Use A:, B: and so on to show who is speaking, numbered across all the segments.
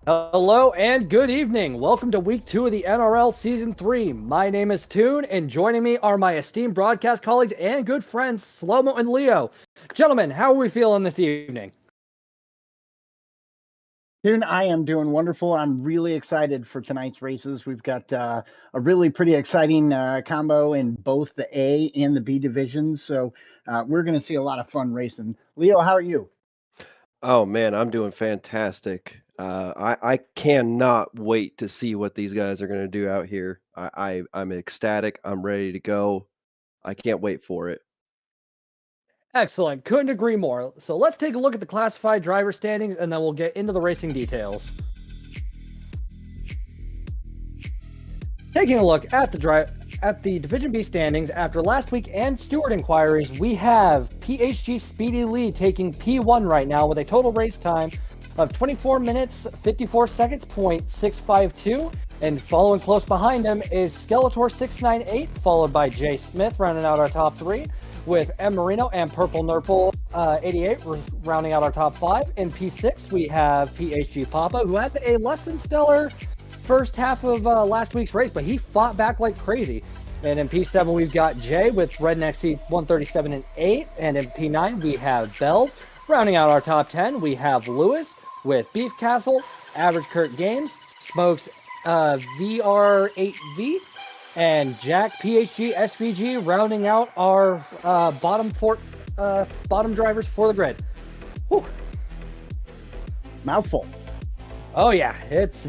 A: Hello and good evening. Welcome to week 2 of the NRL season 3. My name is Toon, and joining me are my esteemed broadcast colleagues and good friends, Slomo and Leo. Gentlemen, how are we feeling this evening?
B: Dude, I am doing wonderful. I'm really excited for tonight's races. We've got a really pretty exciting combo in both the A and the B divisions. So we're going to see a lot of fun racing. Leo, how are you?
C: Oh man, I'm doing fantastic. I cannot wait to see what these guys are going to do out here. I'm ecstatic. I'm ready to go. I can't wait for it.
A: Excellent. Couldn't agree more. So let's take a look at the classified driver standings and then we'll get into the racing details. Taking a look at the Division B standings after last week and steward inquiries, we have PHG Speedy Lee taking P1 right now with a total race time of 24 minutes 54 seconds .652, and following close behind him is Skeletor 698, followed by Jay Smith rounding out our top 3, with M Marino and Purple Nurple 88 rounding out our top 5. In P6 we have PHG Papa, who had a less than stellar first half of last week's race, but he fought back like crazy. And in P7, we've got Jay with Redneck C 137 and 8. And in P9, we have Bells. Rounding out our top 10, we have Lewis with Beef Castle, Average Kurt Games, Smokes VR8V, and Jack PHG SVG rounding out our bottom drivers for the grid. Whew.
B: Mouthful.
A: Oh yeah, it's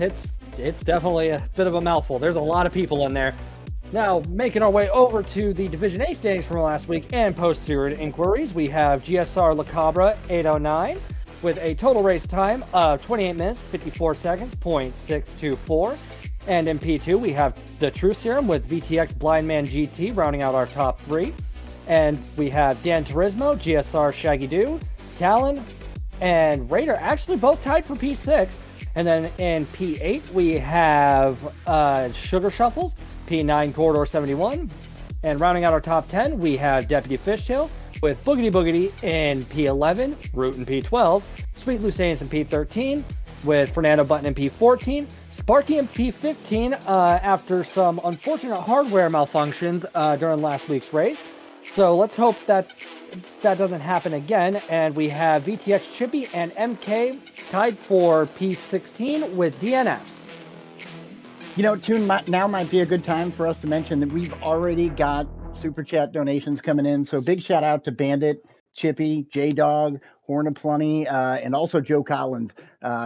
A: definitely a bit of a mouthful. There's a lot of people in there. Now, making our way over to the Division A standings from last week and post-steward inquiries, we have GSR La Cabra 809 with a total race time of 28 minutes, 54 seconds, .624. And in P2, we have the True Serum with VTX Blindman GT rounding out our top 3. And we have Gran Turismo, GSR Shaggy Doo, Talon, and Raider actually both tied for P6. And then in P8, we have Sugar Shuffles, P9 Corridor 71. And rounding out our top 10, we have Deputy Fishtail with Boogity Boogity in P11, Root in P12, Sweet Lucianus in P13, with Fernando Button in P14, Sparky in P15 after some unfortunate hardware malfunctions during last week's race. So let's hope that doesn't happen again. And we have VTX Chippy and MK tied for P16 with DNFs.
B: You know, Toon, now might be a good time for us to mention that we've already got Super Chat donations coming in. So big shout out to Bandit, Chippy, J-Dog, Horn of Plenty, and also Joe Collins.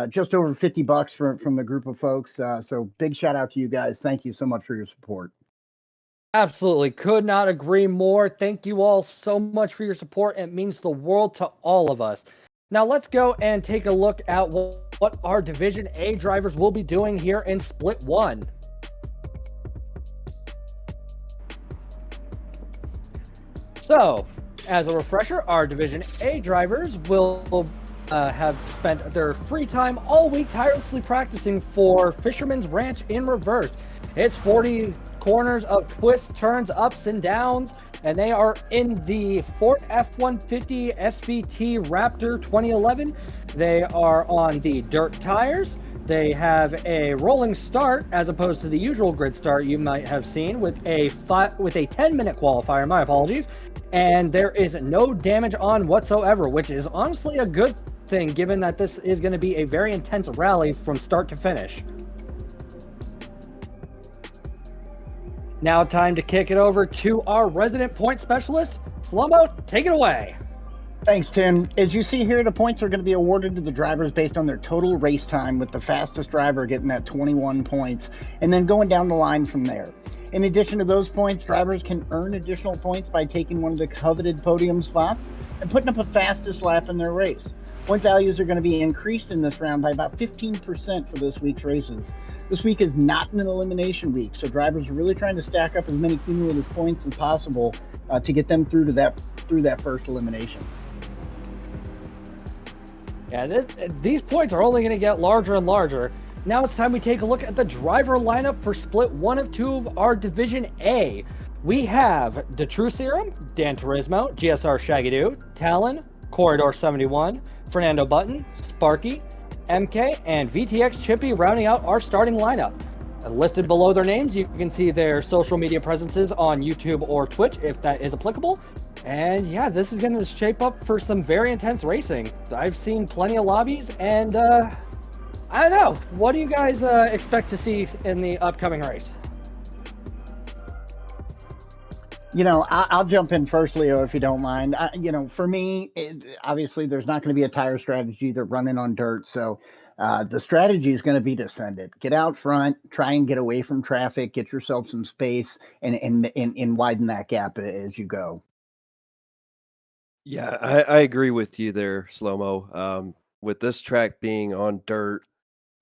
B: Just over $50 from the group of folks. So big shout out to you guys. Thank you so much for your support.
A: Absolutely. Could not agree more. Thank you all so much for your support. It means the world to all of us. Now let's go and take a look at what our Division A drivers will be doing here in Split 1. So, as a refresher, our Division A drivers will have spent their free time all week tirelessly practicing for Fisherman's Ranch in reverse. It's 40 corners of twists, turns, ups, and downs, and they are in the Ford F-150 SVT Raptor 2011. They are on the dirt tires. They have a rolling start as opposed to the usual grid start you might have seen with a 10-minute qualifier. My apologies. And there is no damage on whatsoever, which is honestly a good thing given that this is going to be a very intense rally from start to finish. Now time to kick it over to our resident point specialist. Slomo, take it away.
B: Thanks, Tim. As you see here, the points are going to be awarded to the drivers based on their total race time, with the fastest driver getting that 21 points, and then going down the line from there. In addition to those points, drivers can earn additional points by taking one of the coveted podium spots and putting up a fastest lap in their race. Point values are going to be increased in this round by about 15% for this week's races. This week is not an elimination week, so drivers are really trying to stack up as many cumulative points as possible to get them through that first elimination.
A: Yeah, these points are only going to get larger and larger. Now it's time we take a look at the driver lineup for split 1 of 2 of our Division A. We have the True Serum, Gran Turismo, GSR Shaggy Doo, Talon, Corridor 71, Fernando Button, Sparky, MK, and VTX Chippy rounding out our starting lineup. Listed below their names, you can see their social media presences on YouTube or Twitch if that is applicable. And yeah, this is going to shape up for some very intense racing. I've seen plenty of lobbies, and I don't know. What do you guys expect to see in the upcoming race?
B: I'll jump in first, Leo, if you don't mind. For me, obviously there's not going to be a tire strategy. They're running on dirt, so the strategy is going to be to send it. Get out front, try and get away from traffic, get yourself some space, and widen that gap as you go.
C: Yeah, I agree with you there, Slow-Mo. With this track being on dirt,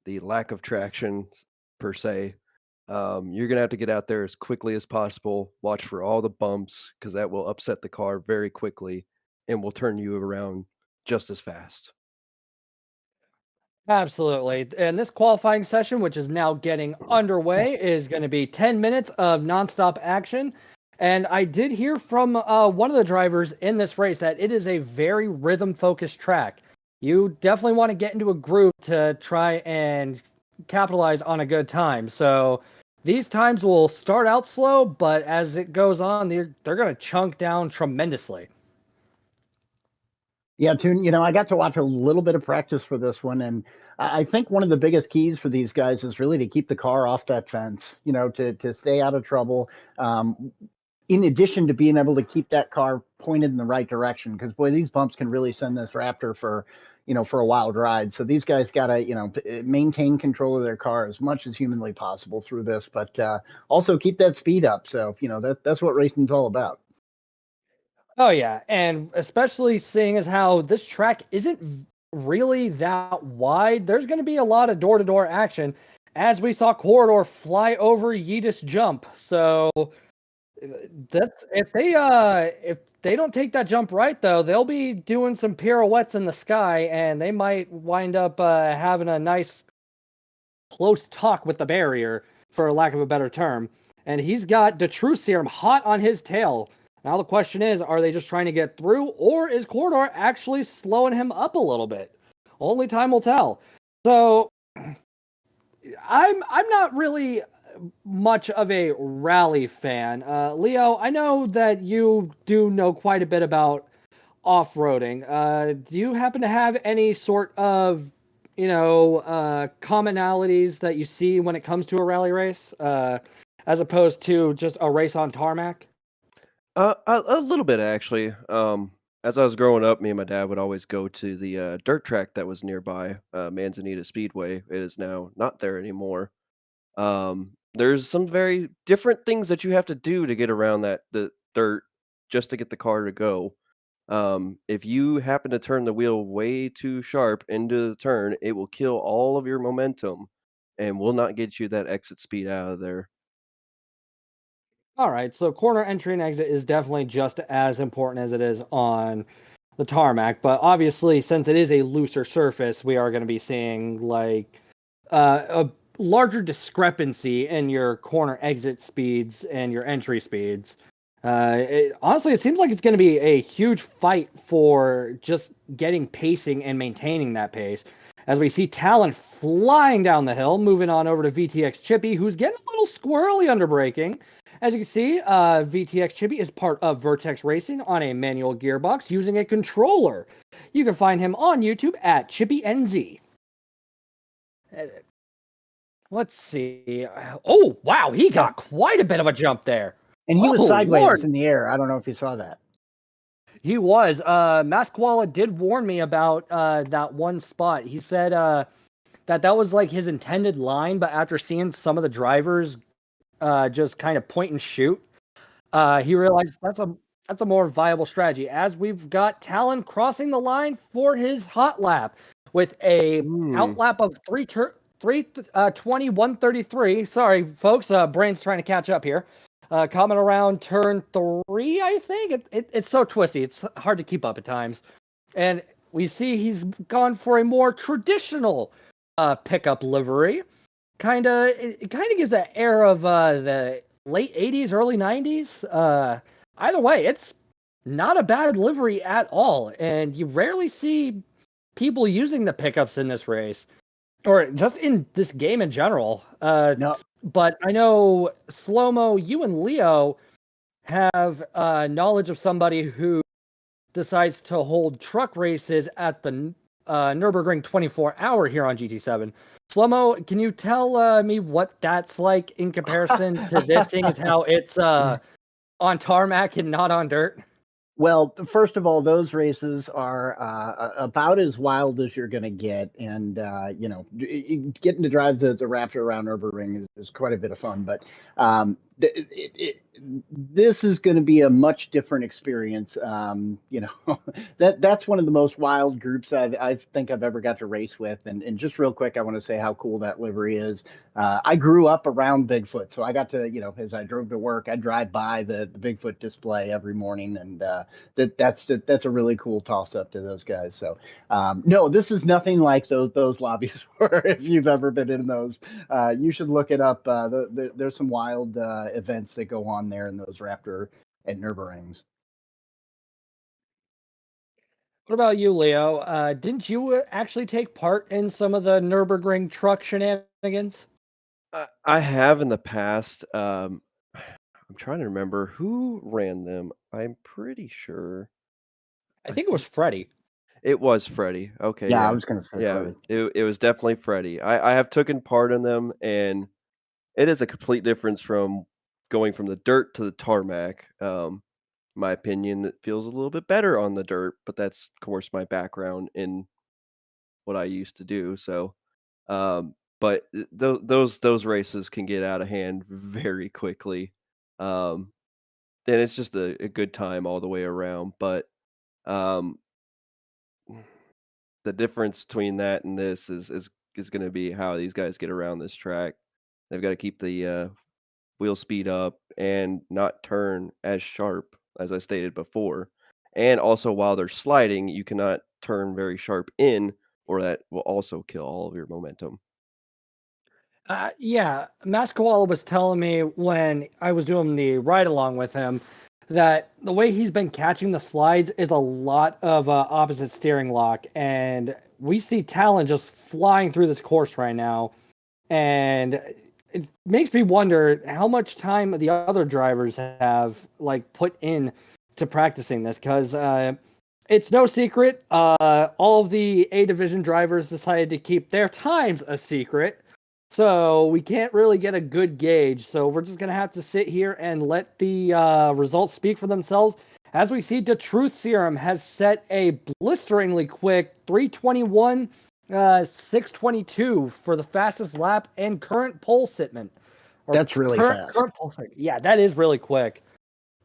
C: the lack of traction per se, you're gonna have to get out there as quickly as possible. Watch for all the bumps because that will upset the car very quickly and will turn you around just as fast.
A: Absolutely. And this qualifying session, which is now getting underway, is going to be 10 minutes of nonstop action. And I did hear from one of the drivers in this race that it is a very rhythm-focused track. You definitely want to get into a groove to try and capitalize on a good time. So these times will start out slow, but as it goes on, they're going to chunk down tremendously.
B: Yeah, Toon, I got to watch a little bit of practice for this one, and I think one of the biggest keys for these guys is really to keep the car off that fence, to stay out of trouble. In addition to being able to keep that car pointed in the right direction, because boy, these bumps can really send this Raptor for a wild ride. So these guys got to, maintain control of their car as much as humanly possible through this, but also keep that speed up. So, that's what racing's all about.
A: Oh yeah, and especially seeing as how this track isn't really that wide, there's going to be a lot of door-to-door action, as we saw Corridor fly over Yeetus jump. So that's if they don't take that jump right though, they'll be doing some pirouettes in the sky, and they might wind up having a nice close talk with the barrier, for lack of a better term. And he's got the True Serum hot on his tail. Now the question is, are they just trying to get through, or is Corridor actually slowing him up a little bit? Only time will tell. So I'm not really much of a rally fan. Leo, I know that you do know quite a bit about off-roading. Do you happen to have any sort of commonalities that you see when it comes to a rally race, as opposed to just a race on tarmac?
C: A little bit actually. As I was growing up, me and my dad would always go to the dirt track that was nearby, Manzanita Speedway. It is now not there anymore. There's some very different things that you have to do to get around the dirt just to get the car to go. If you happen to turn the wheel way too sharp into the turn, it will kill all of your momentum and will not get you that exit speed out of there.
A: All right, so corner entry and exit is definitely just as important as it is on the tarmac, but obviously, since it is a looser surface, we are going to be seeing like a larger discrepancy in your corner exit speeds and your entry speeds. Honestly, it seems like it's going to be a huge fight for just getting pacing and maintaining that pace. As we see Talon flying down the hill, moving on over to VTX Chippy, who's getting a little squirrely under braking. As you can see, VTX Chippy is part of Vertex Racing on a manual gearbox using a controller. You can find him on YouTube at ChippyNZ. Let's see. Oh, wow, he got quite a bit of a jump there.
B: And he was sideways
A: Lord.
B: in the air. I don't know if you saw that.
A: He was. Maskwala did warn me about that one spot. He said that was like his intended line, but after seeing some of the drivers just kind of point and shoot, he realized that's a more viable strategy. As we've got Talon crossing the line for his hot lap with a out lap of 3:20.133. Sorry, folks, brain's trying to catch up here. Coming around turn 3, I think. It's so twisty. It's hard to keep up at times. And we see he's gone for a more traditional pickup livery. It kind of gives that air of the late 80s, early 90s. Either way, it's not a bad livery at all. And you rarely see people using the pickups in this race. or just in this game in general.
B: No,
A: But I know Slow-Mo, you and Leo have knowledge of somebody who decides to hold truck races at the Nürburgring 24-hour here on GT7. Slow-Mo, can you tell me what that's like in comparison to this, seeing as how it's on tarmac and not on dirt?
B: Well, first of all, those races are about as wild as you're going to get, and getting to drive the Raptor around Nürburgring is quite a bit of fun. But this is going to be a much different experience. That's one of the most wild groups I think I've ever got to race with. And just real quick, I want to say how cool that livery is. I grew up around Bigfoot, so I got to, as I drove to work, I'd drive by the Bigfoot display every morning, and that's a really cool toss up to those guys. So no, this is nothing like those lobbies were. If you've ever been in those, you should look it up. There's some wild events that go on there in those Raptor and Nürburgrings.
A: What about you, Leo? Didn't you actually take part in some of the Nürburgring truck shenanigans?
C: I have in the past. I'm trying to remember who ran them. I'm pretty sure.
A: I
C: I
A: think it was
C: think
A: Freddie.
C: it was Freddie. Okay,
B: Yeah, I
C: yeah.
B: was going to say
C: Yeah,
B: Freddie.
C: it was definitely Freddie. I have taken part in them, and it is a complete difference from going from the dirt to the tarmac. My opinion, it feels a little bit better on the dirt, but that's, of course, my background in what I used to do, so, but those races can get out of hand very quickly, um, and it's just a good time all the way around, but, um the difference between that and this is gonna be how these guys get around this track. They've gotta keep the, wheel speed up and not turn as sharp as I stated before. And also while they're sliding, you cannot turn very sharp in or that will also kill all of your momentum.
A: Yeah, Koala was telling me when I was doing the ride along with him that the way he's been catching the slides is a lot of opposite steering lock, and we see Talon just flying through this course right now, and it makes me wonder how much time the other drivers have like put in to practicing this, because it's no secret, all of the A division drivers decided to keep their times a secret. So we can't really get a good gauge. So we're just going to have to sit here and let the results speak for themselves. As we see, the Truth Serum has set a blisteringly quick 321, 622 for the fastest lap and current pole sitment. Or
B: That's really fast.
A: current pole sitment. Yeah, that is really quick.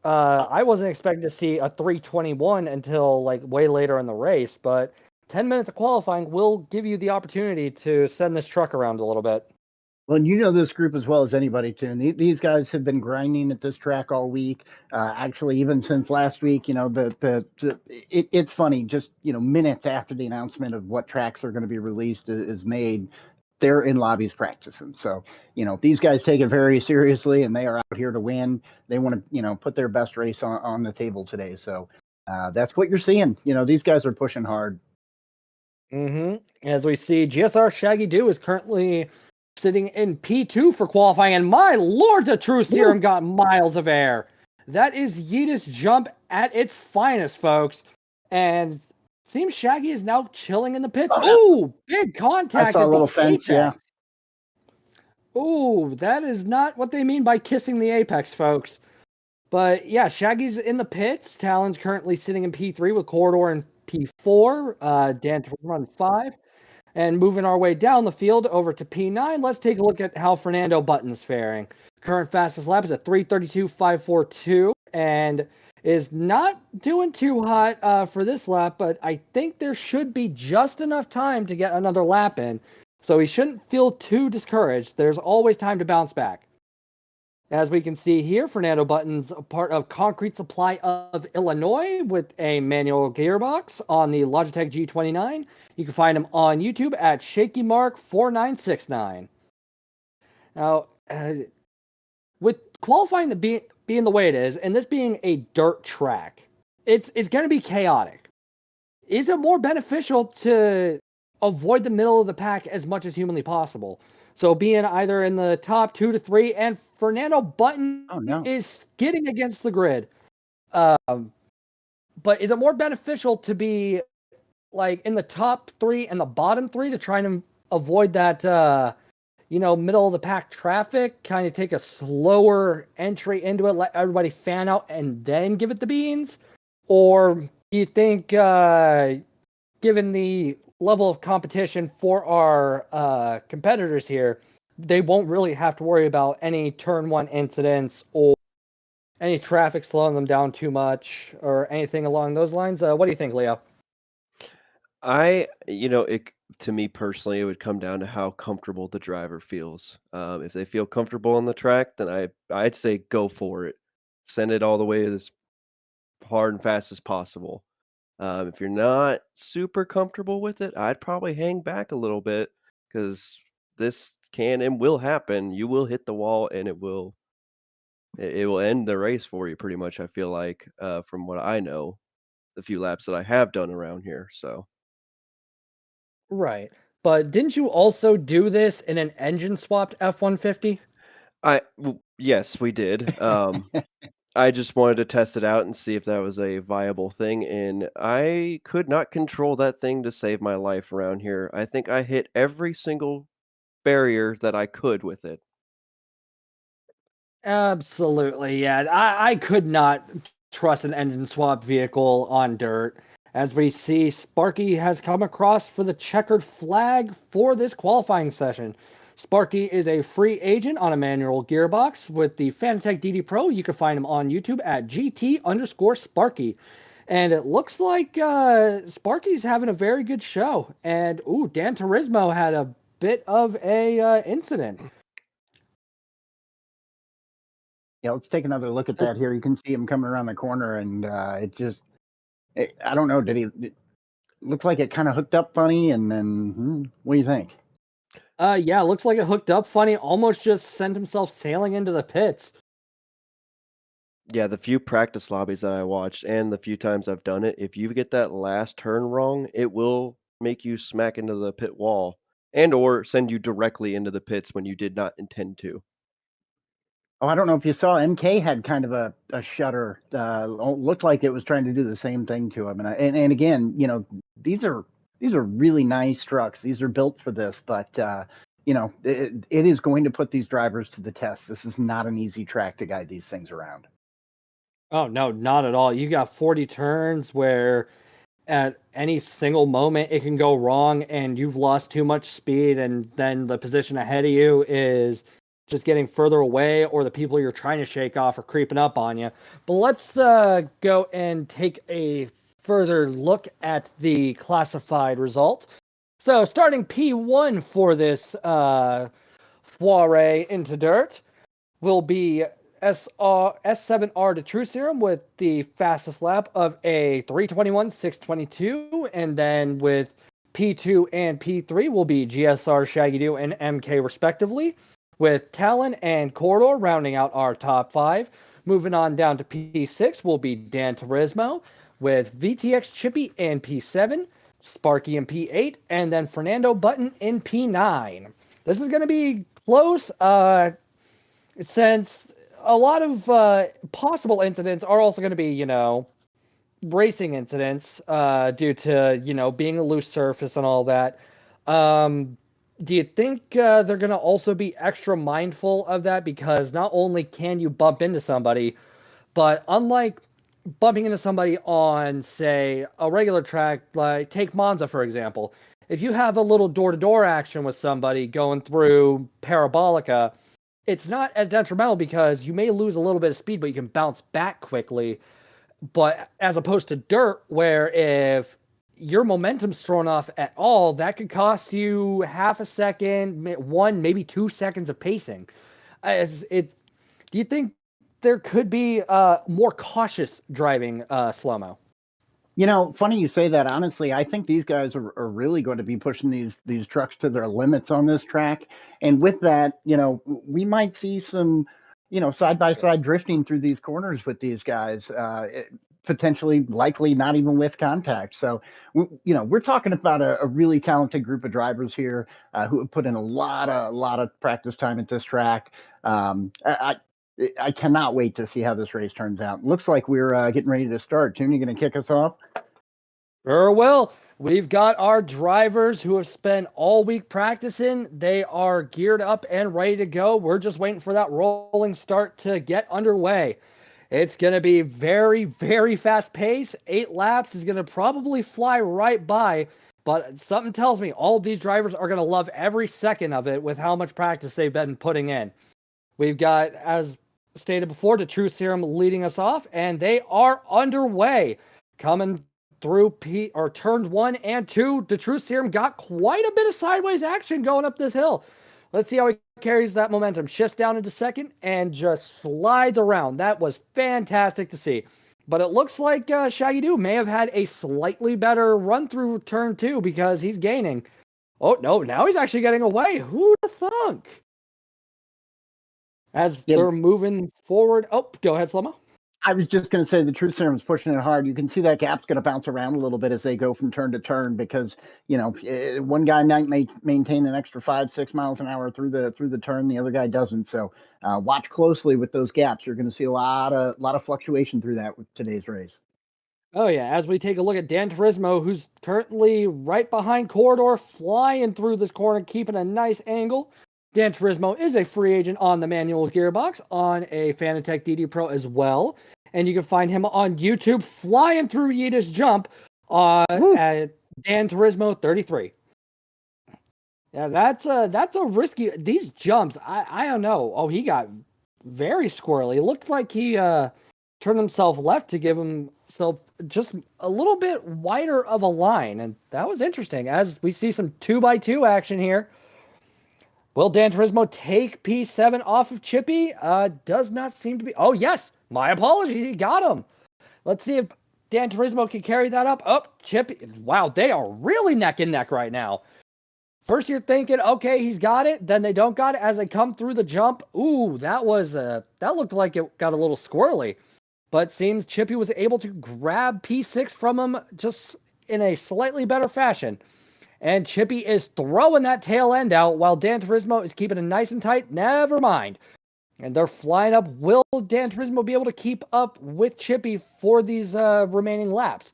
A: I wasn't expecting to see a 321 until like way later in the race, but 10 minutes of qualifying will give you the opportunity to send this truck around a little bit.
B: Well, you know this group as well as anybody, too. And these guys have been grinding at this track all week. Actually, even since last week, it's funny. Just minutes after the announcement of what tracks are going to be released is made, they're in lobbies practicing. So these guys take it very seriously, and they are out here to win. They want to put their best race on the table today. So that's what you're seeing. These guys are pushing hard.
A: As we see, GSR Shaggy Doo is currently sitting in P2 for qualifying, and my lord, the True Serum got miles of air. That is Yeetus Jump at its finest, folks. And seems Shaggy is now chilling in the pits. Ooh, big contact
B: I saw a
A: at
B: little
A: the
B: fence,
A: apex. Ooh, that is not what they mean by kissing the apex, folks. But yeah, Shaggy's in the pits. Talon's currently sitting in P3 with Corridor in P4. Dan run 5. And moving our way down the field over to P9, let's take a look at how Fernando Button's faring. Current fastest lap is at 3:32.542 and is not doing too hot for this lap, but I think there should be just enough time to get another lap in. So he shouldn't feel too discouraged. There's always time to bounce back. As we can see here, Fernando Button's a part of Concrete Supply of Illinois with a manual gearbox on the Logitech G29. You can find him on YouTube at ShakyMark4969. Now, with qualifying being the way it is, and this being a dirt track, it's going to be chaotic. Is it more beneficial to avoid the middle of the pack as much as humanly possible. So being either in the top 2 to 3, and Fernando Button is skidding against the grid. But is it more beneficial to be like in the top 3 and the bottom 3 to try and avoid that, middle of the pack traffic, kind of take a slower entry into it, let everybody fan out and then give it the beans? Or do you think, given the level of competition for our competitors here, they won't really have to worry about any turn 1 incidents or any traffic slowing them down too much or anything along those lines? What do you think, Leo?
C: To me personally, it would come down to how comfortable the driver feels. If they feel comfortable on the track, then I'd say go for it. Send it all the way as hard and fast as possible. If you're not super comfortable with it, I'd probably hang back a little bit because this can and will happen. You will hit the wall, and it will end the race for you pretty much. I feel like, from what I know, the few laps that I have done around here. So
A: Right. But didn't you also do this in an engine swapped F-150?
C: Yes, we did. I just wanted to test it out and see if that was a viable thing, and I could not control that thing to save my life around here. I think I hit every single barrier that I could with it.
A: Absolutely, yeah. I could not trust an engine swap vehicle on dirt. As we see, Sparky has come across for the checkered flag for this qualifying session. Sparky is a free agent on a manual gearbox with the Fanatec DD Pro. You can find him on YouTube at GT_Sparky. And it looks like Sparky's having a very good show. And, Gran Turismo had a bit of a incident.
B: Yeah, let's take another look at that here. You can see him coming around the corner, and I don't know. It looks like it kind of hooked up funny, and then what do you think?
A: Yeah, looks like it hooked up funny. Almost just sent himself sailing into the pits.
C: Yeah, the few practice lobbies that I watched and the few times I've done it, if you get that last turn wrong, it will make you smack into the pit wall and or send you directly into the pits when you did not intend to.
B: Oh, I don't know if you saw MK had kind of a shutter. Looked like it was trying to do the same thing to him. And again, these are really nice trucks. These are built for this, but it is going to put these drivers to the test. This is not an easy track to guide these things around.
A: Oh, no, not at all. You got 40 turns where at any single moment it can go wrong and you've lost too much speed, and then the position ahead of you is just getting further away, or the people you're trying to shake off are creeping up on you. But let's go and take a further look at the classified result. So starting P1 for this foray into dirt will be S7R to True Serum with the fastest lap of a 3:21.622, and then with P2 and P3 will be GSR, Shaggy Doo, and MK respectively, with Talon and Corridor rounding out our top 5. Moving on down to P6 will be Gran Turismo with VTX Chippy in P7, Sparky in P8, and then Fernando Button in P9. This is going to be close, since a lot of possible incidents are also going to be, racing incidents due to, being a loose surface and all that. Do you think they're going to also be extra mindful of that? Because not only can you bump into somebody, but unlike bumping into somebody on, say, a regular track, like take Monza, for example, if you have a little door-to-door action with somebody going through Parabolica, it's not as detrimental because you may lose a little bit of speed, but you can bounce back quickly. But as opposed to dirt, where if your momentum's thrown off at all, that could cost you half a second, 1, maybe 2 seconds of pacing. Do you think there could be more cautious driving slow-mo?
B: Funny you say that. Honestly, I think these guys are really going to be pushing these trucks to their limits on this track. And with that, we might see some, side by side drifting through these corners with these guys. potentially, likely not even with contact. So, we're talking about a really talented group of drivers here who have put in a lot of practice time at this track. I cannot wait to see how this race turns out. Looks like we're getting ready to start. June, you going to kick us off?
A: Sure will. We've got our drivers who have spent all week practicing. They are geared up and ready to go. We're just waiting for that rolling start to get underway. It's going to be very, very fast pace. 8 laps is going to probably fly right by, but something tells me all of these drivers are going to love every second of it with how much practice they've been putting in. We've got, as stated before, the True Serum leading us off, and they are underway. Coming through turns 1 and 2, the True Serum got quite a bit of sideways action going up this hill. Let's see how he carries that momentum. Shifts down into second and just slides around. That was fantastic to see. But it looks like Shaggy Doo may have had a slightly better run through turn 2 because he's gaining. Oh, no, now he's actually getting away. Who would have thunk? As they're moving forward. Oh, go ahead, Slomo.
B: I was just going to say the True Serum's pushing it hard. You can see that gap's going to bounce around a little bit as they go from turn to turn because, one guy might maintain an extra 5-6 miles an hour through the turn, the other guy doesn't. So watch closely with those gaps. You're going to see a lot of fluctuation through that with today's race.
A: Oh, yeah. As we take a look at Gran Turismo, who's currently right behind Corridor, flying through this corner, keeping a nice angle. Gran Turismo is a free agent on the manual gearbox on a Fanatec DD Pro as well. And you can find him on YouTube flying through Yiddish Jump at Gran Turismo 33. Yeah, that's a risky. These jumps, I don't know. Oh, he got very squirrely. It looked like he turned himself left to give himself just a little bit wider of a line. And that was interesting as we see some 2x2 action here. Will Gran Turismo take P7 off of Chippy? Does not seem to be. Oh, yes. My apologies. He got him. Let's see if Gran Turismo can carry that up. Oh, Chippy. Wow, they are really neck and neck right now. First you're thinking, okay, he's got it. Then they don't got it as they come through the jump. Ooh, that looked like it got a little squirrely. But seems Chippy was able to grab P6 from him just in a slightly better fashion. And Chippy is throwing that tail end out while Gran Turismo is keeping it nice and tight. Never mind. And they're flying up. Will Gran Turismo be able to keep up with Chippy for these remaining laps?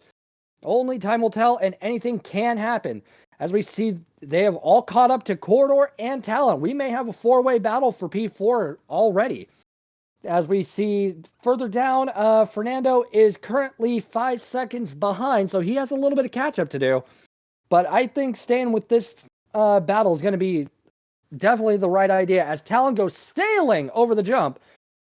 A: Only time will tell, and anything can happen. As we see, they have all caught up to Corridor and Talon. We may have a 4-way battle for P4 already. As we see further down, Fernando is currently 5 seconds behind, so he has a little bit of catch-up to do. But I think staying with this battle is going to be definitely the right idea as Talon goes sailing over the jump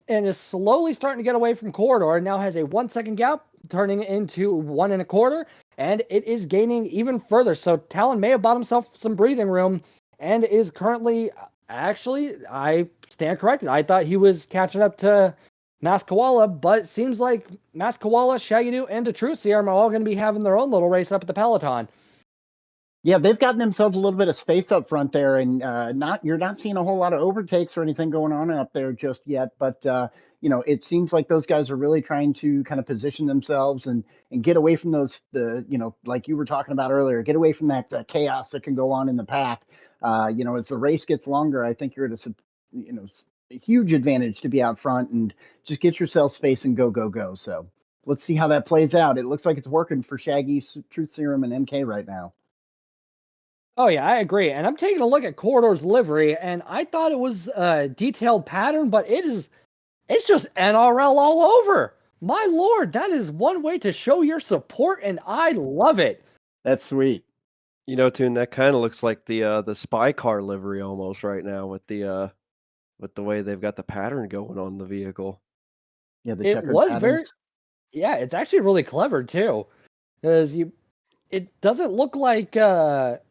A: and is slowly starting to get away from Corridor. Now has a 1 second gap, turning into 1 1/4, and it is gaining even further. So Talon may have bought himself some breathing room and is currently, actually, I stand corrected. I thought he was catching up to Maskawala, but it seems like Maskawala, Shaggy Doo, and Detrusi are all going to be having their own little race up at the peloton.
B: Yeah, they've gotten themselves a little bit of space up front there, and you're not seeing a whole lot of overtakes or anything going on up there just yet. But it seems like those guys are really trying to kind of position themselves and get away from those like you were talking about earlier, get away from that chaos that can go on in the pack. As the race gets longer, I think you're at a huge advantage to be out front and just get yourself space and go. So let's see how that plays out. It looks like it's working for Shaggy, Truth Serum, and MK right now.
A: Oh, yeah, I agree. And I'm taking a look at Corridor's livery, and I thought it was a detailed pattern, but it's just NRL all over. My lord, that is one way to show your support, and I love it.
B: That's sweet.
C: Toon, that kind of looks like the spy car livery almost right now with the way they've got the pattern going on the vehicle.
B: Yeah, the
A: it was
B: patterns.
A: it's actually really clever too, because it doesn't look like at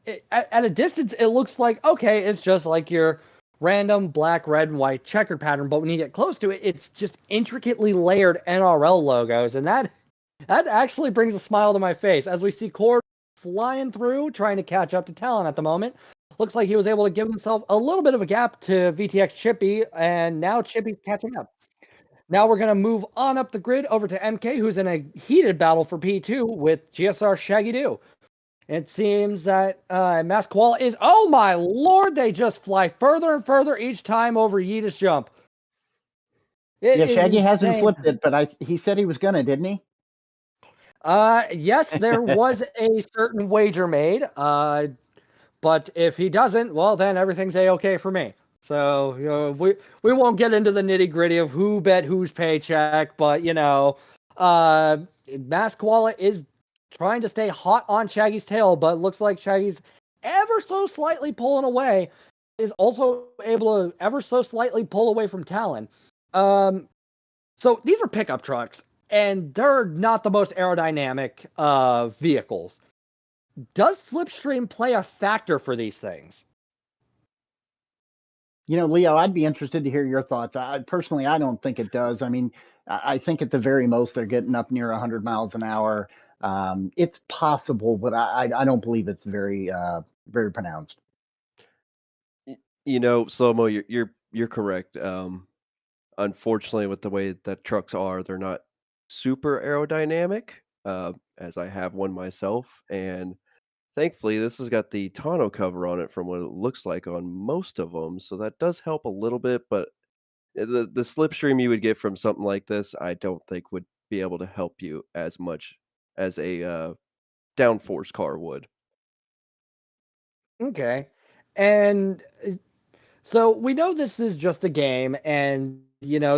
A: a distance it looks like, okay, it's just like your random black, red, and white checkered pattern, but when you get close to it, it's just intricately layered NRL logos, and that actually brings a smile to my face as we see Cord flying through trying to catch up to Talon at the moment. Looks like he was able to give himself a little bit of a gap to VTX Chippy, and now Chippy's catching up. Now we're going to move on up the grid over to MK, who's in a heated battle for P2 with GSR Shaggy Doo. It seems that Mass Qual is, oh my lord, they just fly further and further each time over Yeetus jump.
B: Yeah, Shaggy hasn't flipped it, but he said he was gonna, didn't he?
A: Yes, there was a certain wager made, but if he doesn't, well, then everything's A-okay for me. So, we won't get into the nitty-gritty of who bet whose paycheck, but, Mass Koala is trying to stay hot on Shaggy's tail, but it looks like Shaggy's ever so slightly pulling away, is also able to ever so slightly pull away from Talon. So these are pickup trucks, and they're not the most aerodynamic vehicles. Does slipstream play a factor for these things?
B: Leo, I'd be interested to hear your thoughts. Personally, I don't think it does. I mean, I think at the very most they're getting up near 100 miles an hour. It's possible, but I don't believe it's very very pronounced.
C: Slomo, you're correct. Unfortunately, with the way that trucks are, they're not super aerodynamic. As I have one myself, and thankfully, this has got the tonneau cover on it from what it looks like on most of them, so that does help a little bit, but the slipstream you would get from something like this, I don't think would be able to help you as much as a downforce car would.
A: Okay. And so we know this is just a game, and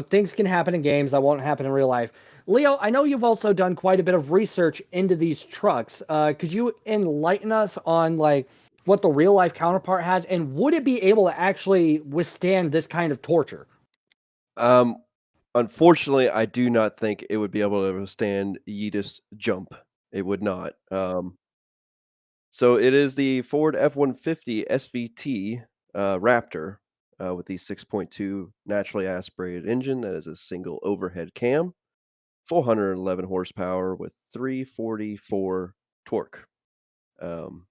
A: things can happen in games that won't happen in real life. Leo, I know you've also done quite a bit of research into these trucks. Could you enlighten us on what the real life counterpart has, and would it be able to actually withstand this kind of torture?
C: Um, Unfortunately, I do not think it would be able to withstand Yeetus jump. It would not. So it is the Ford F-150 SVT Raptor with the 6.2 naturally aspirated engine that is a single overhead cam, 411 horsepower with 344 torque. Um,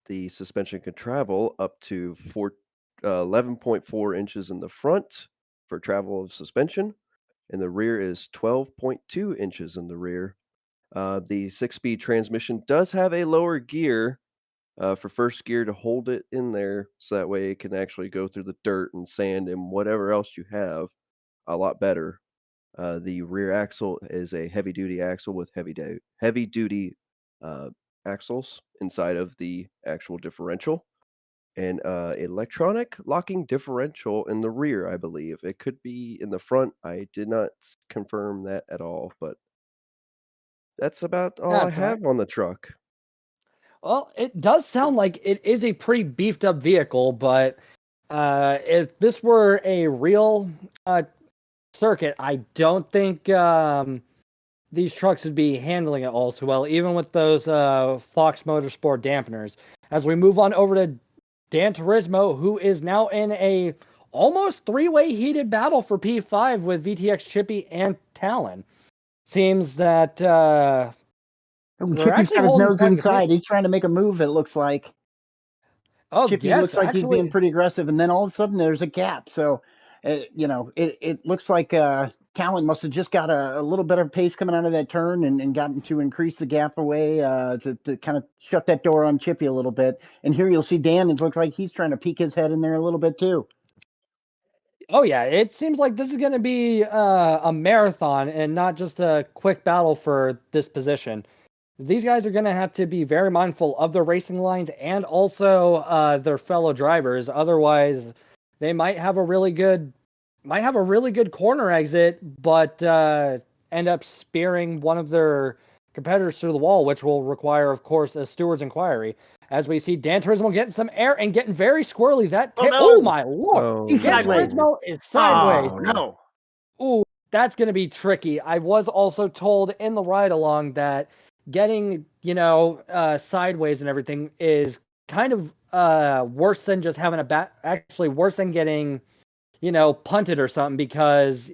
C: the suspension can travel up to 11.4 inches in the front for travel of suspension, and the rear is 12.2 inches in the rear. The six-speed transmission does have a lower gear for first gear to hold it in there so that way it can actually go through the dirt and sand and whatever else you have a lot better. The rear axle is a heavy duty axle with heavy duty uh, axles inside of the actual differential and electronic locking differential in the rear, I believe. It could be in the front. I did not confirm that at all, but that's about all I
A: That's all right.
C: have on the truck.
A: Well, it does sound like it is a pretty beefed up vehicle, but if this were a real circuit, I don't think these trucks would be handling it all too well, even with those Fox Motorsport dampeners. As we move on over to Gran Turismo, who is now in a almost three-way heated battle for P5 with VTX Chippy and Talon. Seems that they're
B: Chippy's
A: actually
B: got his
A: holding
B: nose
A: quite a good pace.
B: inside. He's trying to make a move, it looks like.
A: Oh,
B: Chippy
A: yes,
B: looks like he's being
A: actually.
B: pretty aggressive, and then all of a sudden there's a gap. So, it looks like Talon must have just got a little better pace coming out of that turn and gotten to increase the gap away to kind of shut that door on Chippy a little bit. And here you'll see Dan. It looks like he's trying to peek his head in there a little bit too.
A: Oh, yeah, it seems like this is going to be a marathon and not just a quick battle for this position. These guys are going to have to be very mindful of their racing lines and also their fellow drivers. Otherwise, they might have a really good corner exit, but end up spearing one of their competitors through the wall, which will require, of course, a steward's inquiry. As we see Dan Turismo getting some air and getting very squirrely.
B: No!
A: My lord!
C: Oh,
A: Dan
B: Sideways.
A: Turismo is sideways.
B: Oh no!
A: Ooh, that's going to be tricky. I was also told in the ride along that getting, sideways and everything is kind of worse than just having actually worse than getting, punted or something, because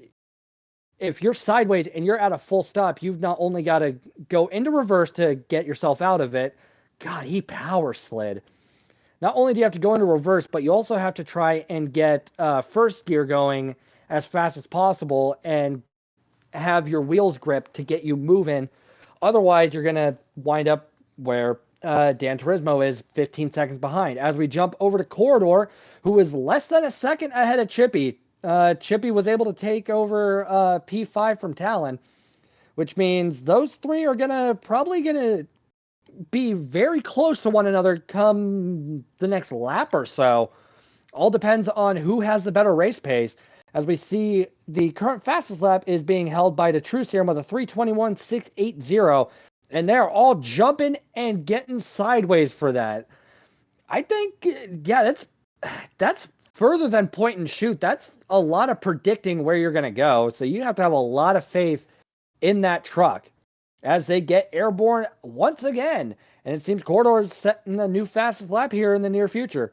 A: if you're sideways and you're at a full stop, you've not only got to go into reverse to get yourself out of it. God, he power slid. Not only do you have to go into reverse, but you also have to try and get first gear going as fast as possible and have your wheels gripped to get you moving. Otherwise, you're going to wind up where Gran Turismo is 15 seconds behind. As we jump over to Corridor, who is less than a second ahead of Chippy. Chippy was able to take over P5 from Talon, which means those three are probably gonna be very close to one another come the next lap or so. All depends on who has the better race pace. As we see, the current fastest lap is being held by the True Serum with a 3:21.680, and they're all jumping and getting sideways for that. I think, yeah, that's further than point and shoot. That's a lot of predicting where you're going to go. So you have to have a lot of faith in that truck as they get airborne once again. And it seems Corridor's setting a new fastest lap here in the near future.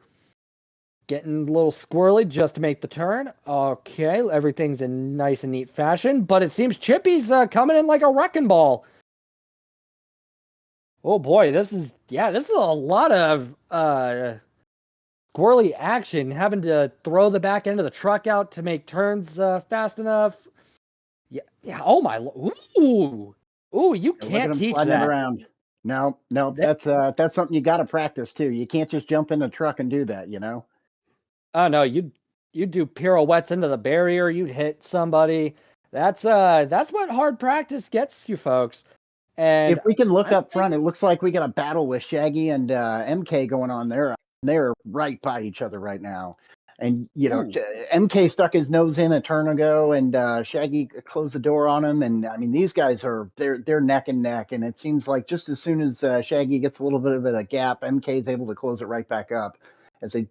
A: Getting a little squirrely just to make the turn. Okay, everything's in nice and neat fashion, but it seems Chippy's coming in like a wrecking ball. Oh boy, this is a lot of squirrely action, having to throw the back end of the truck out to make turns fast enough. Yeah. Oh my, ooh, you can't teach that.
B: Around. No, that's something you got to practice too. You can't just jump in the truck and do that, you know.
A: Oh no, you do pirouettes into the barrier. You'd hit somebody. That's what hard practice gets you, folks. And
B: if we can look up front, it looks like we got a battle with Shaggy and MK going on there. They're right by each other right now. And, you know, MK stuck his nose in a turn ago, and Shaggy closed the door on him. And, I mean, these guys they're neck and neck. And it seems like just as soon as Shaggy gets a little bit of a gap, MK is able to close it right back up as they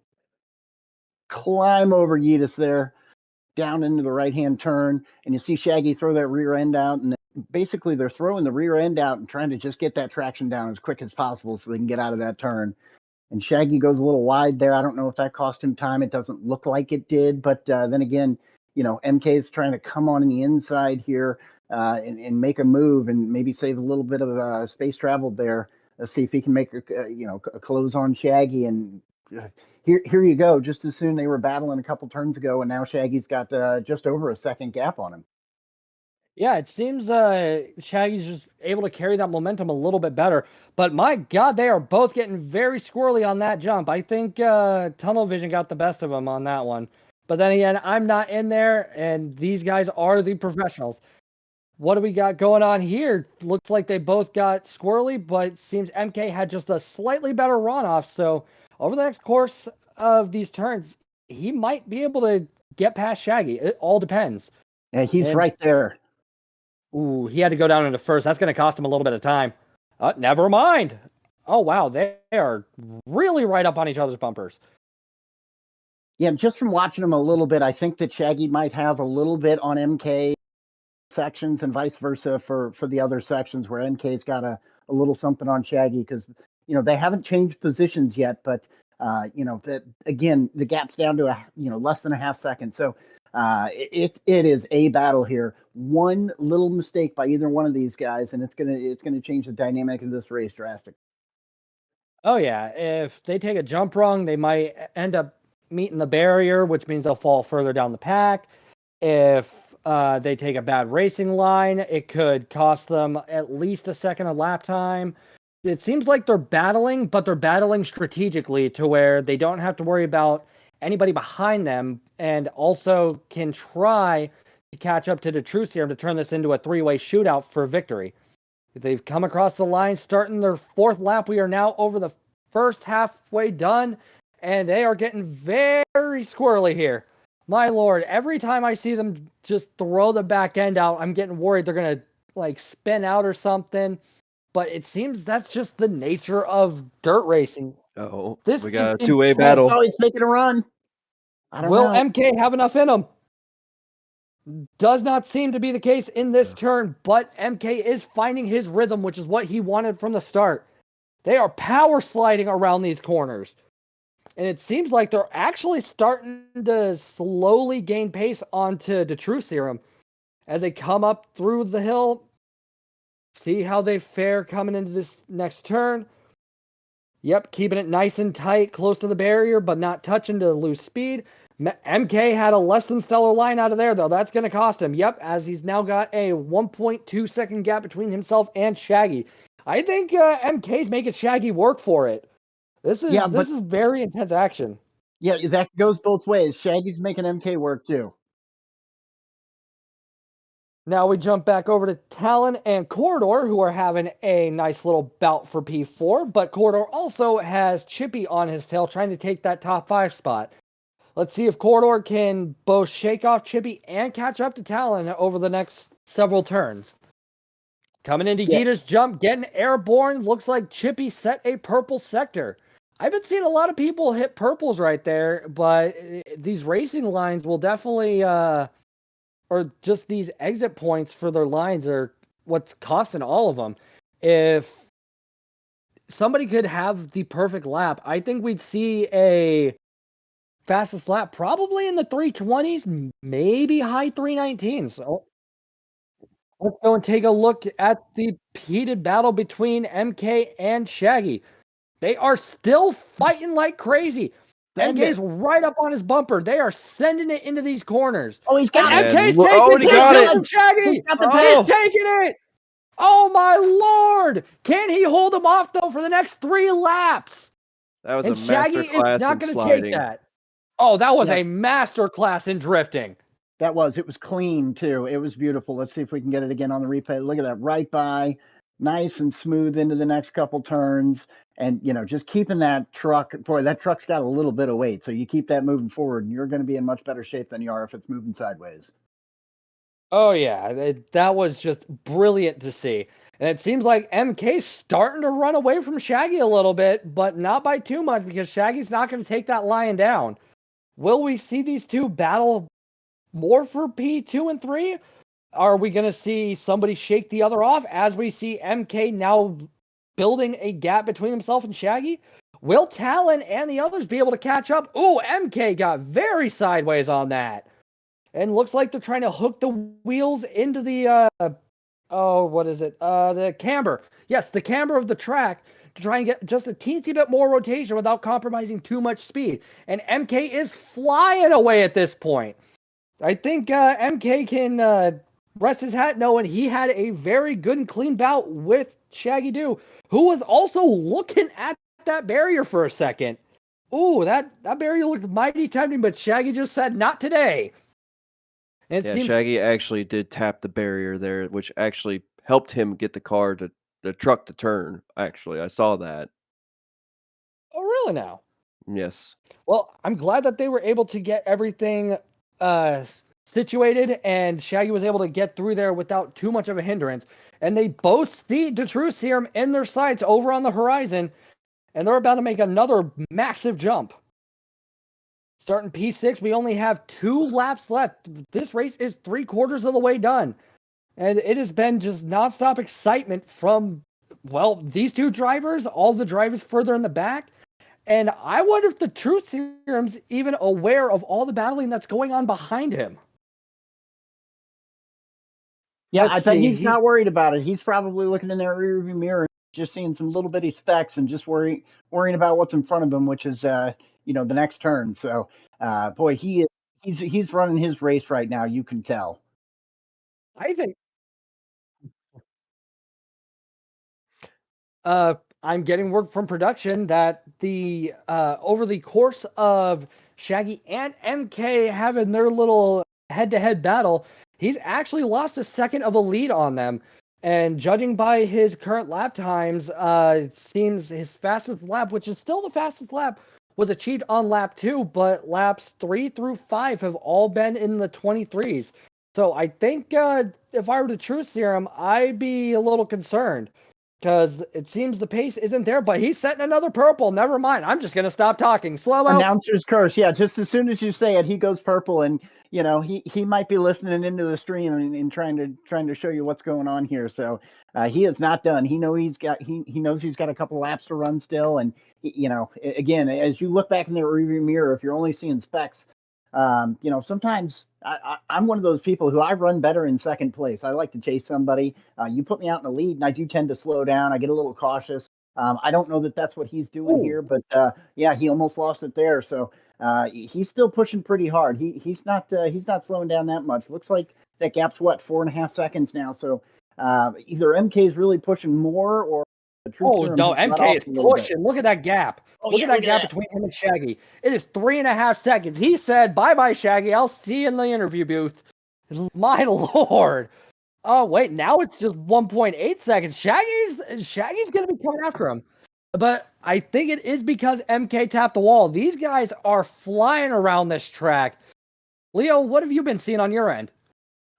B: climb over Yeetus there, down into the right-hand turn. And you see Shaggy throw that rear end out. And basically they're throwing the rear end out and trying to just get that traction down as quick as possible so they can get out of that turn. And Shaggy goes a little wide there. I don't know if that cost him time. It doesn't look like it did. But then again, you know, MK is trying to come on the inside here and make a move and maybe save a little bit of space traveled there. Let's see if he can make a close on Shaggy. And here you go. Just as soon they were battling a couple turns ago, and now Shaggy's got just over a second gap on him.
A: Yeah, it seems Shaggy's just able to carry that momentum a little bit better. But my God, they are both getting very squirrely on that jump. I think Tunnel Vision got the best of them on that one. But then again, I'm not in there, and these guys are the professionals. What do we got going on here? Looks like they both got squirrely, but it seems MK had just a slightly better runoff. So over the next course of these turns, he might be able to get past Shaggy. It all depends.
B: Yeah, he's right there.
A: Ooh, he had to go down into first. That's going to cost him a little bit of time. Never mind. Oh, wow. They are really right up on each other's bumpers.
B: Yeah, just from watching them a little bit, I think that Shaggy might have a little bit on MK sections and vice versa for the other sections where MK's got a little something on Shaggy because, you know, they haven't changed positions yet. But, you know, that again, the gap's down to less than a half second. So it is a battle here. One little mistake by either one of these guys, and it's gonna change the dynamic of this race drastically.
A: Oh yeah, if they take a jump wrong, they might end up meeting the barrier, which means they'll fall further down the pack. If they take a bad racing line, it could cost them at least a second of lap time. It seems like they're battling, but they're battling strategically to where they don't have to worry about anybody behind them, and also can try to catch up to the True Serum to turn this into a three-way shootout for victory. They've come across the line, starting their fourth lap. We are now over the first halfway done, and they are getting very squirrely here. My Lord, every time I see them just throw the back end out, I'm getting worried they're going to like spin out or something. But it seems that's just the nature of dirt racing.
C: Oh,
A: this
C: we got a two-way battle.
B: Oh, he's making a run. I don't
A: Will
B: know.
A: MK have enough in him? Does not seem to be the case in this turn, but MK is finding his rhythm, which is what he wanted from the start. They are power sliding around these corners. And it seems like they're actually starting to slowly gain pace onto the True Serum as they come up through the hill. See how they fare coming into this next turn. Yep, keeping it nice and tight, close to the barrier, but not touching to lose speed. MK had a less than stellar line out of there, though. That's going to cost him. Yep, as he's now got a 1.2 second gap between himself and Shaggy. I think MK's making Shaggy work for it. This is very intense action.
B: Yeah, that goes both ways. Shaggy's making MK work too.
A: Now we jump back over to Talon and Corridor, who are having a nice little bout for P4, but Corridor also has Chippy on his tail trying to take that top 5 spot. Let's see if Corridor can both shake off Chippy and catch up to Talon over the next several turns. Coming into Gita's jump, getting airborne. Looks like Chippy set a purple sector. I've been seeing a lot of people hit purples right there, but these racing lines will definitely, or just these exit points for their lines are what's costing all of them. If somebody could have the perfect lap, I think we'd see a fastest lap probably in the 320s, maybe high 319s. So let's go and take a look at the heated battle between MK and Shaggy. They are still fighting like crazy. MK's right up on his bumper. They are sending it into these corners.
B: Oh, he's got
A: it. MK's
C: he got it.
A: From Shaggy.
B: He's got the
A: He's taking it. Oh my lord! Can he hold him off though for the next 3 laps?
C: That was
A: and
C: a
A: Shaggy
C: master class
A: is not
C: in
A: going to
C: sliding.
A: take that. Oh, that was a master class in drifting.
B: That was. It was clean too. It was beautiful. Let's see if we can get it again on the replay. Look at that, right by, nice and smooth into the next couple turns. And, you know, just keeping that truck, boy, that truck's got a little bit of weight. So you keep that moving forward and you're going to be in much better shape than you are if it's moving sideways.
A: Oh, yeah. That was just brilliant to see. And it seems like MK's starting to run away from Shaggy a little bit, but not by too much because Shaggy's not going to take that lion down. Will we see these two battle more for P2 and 3? Are we going to see somebody shake the other off as we see MK now building a gap between himself and Shaggy? Will Talon and the others be able to catch up? Ooh, MK got very sideways on that. And looks like they're trying to hook the wheels into the, the camber. Yes, the camber of the track to try and get just a teensy bit more rotation without compromising too much speed. And MK is flying away at this point. I think MK can rest his hat knowing he had a very good and clean bout with Shaggy Doo, who was also looking at that barrier for a second. Ooh, that barrier looked mighty tempting, but Shaggy just said, not today.
C: And Shaggy actually did tap the barrier there, which actually helped him get the truck to turn. Actually, I saw that.
A: Oh, really now?
C: Yes.
A: Well, I'm glad that they were able to get everything situated and Shaggy was able to get through there without too much of a hindrance. And they both see the True Serum in their sights over on the horizon, and they're about to make another massive jump. Starting P6, we only have 2 laps left. This race is 3/4 of the way done. And it has been just nonstop excitement from, well, these two drivers, all the drivers further in the back. And I wonder if the Truth Serum's even aware of all the battling that's going on behind him.
B: Yeah, I bet he's not worried about it. He's probably looking in their rearview mirror, just seeing some little bitty specks and just worrying about what's in front of him, which is the next turn. So, boy, he's running his race right now. You can tell.
A: I think I'm getting word from production that the over the course of Shaggy and MK having their little head-to-head battle, he's actually lost a second of a lead on them. And judging by his current lap times, it seems his fastest lap, which is still the fastest lap, was achieved on lap 2, but laps 3 through 5 have all been in the 23s. So I think if I were to True Serum, I'd be a little concerned. Because it seems the pace isn't there, but he's setting another purple. Never mind. I'm just going to stop talking. Slow-mo.
B: Announcer's curse. Yeah, just as soon as you say it, he goes purple, and he might be listening into the stream and trying to show you what's going on here. So he is not done. He knows he's got a couple laps to run still, and again, as you look back in the rearview mirror, if you're only seeing specks, sometimes I'm one of those people who I run better in second place. I like to chase somebody. You put me out in the lead, and I do tend to slow down. I get a little cautious. I don't know that that's what he's doing here, but yeah, he almost lost it there. So he's still pushing pretty hard. He's not slowing down that much. Looks like that gap's what, 4.5 seconds now. So either MK is really pushing more, or the truth
A: Oh
B: serum
A: no,
B: has let
A: MK
B: off
A: is
B: a little bit.
A: pushing. Look at that gap.
B: Oh
A: Look
B: yeah,
A: at that
B: look
A: gap
B: at
A: between him and Shaggy. It is 3.5 seconds. He said, "Bye bye, Shaggy. I'll see you in the interview booth." My lord. Oh wait, now it's just 1.8 seconds. Shaggy's gonna be coming after him. But I think it is because MK tapped the wall. These guys are flying around this track. Leo, what have you been seeing on your end?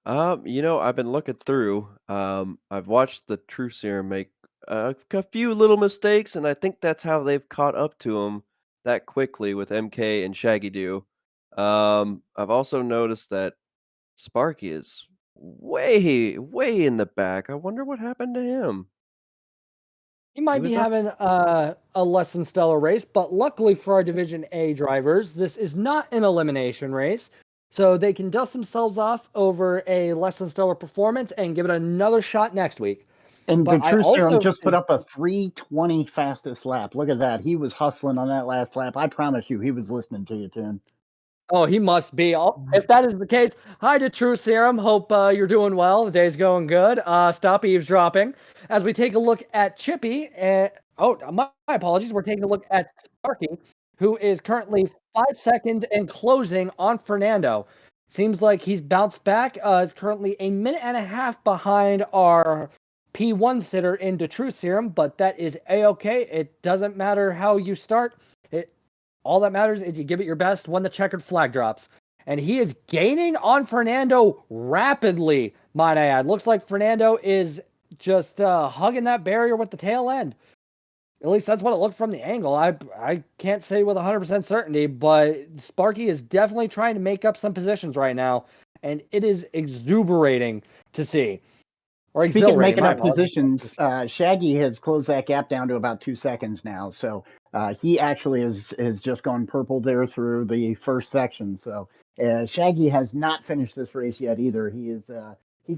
C: I've been looking through. I've watched the True Serum make a few little mistakes, and I think that's how they've caught up to him that quickly with MK and Shaggy Doo. I've also noticed that Sparky is way, way in the back. I wonder what happened to him.
A: He
C: He
A: might be
C: was up.
A: having a less than stellar race, but luckily for our Division A drivers, this is not an elimination race. So they can dust themselves off over a less than stellar performance and give it another shot next week.
B: And the
A: But I
B: True Serum
A: also
B: just put up a 3:20 fastest lap. Look at that. He was hustling on that last lap. I promise you, he was listening to you, Tim.
A: Oh, he must be. If that is the case, hi to True Serum. Hope you're doing well. The day's going good. Stop eavesdropping. As we take a look at Chippy, my apologies. We're taking a look at Sparky, who is currently 5 seconds and closing on Fernando. Seems like he's bounced back. Is currently a minute and a half behind our P1 sitter into True Serum, but that is a-okay. It doesn't matter how you start. All that matters is you give it your best when the checkered flag drops. And he is gaining on Fernando rapidly, might I add. Looks like Fernando is just hugging that barrier with the tail end. At least that's what it looked from the angle. I can't say with 100% certainty, but Sparky is definitely trying to make up some positions right now, and it is exuberating to see. Or
B: Speaking of
A: exhilarating,
B: making
A: my
B: up
A: apologies.
B: positions, Shaggy has closed that gap down to about 2 seconds now. So he actually has just gone purple there through the first section. So Shaggy has not finished this race yet either. He's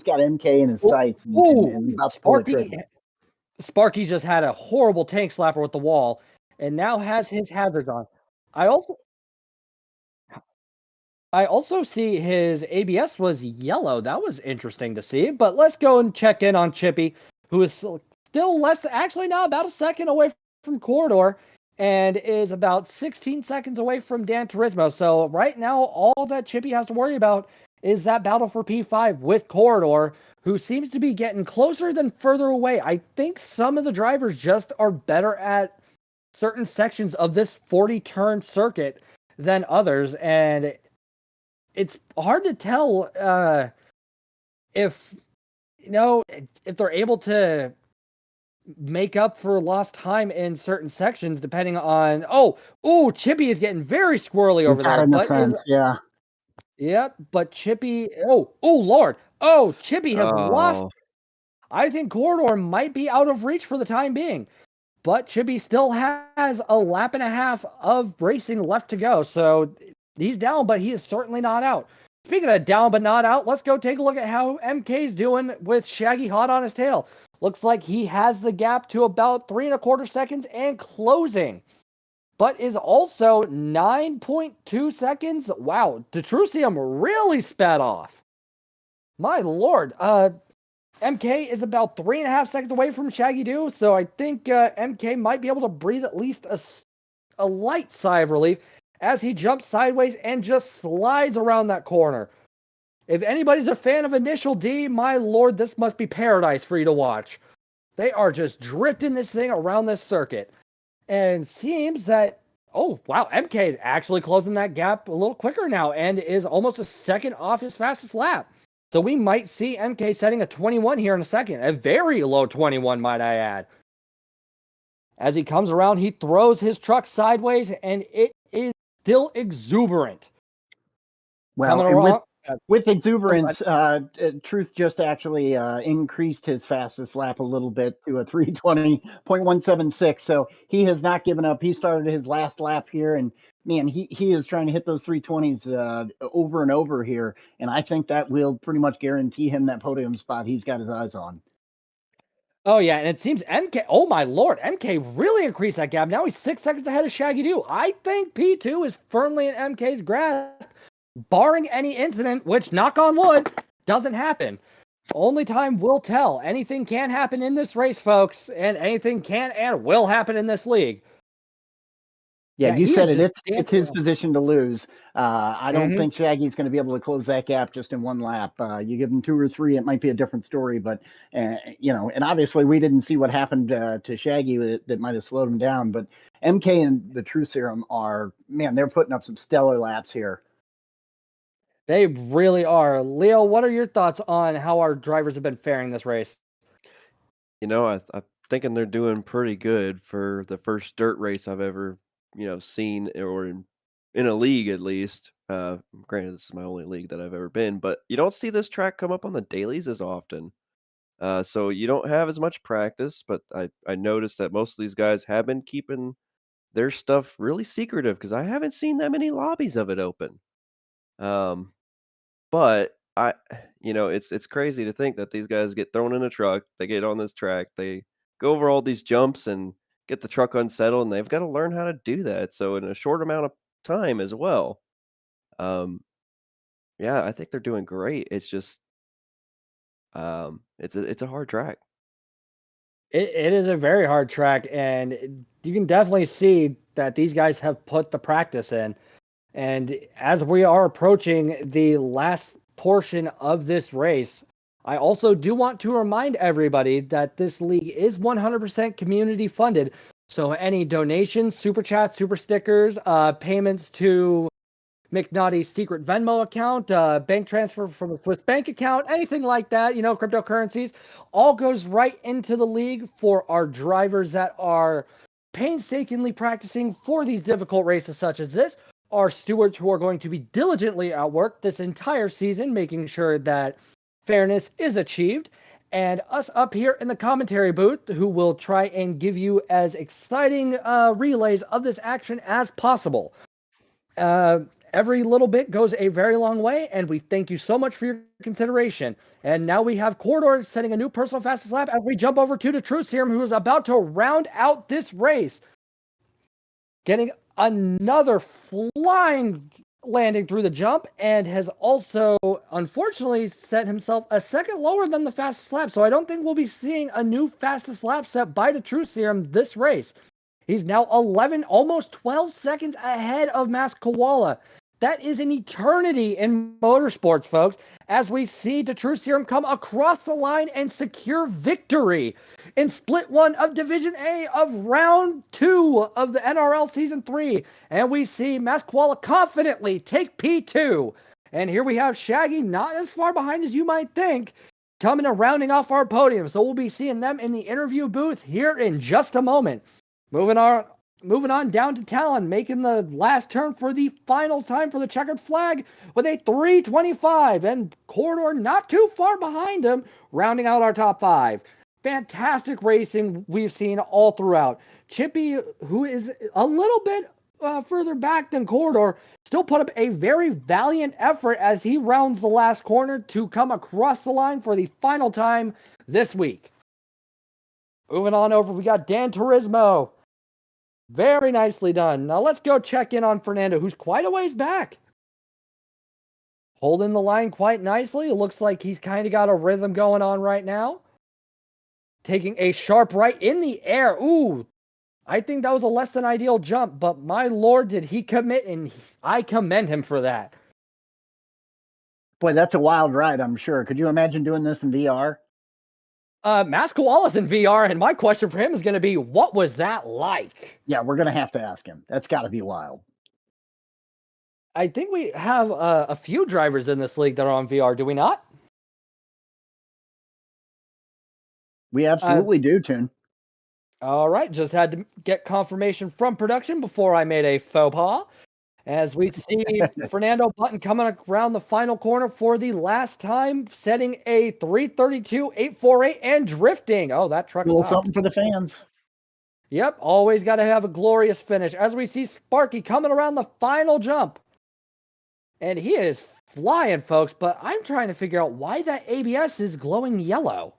B: got MK in his sights and about to pull the trigger.
A: Sparky just had a horrible tank slapper with the wall, and now has his hazards on. I also I also see his ABS was yellow. That was interesting to see. But let's go and check in on Chippy, who is still actually now about a second away from Corridor, and is about 16 seconds away from Gran Turismo. So right now, all that Chippy has to worry about is that battle for P5 with Corridor, who seems to be getting closer than further away. I think some of the drivers just are better at certain sections of this 40-turn circuit than others, and it's hard to tell if if they're able to make up for lost time in certain sections, depending on Chippy is getting very squirrely over
B: Got
A: there,
B: in the
A: but is
B: fence, yeah.
A: but Chippy Lord, Chippy has lost.
C: Oh,
A: I think Corridor might be out of reach for the time being, but Chippy still has a lap and a half of racing left to go, so he's down, but he is certainly not out. Speaking of down but not out, let's go take a look at how MK's doing with Shaggy hot on his tail. Looks like he has the gap to about 3.25 seconds and closing, but is also 9.2 seconds. Wow, Detrucium really sped off. My lord, MK is about 3.5 seconds away from Shaggy Doo, so I think MK might be able to breathe at least a light sigh of relief as he jumps sideways and just slides around that corner. If anybody's a fan of Initial D, my lord, this must be paradise for you to watch. They are just drifting this thing around this circuit. And seems that, oh, wow, MK is actually closing that gap a little quicker now and is almost a second off his fastest lap. So we might see MK setting a 21 here in a second. A very low 21, might I add. As he comes around, he throws his truck sideways, and it is still exuberant.
B: Well,
A: Coming
B: and
A: around.
B: with exuberance, Truth just actually increased his fastest lap a little bit to a 3:20.176. So he has not given up. He started his last lap here, and man, he is trying to hit those 3:20s over and over here. And I think that will pretty much guarantee him that podium spot he's got his eyes on.
A: Oh yeah, and it seems MK. Oh my lord, MK really increased that gap. Now he's 6 seconds ahead of Shaggy Doo. I think P2 is firmly in MK's grasp, barring any incident, which knock on wood doesn't happen. Only time will tell. Anything can happen in this race, folks, and anything can and will happen in this league.
B: Yeah, you
A: He
B: said
A: is
B: it.
A: just
B: It's his
A: dancing.
B: position to lose. I don't
A: Mm-hmm.
B: think Shaggy's going to be able to close that gap just in one lap. You give him 2 or 3, it might be a different story. But and obviously we didn't see what happened to Shaggy that might have slowed him down. But MK and the True Serum are, man, they're putting up some stellar laps here.
A: They really are. Leo, what are your thoughts on how our drivers have been faring this race?
C: I'm thinking they're doing pretty good for the first dirt race I've ever, seen or in a league at least. Granted, this is my only league that I've ever been, but you don't see this track come up on the dailies as often. So you don't have as much practice, but I noticed that most of these guys have been keeping their stuff really secretive because I haven't seen that many lobbies of it open. Um, but it's crazy to think that these guys get thrown in a truck, they get on this track, they go over all these jumps and get the truck unsettled, and they've got to learn how to do that. So in a short amount of time as well. Um, yeah, I think they're doing great. It's just it's a hard track.
A: It is a very hard track, and you can definitely see that these guys have put the practice in. And as we are approaching the last portion of this race, I also do want to remind everybody that this league is 100% community funded. So any donations, super chats, super stickers, payments to McNaughty's secret Venmo account, bank transfer from a Swiss bank account, anything like that, cryptocurrencies, all goes right into the league for our drivers that are painstakingly practicing for these difficult races such as this. Our stewards who are going to be diligently at work this entire season, making sure that fairness is achieved. And us up here in the commentary booth, who will try and give you as exciting relays of this action as possible. Uh, every little bit goes a very long way, and we thank you so much for your consideration. And now we have Corridor setting a new personal fastest lap as we jump over to the True Serum, who is about to round out this race, getting another flying landing through the jump, and has also unfortunately set himself a second lower than the fastest lap. So I don't think we'll be seeing a new fastest lap set by the True Serum this race. He's now 11, almost 12 seconds ahead of Mas Koala. That is an eternity in motorsports, folks, as we see the True Serum come across the line and secure victory in Split 1 of Division A of Round 2 of the NRL Season 3. And we see Mas Koala confidently take P2. And here we have Shaggy, not as far behind as you might think, coming and rounding off our podium. So we'll be seeing them in the interview booth here in just a moment. Moving on down to Talon, making the last turn for the final time for the checkered flag with a 3:25, and Corridor not too far behind him, rounding out our top 5. Fantastic racing we've seen all throughout. Chippy, who is a little bit further back than Corridor, still put up a very valiant effort as he rounds the last corner to come across the line for the final time this week. Moving on over, we got Gran Turismo. Very nicely done. Now let's go check in on Fernando, who's quite a ways back. Holding the line quite nicely. It looks like he's kind of got a rhythm going on right now. Taking a sharp right in the air. Ooh, I think that was a less than ideal jump, but my lord, did he commit, and I commend him for that.
B: Boy, that's a wild ride, I'm sure. Could you imagine doing this in VR?
A: Mas Koala's in VR, and my question for him is going to be, what was that like?
B: Yeah, we're going to have to ask him. That's got to be wild.
A: I think we have a few drivers in this league that are on VR, do we not?
B: We absolutely do, Toon.
A: All right, just had to get confirmation from production before I made a faux pas. As we see Fernando Button coming around the final corner for the last time, setting a 3:32.848 and drifting. Oh, that truck
B: A little
A: stopped.
B: something for the fans.
A: Yep, always got to have a glorious finish. As we see Sparky coming around the final jump. And he is flying, folks, but I'm trying to figure out why that ABS is glowing yellow.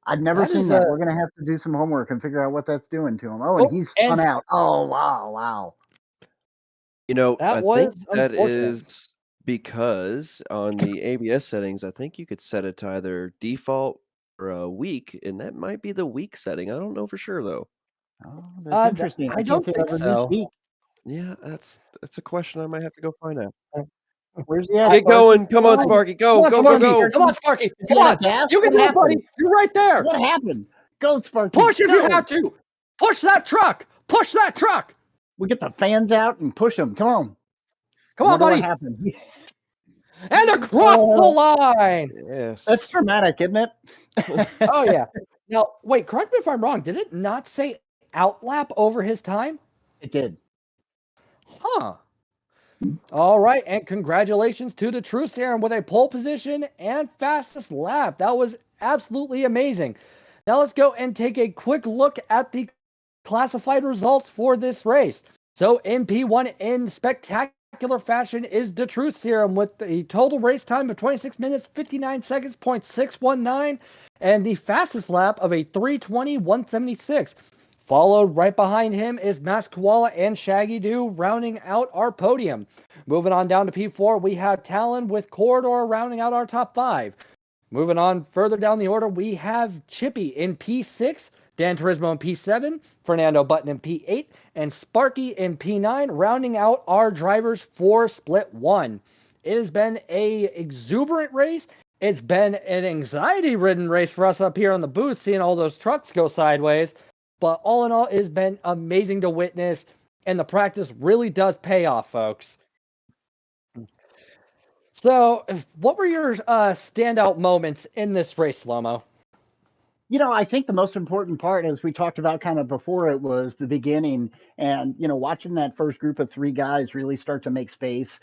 B: I've never
A: That
B: seen
A: is
B: that. We're gonna have to do some homework and figure out what that's doing to him. Oh, and
A: oh,
B: he's
A: and
B: spun out. Oh, wow.
C: I
A: that
C: think
A: was
C: that
A: unfortunate.
C: is because on the ABS settings, I think you could set it to either default or a week, and that might be the week setting. I don't know for sure though.
B: Oh, that's interesting. I
A: I
B: can't
A: don't
B: say I've
A: think
B: ever used
A: so.
B: Beak.
C: Yeah, that's a question I might have to go find out.
A: Uh,
B: Where's he at,
A: I,
C: Get
B: Sparky?
C: going. Come
B: Come
C: on,
B: on.
C: Sparky.
A: come
C: Go,
A: on,
C: go, go,
B: Come on,
A: Sparky.
C: go.
A: Come on,
B: Sparky.
A: Sparky.
B: Is
A: Come
B: he out of
A: on.
B: gas?
A: You can
B: What
A: do it, buddy.
B: happened?
A: You're right there.
B: What happened? Go, Sparky.
A: Push if you
B: Go.
A: have to. Push that truck. Push that truck.
B: We get the fans out and push him. Come on. I
A: Come on,
B: wonder what
A: buddy.
B: happened.
A: And across the
B: uh,
A: line.
B: that's
C: Yes.
B: dramatic, isn't it?
A: Oh, yeah. Now, wait, correct me if I'm wrong. Did it not say outlap over his time?
B: It did.
A: Huh. All right, and congratulations to the True Serum with a pole position and fastest lap. That was absolutely amazing. Now let's go and take a quick look at the classified results for this race. So in P1 in spectacular fashion is the True Serum with the total race time of 26 minutes 59 seconds .619 and the fastest lap of a 3:20.176. Followed right behind him is Max Koala and Shaggy Doo rounding out our podium. Moving on down to P4, we have Talon with Corridor rounding out our top 5. Moving on further down the order, we have Chippy in P6, Gran Turismo in P7, Fernando Button in P8, and Sparky in P9, rounding out our drivers for Split 1. It has been a exuberant race. It's been an anxiety-ridden race for us up here on the booth, seeing all those trucks go sideways. But all in all, it's been amazing to witness, and the practice really does pay off, folks. So, what were your standout moments in this race, Slomo?
B: I think the most important part, as we talked about kind of before, it was the beginning and, watching that first group of 3 guys really start to make space,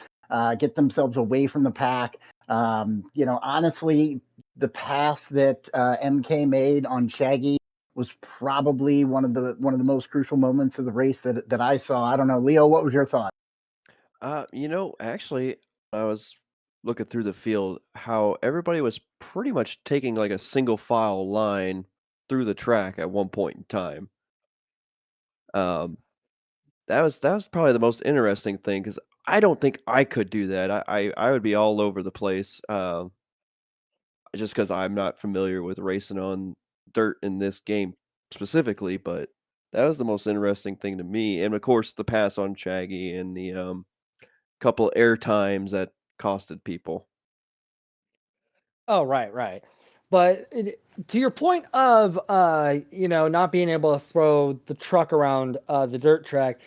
B: get themselves away from the pack. Honestly, the pass that MK made on Shaggy was probably one of the most crucial moments of the race that I saw. I don't know, Leo, what was your thought?
C: Actually, I was looking through the field how everybody was pretty much taking like a single file line through the track at one point in time. Um, that was probably the most interesting thing because I don't think I could do that. I would be all over the place. Just because I'm not familiar with racing on dirt in this game specifically, but that was the most interesting thing to me. And of course, the pass on Shaggy and the couple air times that costed people.
A: Oh, right. But to your point of not being able to throw the truck around the dirt track,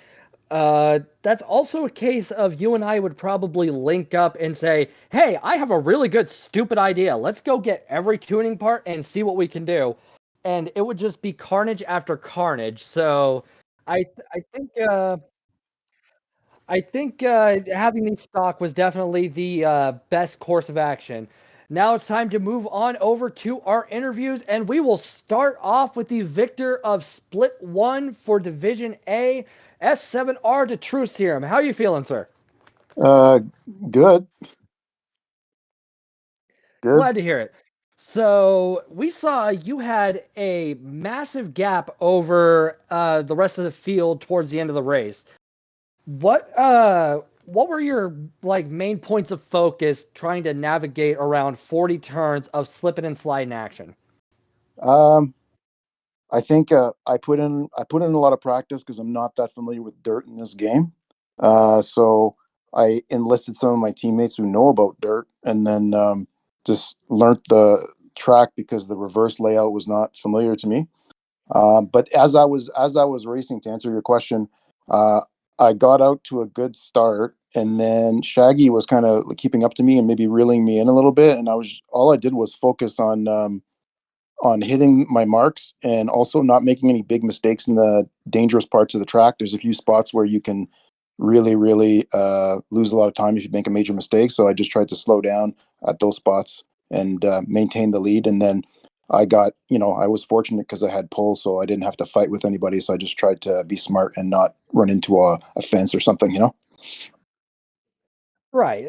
A: that's also a case of you and I would probably link up and say, "Hey, I have a really good stupid idea. Let's go get every tuning part and see what we can do." And it would just be carnage after carnage. So I I think having these stock was definitely the best course of action. Now it's time to move on over to our interviews, and we will start off with the victor of Split 1 for Division A, S7R to True Serum. How are you feeling, sir?
D: Uh, good. Good.
A: Glad to hear it. So we saw you had a massive gap over the rest of the field towards the end of the race. What were your main points of focus trying to navigate around 40 turns of slipping and sliding action?
D: Um, I think I put in a lot of practice because I'm not that familiar with dirt in this game. So I enlisted some of my teammates who know about dirt, and then just learnt the track because the reverse layout was not familiar to me. But as I was racing, to answer your question, uh, I got out to a good start, and then Shaggy was kind of keeping up to me and maybe reeling me in a little bit, and all I did was focus on hitting my marks and also not making any big mistakes in the dangerous parts of the track. There's a few spots where you can really lose a lot of time if you make a major mistake. So I just tried to slow down at those spots and maintain the lead. And then I was fortunate because I had pull, so I didn't have to fight with anybody. So I just tried to be smart and not run into a fence or something.
A: Right.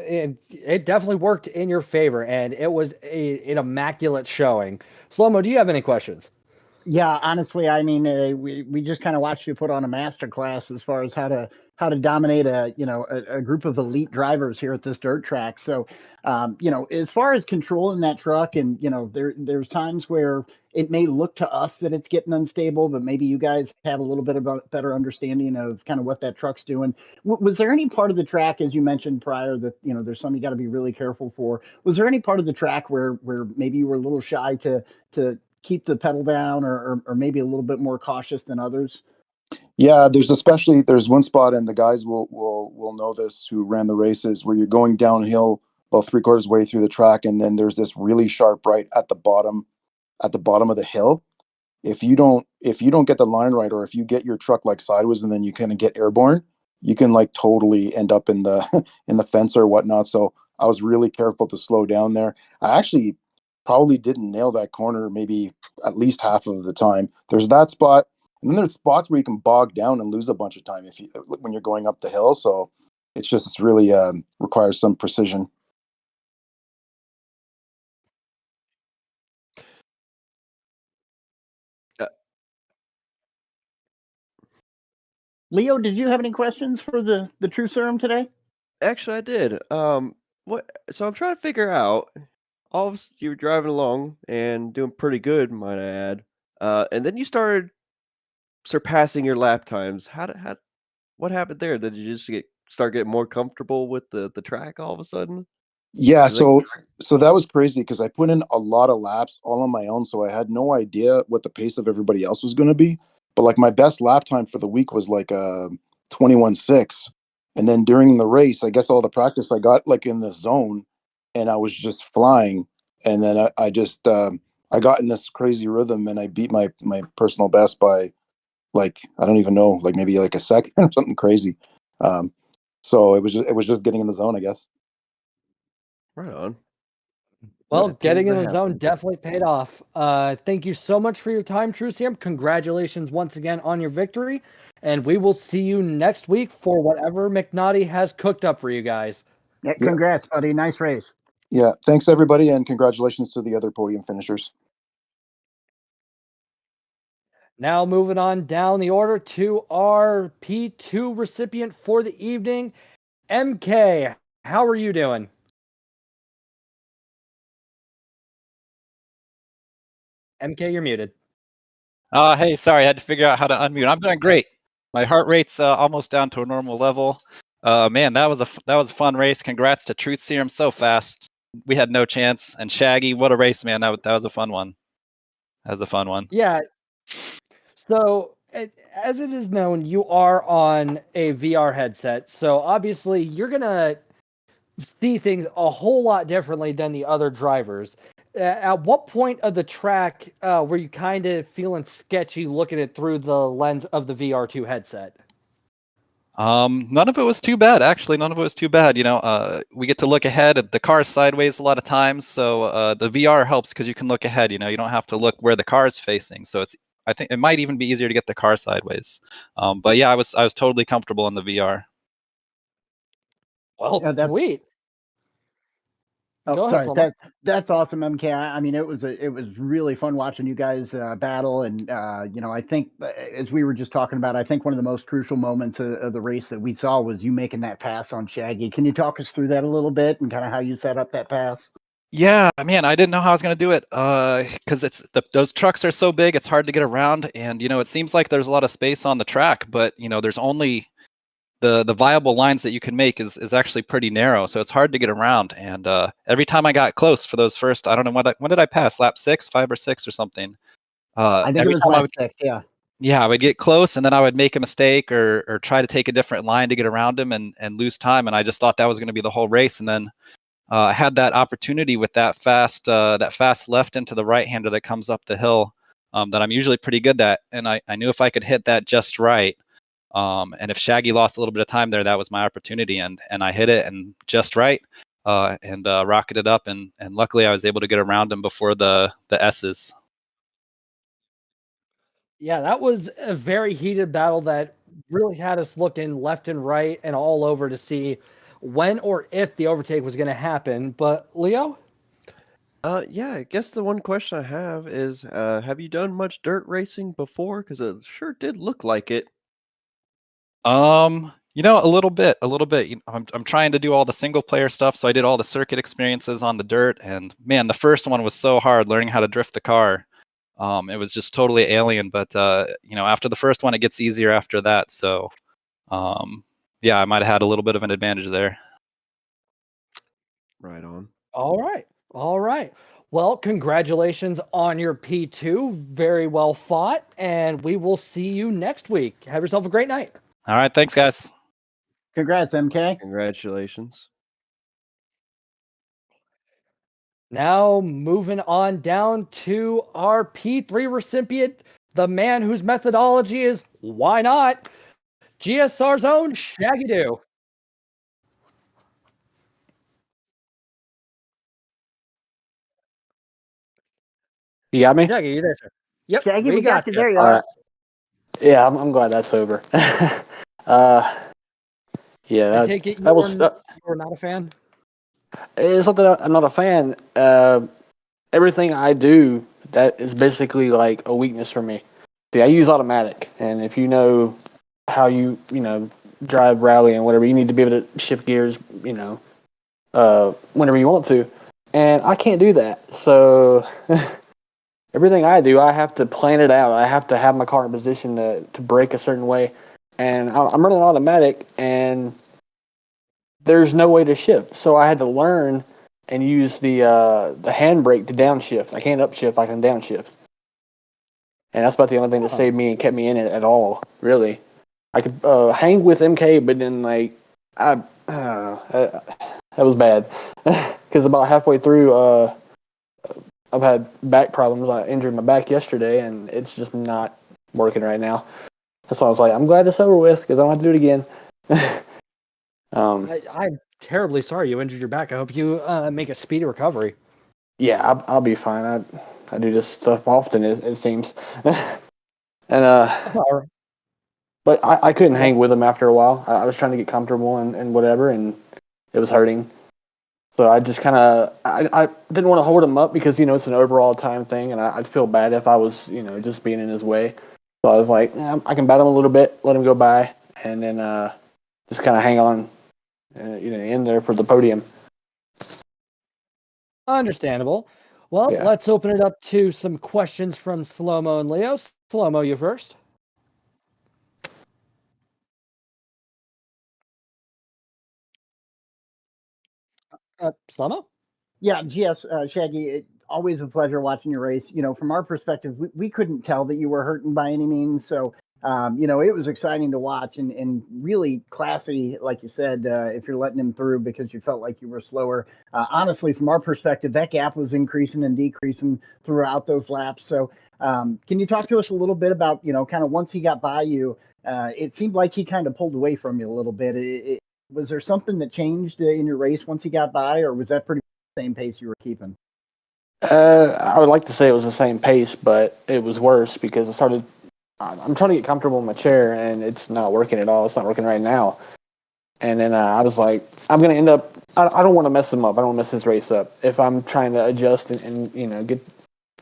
A: It definitely worked in your favor, and it was an immaculate showing. Slow-mo, do you have any questions?
B: Yeah, honestly, I mean, we just kind of watched you put on a master class as far as how to dominate a group of elite drivers here at this dirt track. So, as far as controlling that truck, and there's times where it may look to us that it's getting unstable, but maybe you guys have a little bit of a better understanding of kind of what that truck's doing. Was there any part of the track, as you mentioned prior, that there's some you got to be really careful for? Was there any part of the track where maybe you were a little shy to keep the pedal down, or maybe a little bit more cautious than others?
D: Yeah, there's one spot, and the guys will know this who ran the races, where you're going downhill about 3/4 way through the track, and then there's this really sharp right at the bottom of the hill. If you don't get the line right, or if you get your truck like sideways and then you kind of get airborne, you can like totally end up in the in the fence or whatnot. So I was really careful to slow down there. I actually probably didn't nail that corner maybe at least half of the time. There's that spot, and then there's spots where you can bog down and lose a bunch of time if you when you're going up the hill. So it's really requires some precision.
C: Uh,
B: Leo, did you have any questions for the True Serum today?
C: Actually, I did. What? So I'm trying to figure out. You were driving along and doing pretty good, might I add. And then you started surpassing your lap times. What happened there? Did you just start getting more comfortable with the track all of a sudden?
D: Yeah,
C: 'Cause, like,
D: so that was crazy because I put in a lot of laps all on my own, so I had no idea what the pace of everybody else was going to be. But like my best lap time for the week was like 21.6, and then during the race, I guess all the practice I got like in the zone, and I was just flying, and then I just I got in this crazy rhythm, and I beat my personal best by like I don't even know, like maybe like a second or something crazy. Um, so it was just getting in the zone, I guess.
C: right on.
A: Well,
C: That tends
A: getting in
C: to
A: the zone
C: happen.
A: definitely paid off. Thank you so much for your time, True Serum. Congratulations once again on your victory, and we will see you next week for whatever McNaughty has cooked up for you guys.
B: Yeah,
D: Yeah.
B: congrats, buddy. Nice race.
D: Yeah, thanks everybody, and congratulations to the other podium finishers.
A: Now moving on down the order to our P2 recipient for the evening, MK. How are you doing? MK, you're muted.
E: Hey, sorry, I had to figure out how to unmute. I'm doing great. My heart rate's almost down to a normal level. Man, that was a fun race. Congrats to Truth Serum, so fast. We had no chance. And Shaggy, what a race, man. That was a fun one. That was a fun one.
A: Yeah. So, as it is known, you are on a VR headset. So, obviously, you're going to see things a whole lot differently than the other drivers. At what point of the track were you kind of feeling sketchy looking at through the lens of the VR2 headset?
E: None of it was too bad, actually. None of it was too bad. We get to look ahead. The car's sideways a lot of times, so the VR helps because you can look ahead. You don't have to look where the car is facing. So I think it might even be easier to get the car sideways. But yeah, I was totally comfortable in the VR.
A: Well,
B: Yeah, that's
A: sweet.
B: Oh,
A: Go ahead,
B: sorry.
A: Slomo.
B: That's awesome, MK. I mean, it was really fun watching you guys battle, and I think as we were just talking about, I think one of the most crucial moments of the race that we saw was you making that pass on Shaggy. Can you talk us through that a little bit and kind of how you set up that pass?
E: Yeah, man, I didn't know how I was gonna do it. Because those trucks are so big, it's hard to get around, and it seems like there's a lot of space on the track, but there's only the viable lines that you can make is actually pretty narrow, so it's hard to get around. And every time I got close for those first, I don't know when did I pass? Lap 6, 5 or 6 or something.
B: I think it
E: Every
B: was
E: time
B: lap 6. Yeah.
E: yeah, I would get close, and then I would make a mistake or try to take a different line to get around him and lose time. And I just thought that was going to be the whole race. And then I had that opportunity with that fast left into the right hander that comes up the hill that I'm usually pretty good at. And I knew if I could hit that just right, and if Shaggy lost a little bit of time there, that was my opportunity. And I hit it and just right, and rocketed up. And luckily I was able to get around him before the S's.
A: Yeah, that was a very heated battle that really had us looking left and right and all over to see when or if the overtake was going to happen. But Leo?
C: Yeah, I guess the one question I have is, have you done much dirt racing before? Because it sure did look like it.
E: A little bit, a little bit. I'm trying to do all the single player stuff, so I did all the circuit experiences on the dirt, and man, the first one was so hard learning how to drift the car. It was just totally alien, but after the first one, it gets easier after that. So, yeah, I might have had a little bit of an advantage there.
C: Right on.
A: All right. All right. Well, congratulations on your P2. Very well fought. And we will see you next week. Have yourself a great night.
E: All right, thanks, guys.
B: Congrats, MK.
C: Congratulations.
A: Now, moving on down to our P3 recipient, the man whose methodology is why not? GSR's own Shaggy Doo.
F: You got me?
A: Shaggy, you there, sir? Yep,
B: Shaggy,
A: we
B: we got you.
A: you.
B: There you
F: All
B: are.
F: right. Yeah, I'm glad that's over. Yeah,
A: I
F: that
A: take it
F: that was
A: you're not a fan?
F: it's not that I'm not a fan. Everything I do that is basically like a weakness for me. See, I use automatic, and if you know how you drive rally and whatever, you need to be able to shift gears, whenever you want to, and I can't do that. So everything I do, I have to plan it out. I have to have my car in position to brake a certain way, and I'm running automatic, and there's no way to shift. So I had to learn and use the handbrake to downshift. I can't upshift, I can downshift. And that's about the only thing that saved me and kept me in it at all, really. I could hang with MK, but then I don't know, that was bad. Because about halfway through, I've had back problems. I injured my back yesterday, and it's just not working right now. That's why I was like, I'm glad it's over with because I don't have to do it again.
A: I'm terribly sorry you injured your back. I hope you make a speedy recovery.
F: Yeah, I'll be fine. I do this stuff often, it seems. And
A: All right.
F: but I couldn't hang with him after a while. I was trying to get comfortable and whatever, and it was hurting. So I just kind of I didn't want to hold him up because it's an overall time thing, and I'd feel bad if I was just being in his way. So I was like, I can bat him a little bit, let him go by, and then just kind of hang on, in there for the podium.
A: Understandable. Well,
F: Yeah.
A: let's open it up to some questions from Slow-Mo and Leo. Slow-Mo, you first. Slow-Mo?
B: Yeah, GS Shaggy, always a pleasure watching your race. From our perspective, we couldn't tell that you were hurting by any means. So, it was exciting to watch and really classy, like you said, if you're letting him through because you felt like you were slower. Honestly, from our perspective, that gap was increasing and decreasing throughout those laps. So, can you talk to us a little bit about, kind of once he got by you, it seemed like he kind of pulled away from you a little bit. Was there something that changed in your race once he got by, or was that pretty same pace you were keeping?
F: I would like to say it was the same pace, but it was worse because I'm trying to get comfortable in my chair, and it's not working at all. It's not working right now. And then I was like, I'm going to end up, I don't want to mess him up. I don't want to mess his race up. If I'm trying to adjust and get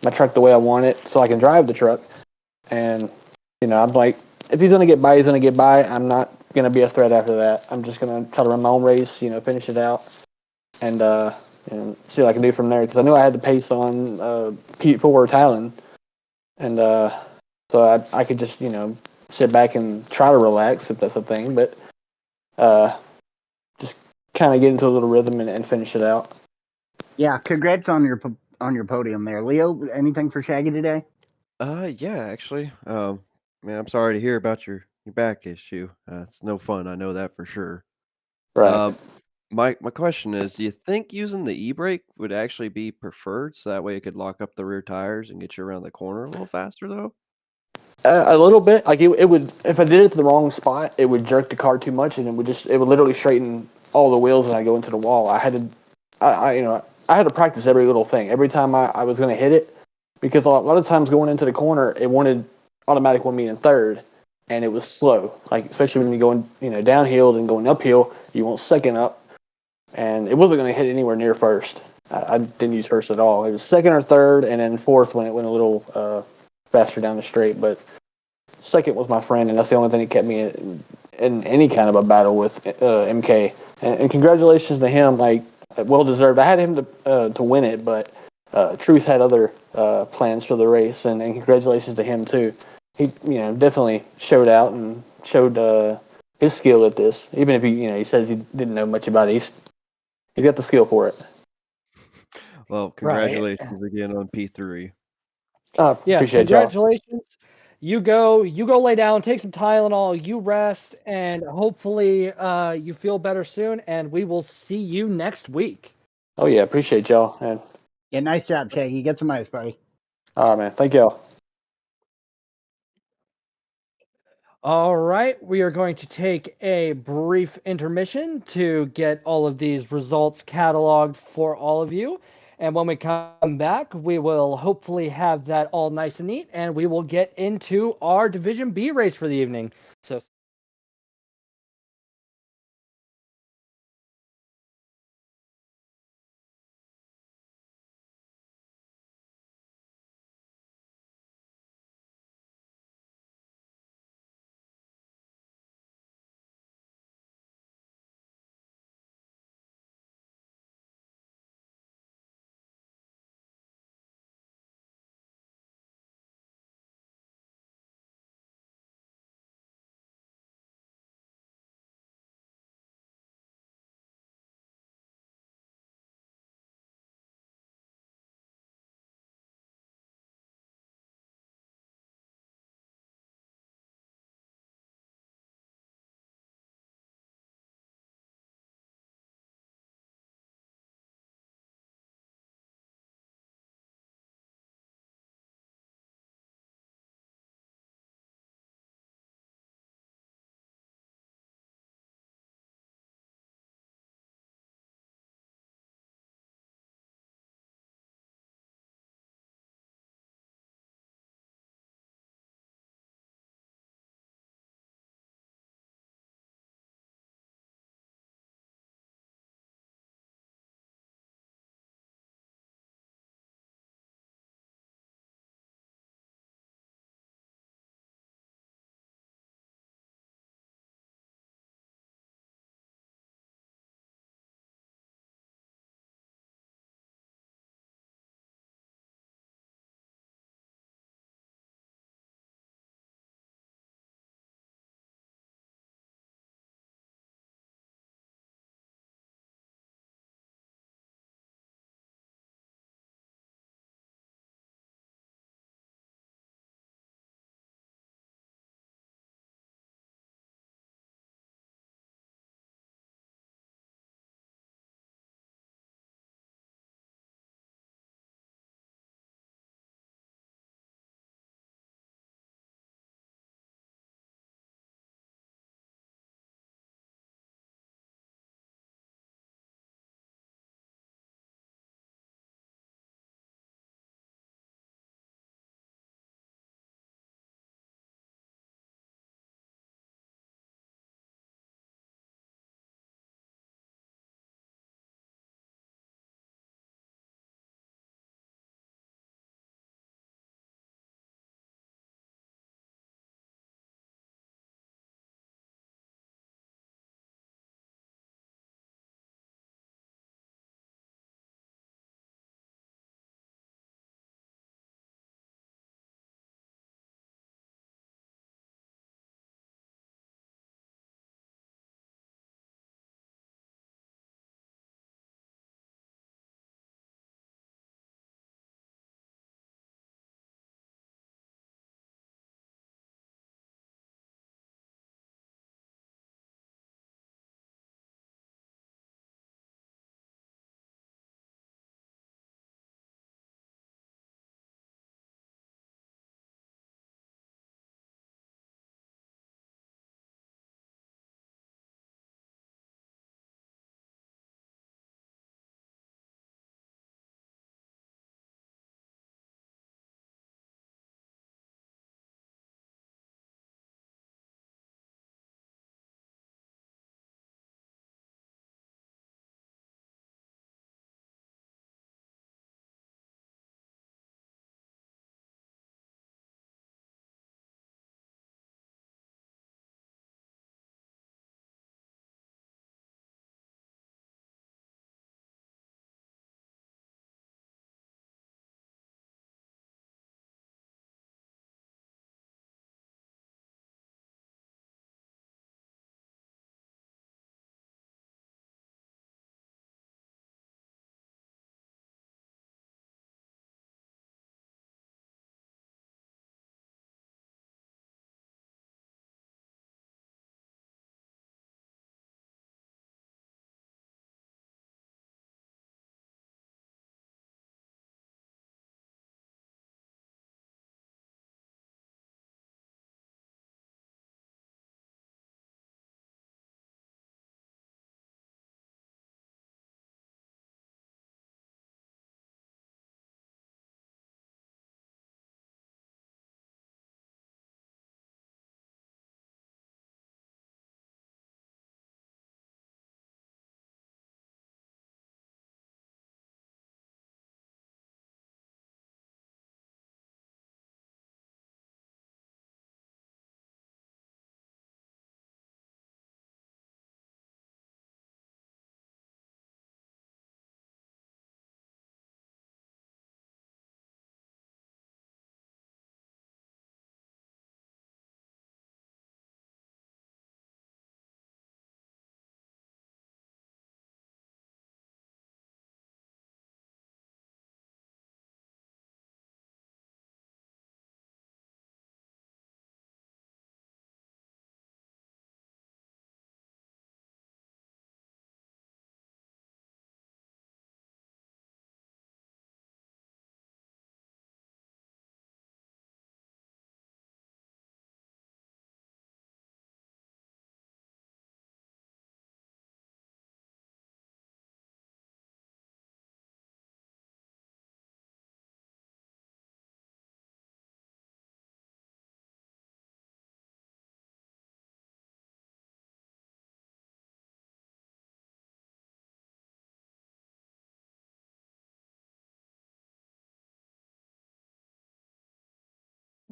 F: my truck the way I want it so I can drive the truck. And, I'm like, if he's going to get by, he's going to get by. I'm not going to be a threat after that. I'm just going to try to run my own race, finish it out. And see what I can do from there. Because I knew I had the pace on Pete Forward Talon. And so I could just, sit back and try to relax if that's a thing. But just kind of get into a little rhythm and finish it out.
B: Yeah, congrats on your podium there, Leo. Anything for Shaggy today?
C: Yeah, actually. Man, I'm sorry to hear about your back issue. It's no fun. I know that for sure.
F: Right.
C: My question is, do you think using the e-brake would actually be preferred so that way it could lock up the rear tires and get you around the corner a little faster though?
F: A little bit. Like it would, if I did it to the wrong spot, it would jerk the car too much, and it would literally straighten all the wheels, and I go into the wall. I had to, I had to practice every little thing. Every time I was going to hit it, because a lot of times going into the corner, it wanted automatic one me in third, and it was slow. Like especially when you're going, downhill and going uphill, you want second up, and it wasn't going to hit anywhere near first. I didn't use first at all. It was second or third, and then fourth when it went a little faster down the straight. But second was my friend, and that's the only thing that kept me in any kind of a battle with MK. And congratulations to him, like well deserved. I had him to win it, but Truth had other plans for the race, and congratulations to him too. He definitely showed out and showed his skill at this. Even if he says he didn't know much about it, he's got the skill for it.
C: Well, congratulations again on P3.
A: Yes,
F: Appreciate y'all.
A: congratulations. You go lay down, take some Tylenol, you rest, and hopefully you feel better soon, and we will see you next week.
F: Oh yeah, appreciate y'all. And
B: Yeah, nice job, Shaggy. Get some ice, buddy.
F: all right, man. Thank y'all.
A: All right, we are going to take a brief intermission to get all of these results cataloged for all of you. And when we come back, we will hopefully have that all nice and neat, and we will get into our Division B race for the evening. So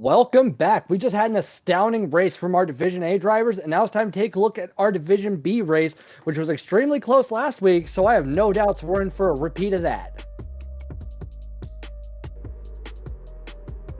A: Welcome back. We just had an astounding race from our Division A drivers, and now it's time to take a look at our Division B race, which was extremely close last week, so I have no doubts we're in for a repeat of that.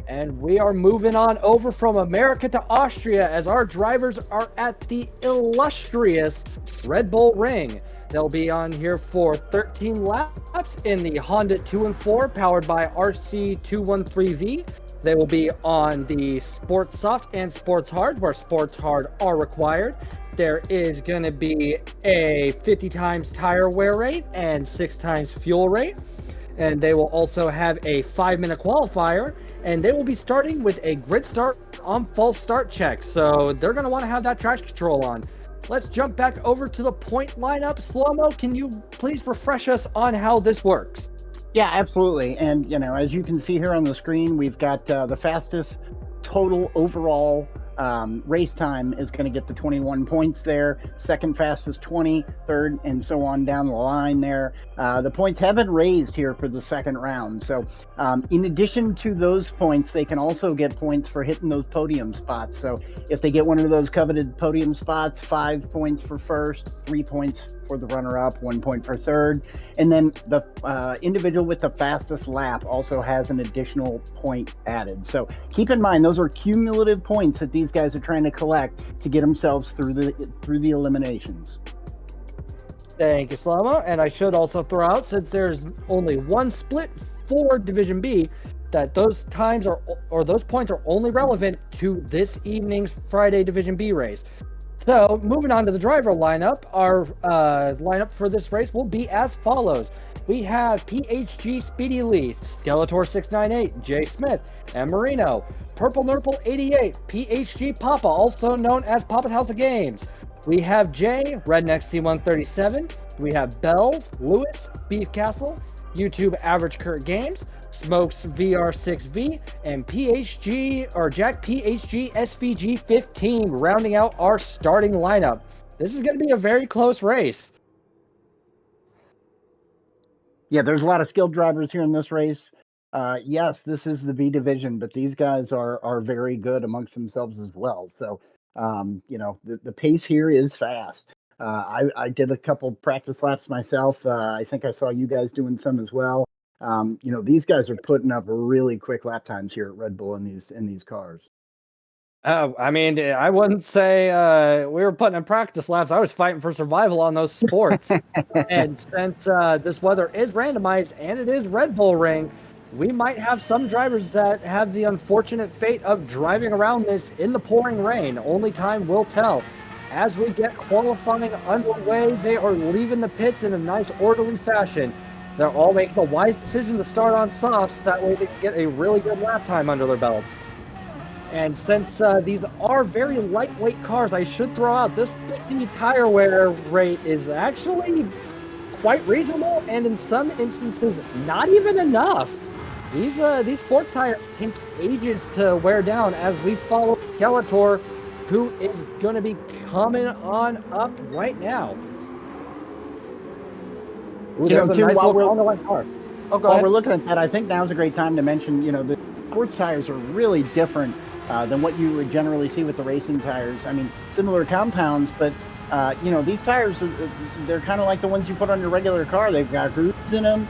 A: And we are moving on over from America to Austria as our drivers are at the illustrious Red Bull Ring. They'll be on here for 13 laps in the Honda 2 and 4 powered by RC213V. They will be on the Sports Soft and Sports Hard, where Sports Hard are required. There is going to be a 50 times tire wear rate and 6 times fuel rate. And they will also have a 5-minute qualifier, and they will be starting with a grid start on false start check. So they're going to want to have that traction control on. Let's jump back over to the point lineup. Slow-mo, can you please refresh us on how this works?
B: Yeah, absolutely. And, you know, as you can see here on the screen, we've got the fastest total overall race time is going to get the 21 points there. Second fastest 20, third, and so on down the line there. The points have been raised here for the second round. So in addition to those points, they can also get points for hitting those podium spots. So if they get one of those coveted podium spots, 5 points for first, 3 points for the runner-up, 1 point for third, and then the individual with the fastest lap also has an additional point added. So keep in mind, those are cumulative points that these guys are trying to collect to get themselves through the eliminations.
A: Thank you, Slow-mo. And I should also throw out, since there's only one split for Division B, that those times or those points are only relevant to this evening's Friday Division B race. So, moving on to the driver lineup, our lineup for this race will be as follows. We have PHG Speedy Lee, Skeletor 698, Jay Smith, and Marino, Purple Nurple 88, PHG Papa, also known as Papa's House of Games. We have Jay, Redneck C137, we have Bells, Lewis, Beef Castle, YouTube Average Kurt Games, Smokes VR6V, and Jack PHG SVG 15, rounding out our starting lineup. This is going to be a very close race.
B: Yeah, there's a lot of skilled drivers here in this race. Yes, this is the B division, but these guys are very good amongst themselves as well. So, you know, the pace here is fast. I did a couple practice laps myself. I think I saw you guys doing some as well. You know, these guys are putting up really quick lap times here at Red Bull in these cars.
A: I mean, I wouldn't say we were putting in practice laps. I was fighting for survival on those sports. And since this weather is randomized and it is Red Bull Ring, we might have some drivers that have the unfortunate fate of driving around this in the pouring rain. Only time will tell. As we get qualifying underway, they are leaving the pits in a nice orderly fashion. They're all making the wise decision to start on softs. That way they can get a really good lap time under their belts. And since these are very lightweight cars, I should throw out this 50 tire wear rate is actually quite reasonable, and in some instances, not even enough. These sports tires take ages to wear down as we follow Skeletor, who is going to be coming on up right now. Ooh,
B: You know,
A: there's a
B: too,
A: nice
B: while
A: little
B: we're-
A: Honda-like car. Oh, go
B: While
A: ahead.
B: we're looking at that, I think now's a great time to mention, you know, the sports tires are really different than what you would generally see with the racing tires. I mean, similar compounds, but, you know, these tires, they're kind of like the ones you put on your regular car. They've got grooves in them.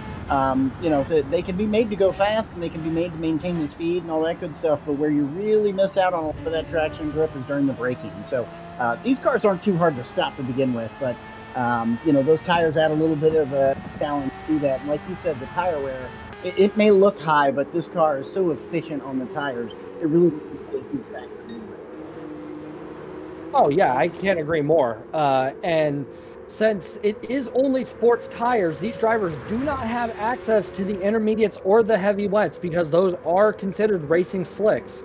B: You know, they can be made to go fast, and they can be made to maintain the speed and all that good stuff, but where you really miss out on all of that traction grip is during the braking. So these cars aren't too hard to stop to begin with, but you know, those tires add a little bit of a challenge to that. And like you said, the tire wear, it may look high, but this car is so efficient on the tires. It really is a huge factor.
A: Oh, yeah, I can't agree more. And since it is only sports tires, these drivers do not have access to the intermediates or the heavy wets because those are considered racing slicks.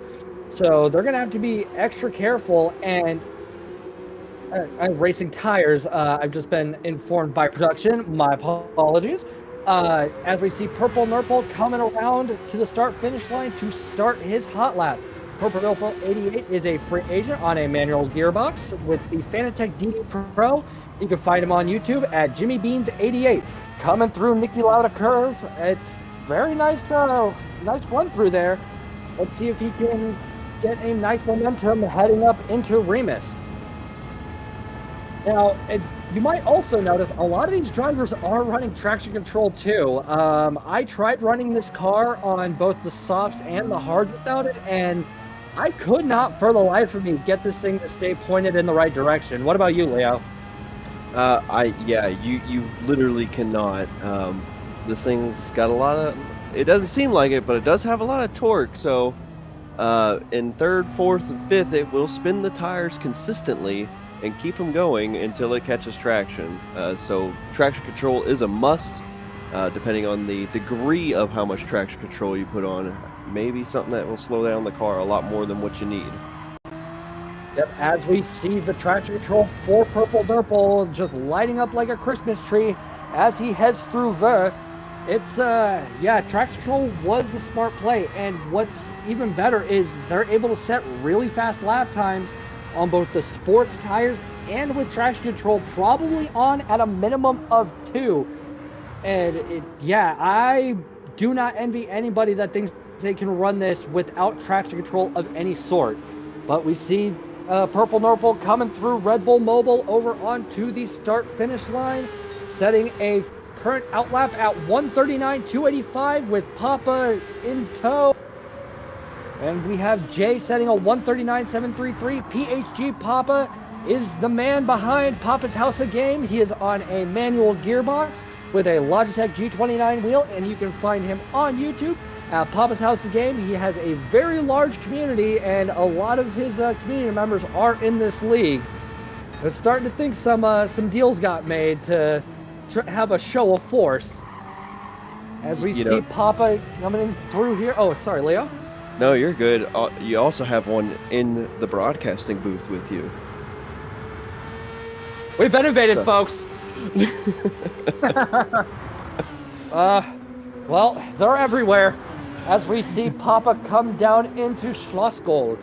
A: So they're going to have to be extra careful and racing tires. I've just been informed by production. My apologies. As we see Purple Nurple coming around to the start-finish line to start his hot lap. Purple Nurple 88 is a free agent on a manual gearbox with the Fanatec DD Pro. You can find him on YouTube at Jimmy Beans 88. Coming through Nicky Lauda curve. It's very nice, nice run through there. Let's see if he can get a nice momentum heading up into Remus. Now, you might also notice a lot of these drivers are running traction control too. I tried running this car on both the softs and the hards without it, and I could not, for the life of me, get this thing to stay pointed in the right direction. What about you, Leo?
C: You literally cannot. This thing's got a lot of. It doesn't seem like it, but it does have a lot of torque. So, in third, fourth, and fifth, it will spin the tires consistently and keep them going until it catches traction. So traction control is a must, depending on the degree of how much traction control you put on. Maybe something that will slow down the car a lot more than what you need.
A: Yep, as we see the traction control for Purple Nurple just lighting up like a Christmas tree as he heads through Verth. It's, traction control was the smart play, and what's even better is they're able to set really fast lap times on both the sports tires and with traction control, probably on at a minimum of 2. And I do not envy anybody that thinks they can run this without traction control of any sort. But we see Purple Nurple coming through Red Bull Mobile over onto the start-finish line, setting a current outlap at 139.285 with Papa in tow. And we have Jay setting a 139.733. PHG Papa is the man behind Papa's House of Game. He is on a manual gearbox with a Logitech G29 wheel, and you can find him on YouTube at Papa's House of Game. He has a very large community, and a lot of his community members are in this league. It's starting to think some deals got made to have a show of force. As we see Papa coming in through here. Oh, sorry, Leo.
C: No, you're good. You also have one in the broadcasting booth with you.
A: We've been invaded, folks. Well, they're everywhere. As we see Papa come down into Schlossgold,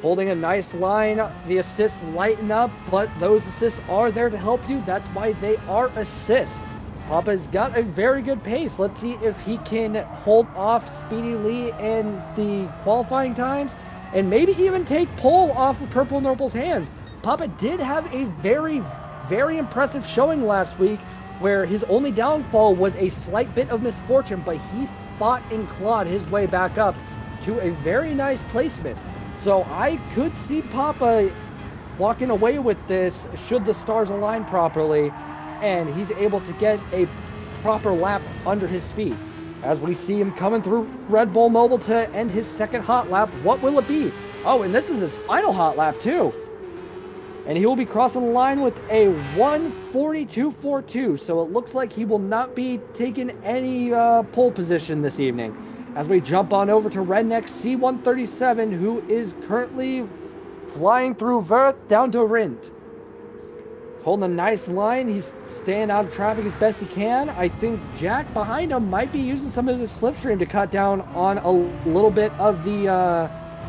A: holding a nice line. The assists lighten up, but those assists are there to help you. That's why they are assists. Papa's got a very good pace. Let's see if he can hold off Speedy Lee in the qualifying times and maybe even take pole off of Purple Nurple's hands. Papa did have a very, very impressive showing last week where his only downfall was a slight bit of misfortune, but he fought and clawed his way back up to a very nice placement. So I could see Papa walking away with this should the stars align properly and he's able to get a proper lap under his feet. As we see him coming through Red Bull Mobile to end his second hot lap, what will it be? Oh, and this is his final hot lap too. And he will be crossing the line with a 1:42.42, so it looks like he will not be taking any pole position this evening. As we jump on over to Redneck C137, who is currently flying through Verth down to Rindt. Holding a nice line. He's staying out of traffic as best he can. I think Jack behind him might be using some of his slipstream to cut down on a little bit of the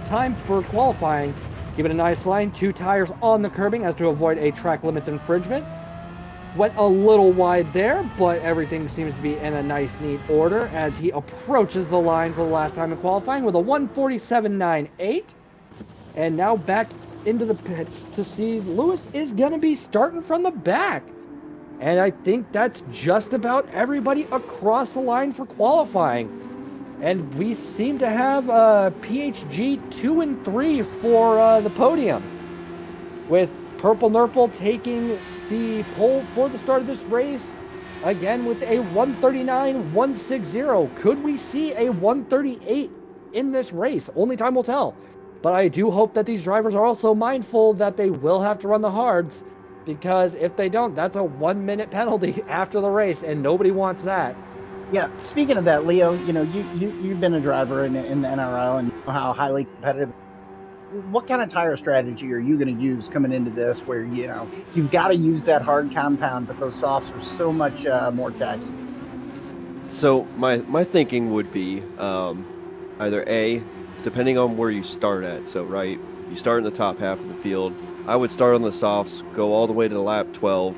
A: time for qualifying. Give it a nice line. 2 tires on the curbing as to avoid a track limits infringement. Went a little wide there, but everything seems to be in a nice, neat order as he approaches the line for the last time in qualifying with a 1:47.98. And now back into the pits to see Lewis is going to be starting from the back. And I think that's just about everybody across the line for qualifying. And we seem to have PHG 2 and 3 for the podium, with Purple Nurple taking the pole for the start of this race, again with a 1:39.160. Could we see a 1:38 in this race? Only time will tell. But I do hope that these drivers are also mindful that they will have to run the hards, because if they don't, that's a 1-minute penalty after the race, and nobody wants that.
B: Yeah, speaking of that, Leo, you've been a driver in the NRL and you know how highly competitive. What kind of tire strategy are you going to use coming into this where, you've got to use that hard compound, but those softs are so much more tacky?
C: So my thinking would be either A, depending on where you start at. So, right, if you start in the top half of the field, I would start on the softs, go all the way to lap 12,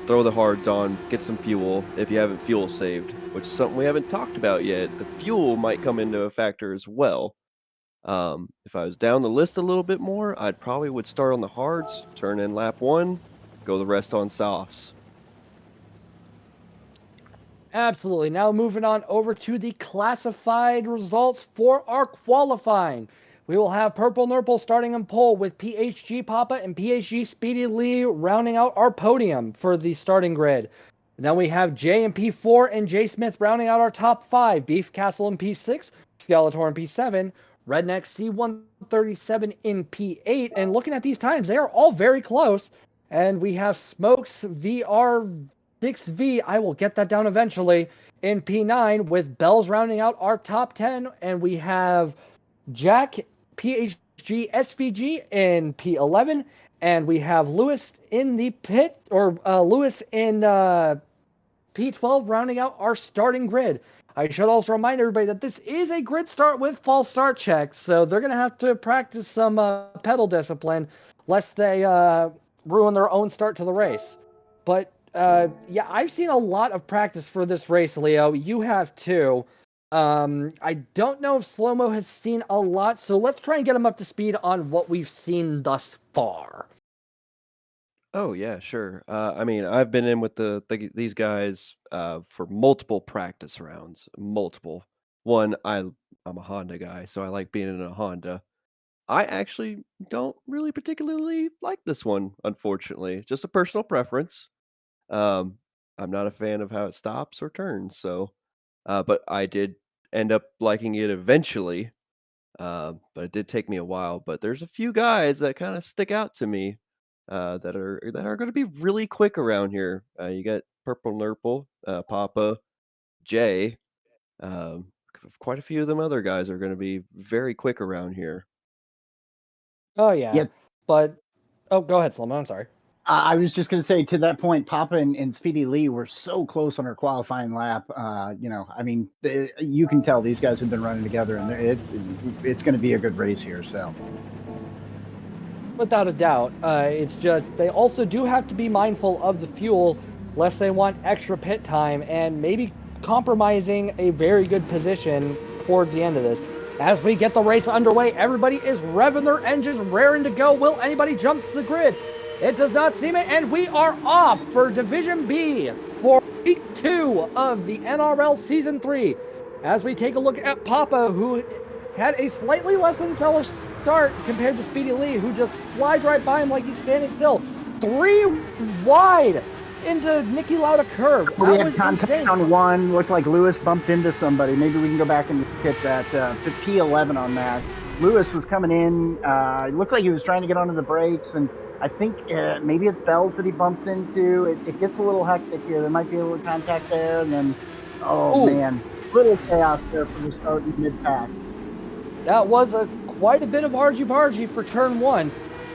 C: throw the hards on, get some fuel if you haven't fuel saved, which is something we haven't talked about yet. The fuel might come into a factor as well. If I was down the list a little bit more, I'd probably would start on the hards, turn in lap 1, go the rest on softs.
A: Absolutely. Now moving on over to the classified results for our qualifying. We will have Purple Nurple starting in pole with PHG Papa and PHG Speedy Lee rounding out our podium for the starting grid. And then we have J in P4 and J Smith rounding out our top 5. Beef Castle in P6, Skeletor in P7, Redneck C137 in P8. And looking at these times, they are all very close. And we have Smokes VR6V, I will get that down eventually, in P9, with Bells rounding out our top 10. And we have Jack PHG SVG in P11. And we have Lewis in the pit, or Lewis in P12, rounding out our starting grid. I should also remind everybody that this is a grid start with false start checks, so they're going to have to practice some pedal discipline lest they ruin their own start to the race. But yeah, I've seen a lot of practice for this race, Leo. You have too. I don't know if Slow-Mo has seen a lot, so let's try and get him up to speed on what we've seen thus far.
C: Oh yeah, sure. I mean, I've been in with these guys for multiple practice rounds, multiple. One, I'm a Honda guy, so I like being in a Honda. I actually don't really particularly like this one, unfortunately. Just a personal preference. Um, I'm not a fan of how it stops or turns, so but I did end up liking it eventually. But it did take me a while. But there's a few guys that kind of stick out to me that are going to be really quick around here. You got Purple Nurple, Papa, Jay. Um, Quite a few of them other guys are going to be very quick around here.
A: Oh, yeah.
B: Yeah.
A: But, oh, go ahead, Slow-Mo, I'm sorry.
B: I was just going to say, to that point, Papa and Speedy Lee were so close on our qualifying lap. I mean, you can tell these guys have been running together, and it's going to be a good race here. So,
A: without a doubt, it's just they also do have to be mindful of the fuel, lest they want extra pit time and maybe compromising a very good position towards the end of this. As we get the race underway, everybody is revving their engines, raring to go. Will anybody jump to the grid? It does not seem it, and we are off for Division B for Week 2 of the NRL Season 3. As we take a look at Papa, who had a slightly less than stellar start compared to Speedy Lee, who just flies right by him like he's standing still. 3 wide into Nicky Lauda curve.
B: we had contact on one. Looked like Lewis bumped into somebody. Maybe we can go back and look at that P11 on that. Lewis was coming in. It looked like he was trying to get onto the brakes, and I think maybe it's Bells that he bumps into. It gets a little hectic here. There might be a little contact there, and then, man, little chaos there for the start in mid-pack.
A: That was quite a bit of argy-bargy for turn 1.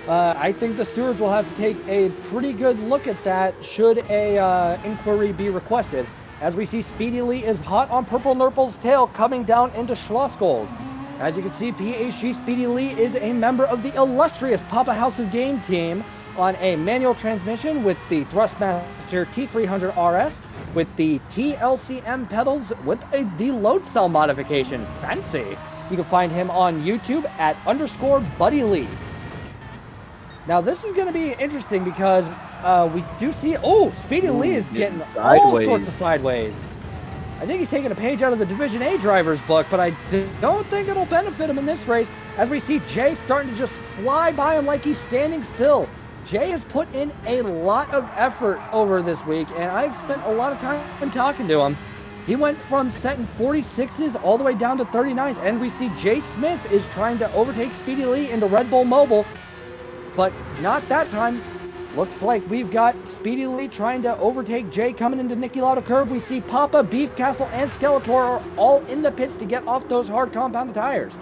A: I think the stewards will have to take a pretty good look at that should a inquiry be requested. As we see, Speedy Lee is hot on Purple Nurple's tail coming down into Schlossgold. As you can see, PHG Speedy Lee is a member of the illustrious Papa House of Game team on a manual transmission with the Thrustmaster T300 RS with the TLCM pedals with the load cell modification. Fancy! You can find him on YouTube at _Buddy Lee. Now this is going to be interesting because we do see, Speedy Lee is getting all sorts of sideways. I think he's taking a page out of the Division A driver's book, but I don't think it'll benefit him in this race, as we see Jay starting to just fly by him like he's standing still. Jay has put in a lot of effort over this week, and I've spent a lot of time talking to him. He went from setting 46s all the way down to 39s, and we see Jay Smith is trying to overtake Speedy Lee into Red Bull Mobile, but not that time. Looks like we've got Speedy Lee trying to overtake Jay coming into Nicky Lauda curve. We see Papa, Beef Castle, and Skeletor are all in the pits to get off those hard compound tires.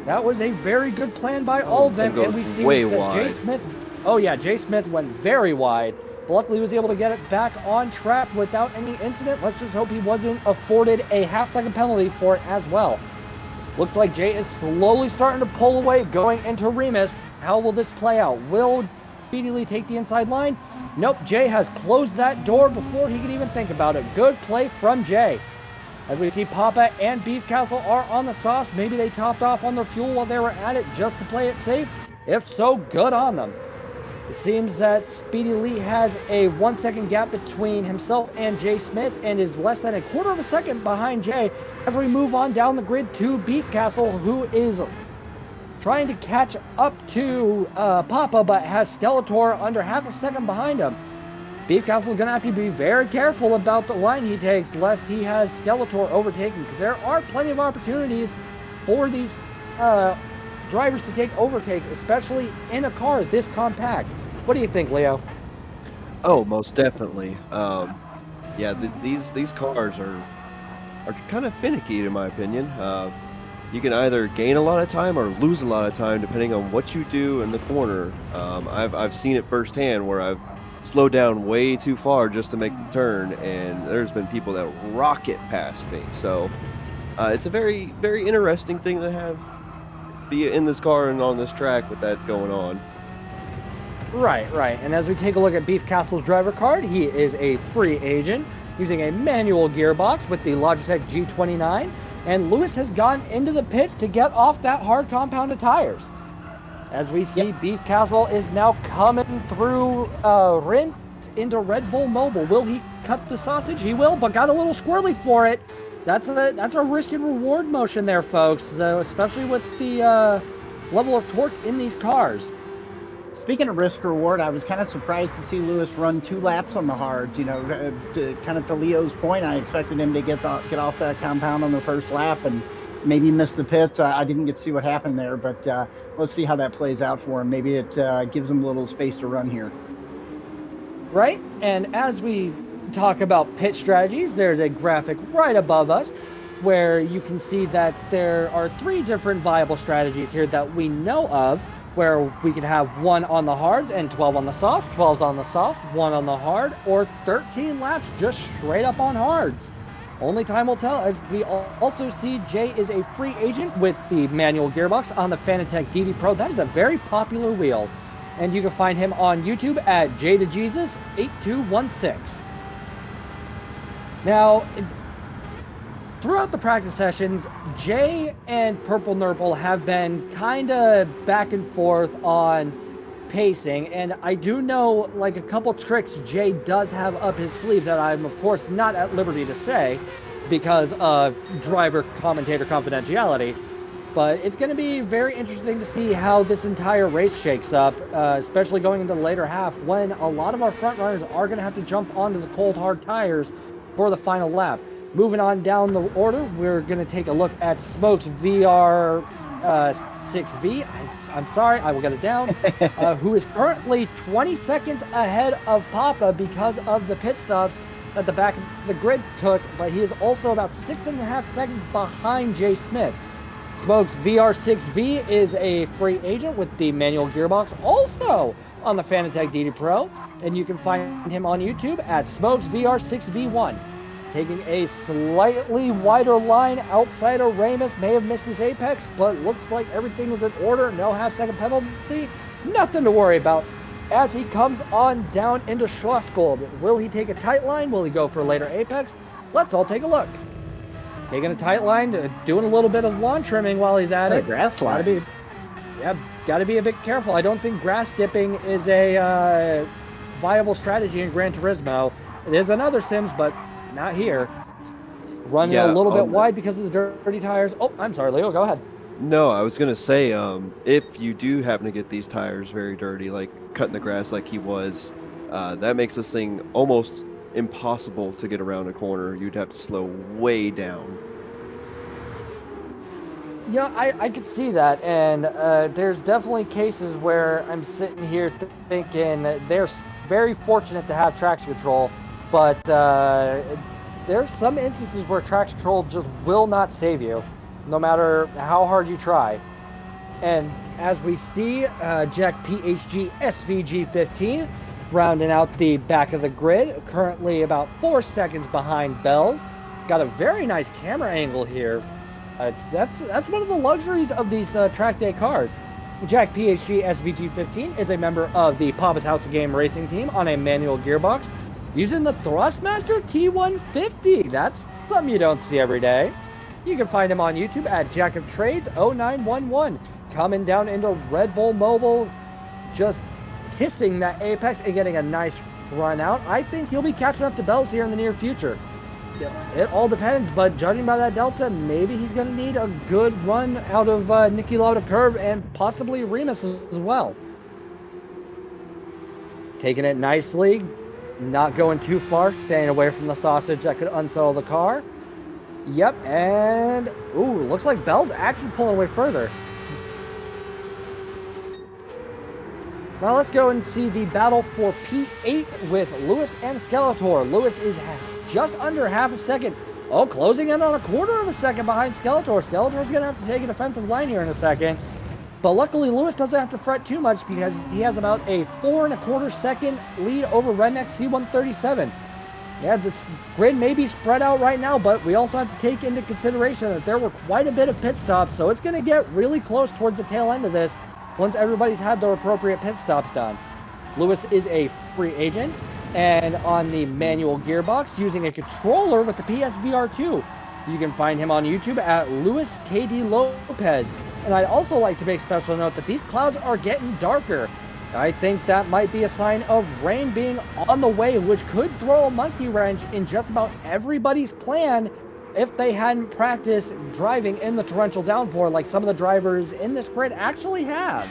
A: That was a very good plan by all of them, and we see that Jay Smith... Oh yeah, Jay Smith went very wide. But luckily he was able to get it back on track without any incident. Let's just hope he wasn't afforded a half-second penalty for it as well. Looks like Jay is slowly starting to pull away, going into Remus. How will this play out? Will Speedy Lee take the inside line? Nope, Jay has closed that door before he could even think about it. Good play from Jay. As we see Papa and Beef Castle are on the softs. Maybe they topped off on their fuel while they were at it just to play it safe. If so, good on them. It seems that Speedy Lee has a 1 second gap between himself and Jay Smith and is less than a quarter of a second behind Jay as we move on down the grid to Beef Castle, who is trying to catch up to Papa but has Skeletor under half a second behind him. Beef Castle is going to have to be very careful about the line he takes lest he has Skeletor overtaken, because there are plenty of opportunities for these drivers to take overtakes, especially in a car this compact. What do you think, Leo?
C: Oh, most definitely. Yeah, these cars are kind of finicky, in my opinion. You can either gain a lot of time or lose a lot of time depending on what you do in the corner. I've seen it firsthand where I've slowed down way too far just to make the turn, and there's been people that rocket past me. So it's a very, very interesting thing to be in this car and on this track with that going on.
A: Right. And as we take a look at Beef Castle's driver card, he is a free agent using a manual gearbox with the Logitech G29, and Lewis has gone into the pits to get off that hard compounded tires. As we see, Beef Castle is now coming through Rent into Red Bull Mobile. Will he cut the sausage? He will, but got a little squirrely for it. That's a risk and reward motion there, folks, especially with the level of torque in these cars.
B: Speaking of risk reward, I was kind of surprised to see Lewis run 2 laps on the hards. You know, kind of to Leo's point, I expected him to get off that compound on the first lap and maybe miss the pits. I didn't get to see what happened there, but let's see how that plays out for him. Maybe it gives him a little space to run here.
A: Right, and as we talk about pit strategies, there's a graphic right above us where you can see that there are 3 different viable strategies here that we know of, where we could have 1 on the hards and 12 on the soft, 12's on the soft, 1 on the hard, or 13 laps just straight up on hards. Only time will tell, as we also see Jay is a free agent with the manual gearbox on the Fanatec DD Pro. That is a very popular wheel, and you can find him on YouTube at JToJesus8216. Now, throughout the practice sessions, Jay and Purple Nurple have been kind of back and forth on pacing, and I do know like a couple tricks Jay does have up his sleeve that I'm of course not at liberty to say because of driver commentator confidentiality, but it's going to be very interesting to see how this entire race shakes up, especially going into the later half when a lot of our front runners are going to have to jump onto the cold hard tires for the final lap. Moving on down the order, we're going to take a look at Smoke's VR 6V. I'm sorry, I will get it down. Who is currently 20 seconds ahead of Papa because of the pit stops that the back of the grid took, but he is also about 6.5 seconds behind Jay Smith. Smoke's VR6V is a free agent with the manual gearbox, also on the Fanatec DD Pro, and you can find him on YouTube at Smoke's VR6V1. Taking a slightly wider line outside of Ramus, may have missed his apex, but looks like everything is in order. No half-second penalty, nothing to worry about. As he comes on down into Schlossgold, will he take a tight line? Will he go for a later apex? Let's all take a look. Taking a tight line, doing a little bit of lawn trimming while he's at it.
B: Grass line.
A: Gotta be a bit careful. I don't think grass dipping is a viable strategy in Gran Turismo. It is in other sims, but not here. Running a little bit wide because of the dirty tires. Oh, I'm sorry, Leo, go ahead.
C: No, I was going to say, if you do happen to get these tires very dirty, like cutting the grass like he was, that makes this thing almost impossible to get around a corner. You'd have to slow way down.
A: Yeah, I could see that, and there's definitely cases where I'm sitting here thinking they're very fortunate to have traction control, but there's some instances where traction control just will not save you, no matter how hard you try. And as we see, Jack PHG SVG15 rounding out the back of the grid, currently about 4 seconds behind Bells. Got a very nice camera angle here. That's one of the luxuries of these track day cars. Jack PHG SVG15 is a member of the Papa's House of Game racing team on a manual gearbox, using the Thrustmaster T150. That's something you don't see every day. You can find him on YouTube at Jack of Trades 0911. Coming down into Red Bull Mobile, just kissing that apex and getting a nice run out. I think he'll be catching up to Bells here in the near future. It all depends, but judging by that delta, maybe he's going to need a good run out of Nicky Lauda Curve and possibly Remus as well. Taking it nicely, not going too far, staying away from the sausage that could unsettle the car. Yep, and ooh, looks like Bell's actually pulling away further. Now let's go and see the battle for P8 with Lewis and Skeletor. Lewis is just under half a second. Oh, closing in on a quarter of a second behind Skeletor. Skeletor's going to have to take a defensive line here in a second. But luckily, Lewis doesn't have to fret too much because he has about a 4 1/4 second lead over Redneck C137. Yeah, this grid may be spread out right now, but we also have to take into consideration that there were quite a bit of pit stops, so it's going to get really close towards the tail end of this once everybody's had their appropriate pit stops done. Lewis is a free agent, and on the manual gearbox, using a controller with the PSVR2. You can find him on YouTube at Lewis KD Lopez. And I'd also like to make special note that these clouds are getting darker. I think that might be a sign of rain being on the way, which could throw a monkey wrench in just about everybody's plan if they hadn't practiced driving in the torrential downpour like some of the drivers in this grid actually have.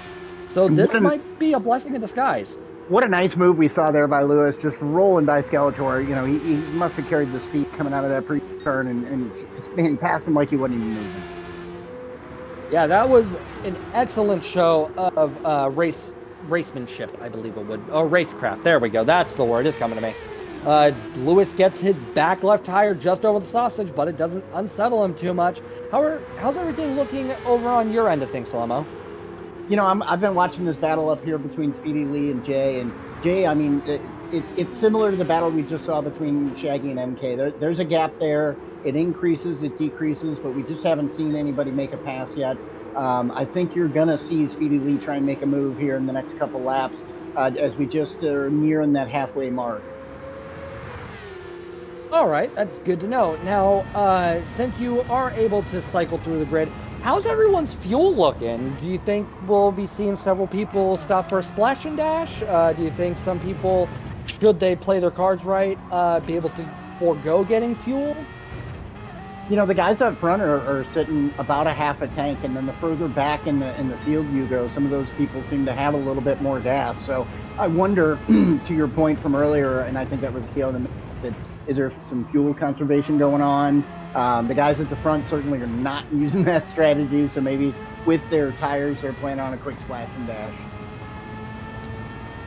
A: So this might be a blessing in disguise.
B: What a nice move we saw there by Lewis, just rolling by Skeletor. You know, he must have carried the speed coming out of that pre-turn and passed him like he wasn't even moving.
A: Yeah, that was an excellent show of racemanship, I believe it would. Oh, racecraft. There we go. That's the word. It's coming to me. Lewis gets his back left tire just over the sausage, but it doesn't unsettle him too much. How's everything looking over on your end of things, Slow-Mo?
B: You know, I've been watching this battle up here between Speedy Lee and Jay. And Jay, I mean, it's similar to the battle we just saw between Shaggy and MK. There's a gap there. It increases, it decreases, but we just haven't seen anybody make a pass yet. I think you're going to see Speedy Lee try and make a move here in the next couple laps as we just are nearing that halfway mark.
A: All right, that's good to know. Now, since you are able to cycle through the grid, how's everyone's fuel looking? Do you think we'll be seeing several people stop for a splash and dash? Do you think some people, should they play their cards right, be able to forego getting fuel?
B: You know, the guys up front are sitting about a half a tank, and then the further back in the field you go, some of those people seem to have a little bit more gas. So I wonder, to your point from earlier, and I think that was the element, that is there some fuel conservation going on? The guys at the front certainly are not using that strategy, so maybe with their tires they're planning on a quick splash and dash.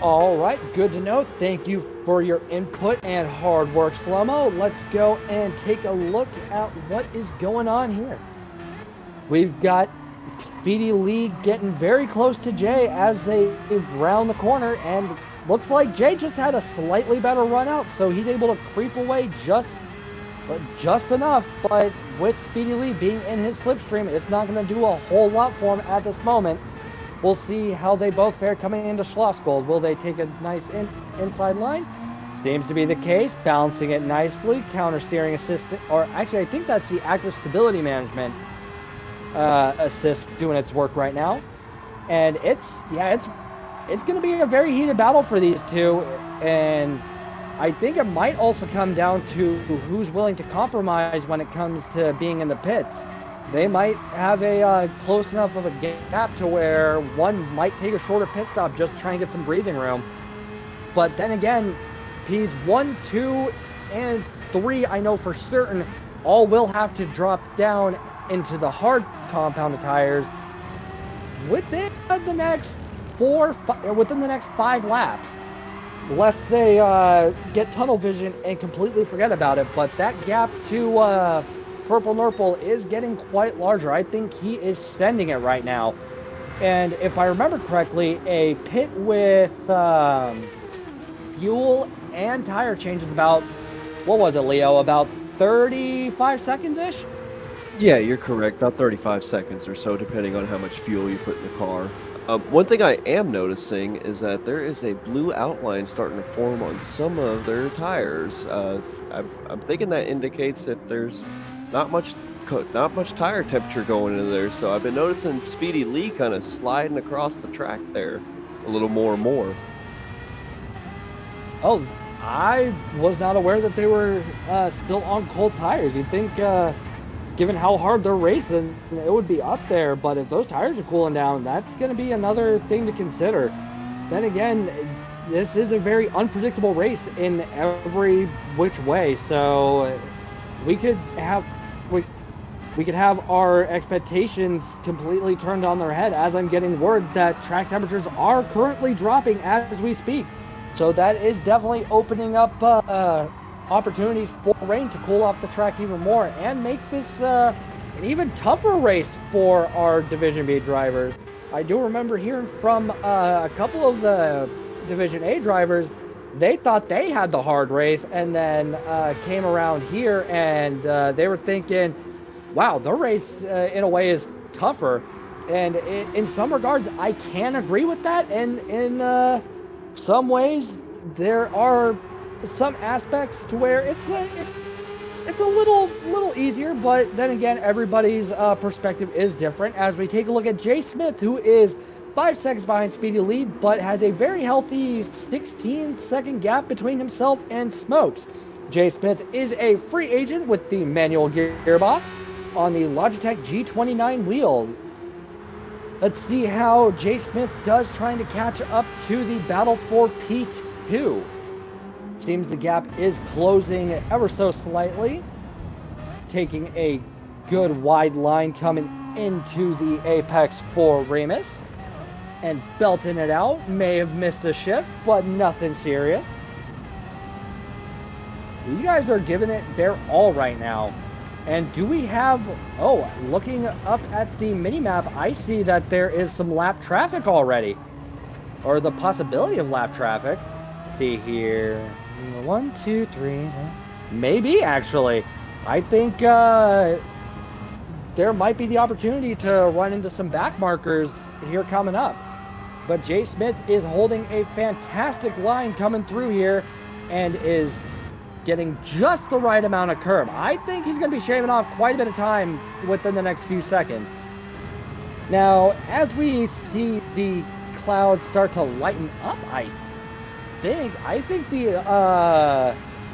A: All right, good to know. Thank you for your input and hard work, Slow-Mo. Let's go and take a look at what is going on here. We've got Speedy Lee getting very close to Jay as they round the corner, and looks like Jay just had a slightly better run out, so he's able to creep away just enough. But with Speedy Lee being in his slipstream, it's not going to do a whole lot for him at this moment. We'll see how they both fare coming into Schlossgold. Will they take a nice inside line? Seems to be the case. Balancing it nicely. Counter steering assistant, or actually I think that's the active stability management assist doing its work right now. And it's going to be a very heated battle for these two. And I think it might also come down to who's willing to compromise when it comes to being in the pits. They might have a close enough of a gap to where one might take a shorter pit stop just to try and get some breathing room. But then again, Ps 1, 2, and 3, I know for certain, all will have to drop down into the hard compounded tires within the next 5 laps, lest they get tunnel vision and completely forget about it. But that gap to Purple Nurple is getting quite larger. I think he is sending it right now. And if I remember correctly, a pit with fuel and tire change is about, what was it, Leo? About 35 seconds-ish?
C: Yeah, you're correct. About 35 seconds or so, depending on how much fuel you put in the car. One thing I am noticing is that there is a blue outline starting to form on some of their tires. I'm thinking that indicates if there's not much not much tire temperature going into there. So I've been noticing Speedy Lee kind of sliding across the track there a little more and more.
A: Oh, I was not aware that they were still on cold tires. You'd think, given how hard they're racing, it would be up there. But if those tires are cooling down, that's going to be another thing to consider. Then again, this is a very unpredictable race in every which way. So we could have we could have our expectations completely turned on their head, as I'm getting word that track temperatures are currently dropping as we speak. So that is definitely opening up opportunities for rain to cool off the track even more and make this an even tougher race for our Division B drivers. I do remember hearing from a couple of the Division A drivers, they thought they had the hard race, and then came around here and they were thinking, wow, the race in a way is tougher. And in some regards, I can agree with that. And in some ways, there are some aspects to where it's a little easier, but then again, everybody's perspective is different. As we take a look at Jay Smith, who is 5 seconds behind Speedy Lee, but has a very healthy 16-second gap between himself and Smokes. Jay Smith is a free agent with the manual gearbox on the Logitech G29 wheel. Let's see how Jay Smith does trying to catch up to the battle for P2. Seems the gap is closing ever so slightly. Taking a good wide line coming into the apex for Remus. And belting it out. May have missed a shift, but nothing serious. These guys are giving it their all right now. And do we have... Oh, looking up at the mini-map, I see that there is some lap traffic already. Or the possibility of lap traffic. Let's see here. 1, 2, 3... Maybe, actually. I think there might be the opportunity to run into some back markers here coming up. But Jay Smith is holding a fantastic line coming through here and is getting just the right amount of curb. I think he's going to be shaving off quite a bit of time within the next few seconds. Now, as we see the clouds start to lighten up, I think the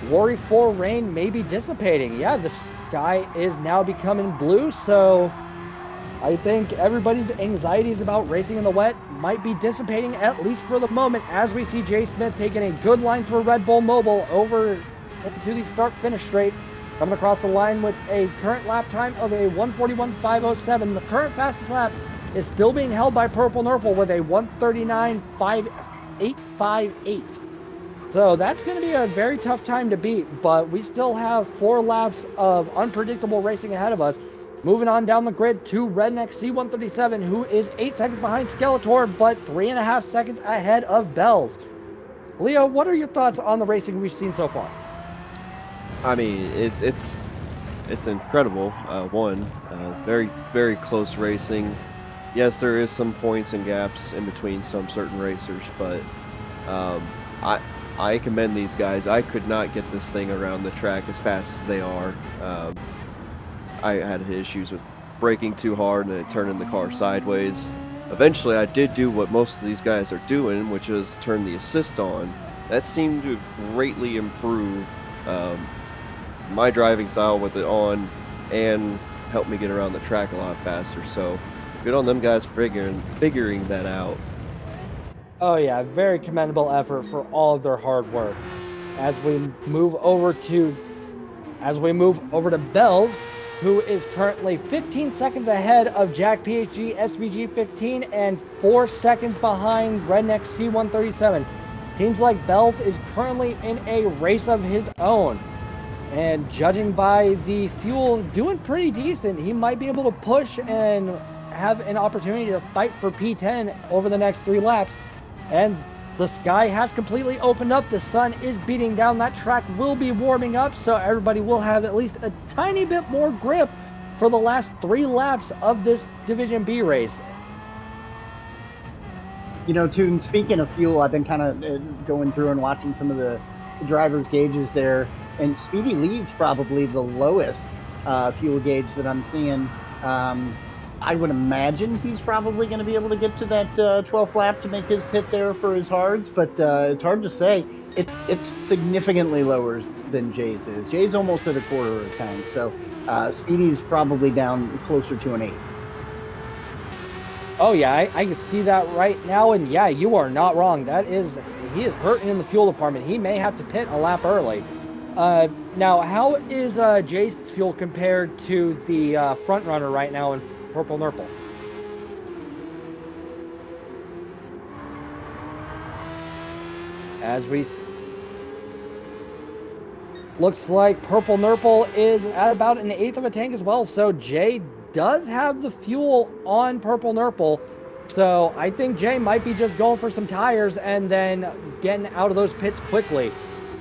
A: worry for rain may be dissipating. Yeah, the sky is now becoming blue, so I think everybody's anxieties about racing in the wet might be dissipating, at least for the moment, as we see Jay Smith taking a good line through Red Bull Mobile over into the start-finish straight, coming across the line with a current lap time of a 1:41.507. The current fastest lap is still being held by Purple Nurple with a 1:39.5858. So that's going to be a very tough time to beat, but we still have 4 laps of unpredictable racing ahead of us. Moving on down the grid to Redneck C137, who is 8 seconds behind Skeletor, but 3.5 seconds ahead of Bells. Leo, what are your thoughts on the racing we've seen so far?
C: I mean, it's incredible. Very, very close racing. Yes, there is some points and gaps in between some certain racers, but I commend these guys. I could not get this thing around the track as fast as they are. I had issues with braking too hard and it turning the car sideways. Eventually, I did do what most of these guys are doing, which is turn the assist on. That seemed to greatly improve my driving style with it on and help me get around the track a lot faster. So good on them guys figuring that out.
A: Oh yeah, very commendable effort for all of their hard work. As we move over to Bells, who is currently 15 seconds ahead of Jack PHG SVG 15 and 4 seconds behind Redneck C137. Seems like Bells is currently in a race of his own. And judging by the fuel doing pretty decent, he might be able to push and have an opportunity to fight for P10 over the next 3 laps. And the sky has completely opened up. The sun is beating down. That track will be warming up, so everybody will have at least a tiny bit more grip for the last 3 laps of this Division B race.
B: You know, Toon, speaking of fuel, I've been kind of going through and watching some of the drivers' gauges there, and Speedy Lee's probably the lowest fuel gauge that I'm seeing. I would imagine he's probably going to be able to get to that 12th lap to make his pit there for his hards, but it's hard to say. It's significantly lower than Jay's is. Jay's almost at a quarter of a tank, so Speedy's probably down closer to an 8.
A: Oh yeah, I can see that right now, and yeah, you are not wrong. He is hurting in the fuel department. He may have to pit a lap early. Now, how is Jay's fuel compared to the front runner right now in Purple Nurple? Looks like Purple Nurple is at about an 1/8 of a tank as well, so Jay does have the fuel on Purple Nurple. So I think Jay might be just going for some tires and then getting out of those pits quickly.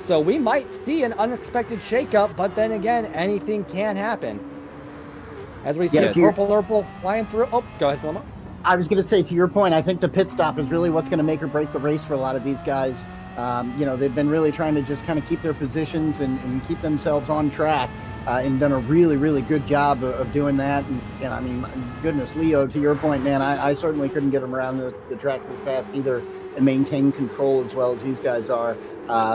A: So we might see an unexpected shakeup, but then again, anything can happen. As we see Purple Nurple flying through. Oh, go ahead, Selma.
B: I was going to say, to your point, I think the pit stop is really what's going to make or break the race for a lot of these guys. You know, they've been really trying to just kind of keep their positions and keep themselves on track, and done a really, really good job of doing that. And I mean, goodness, Leo, to your point, man, I certainly couldn't get them around the track this fast either and maintain control as well as these guys are.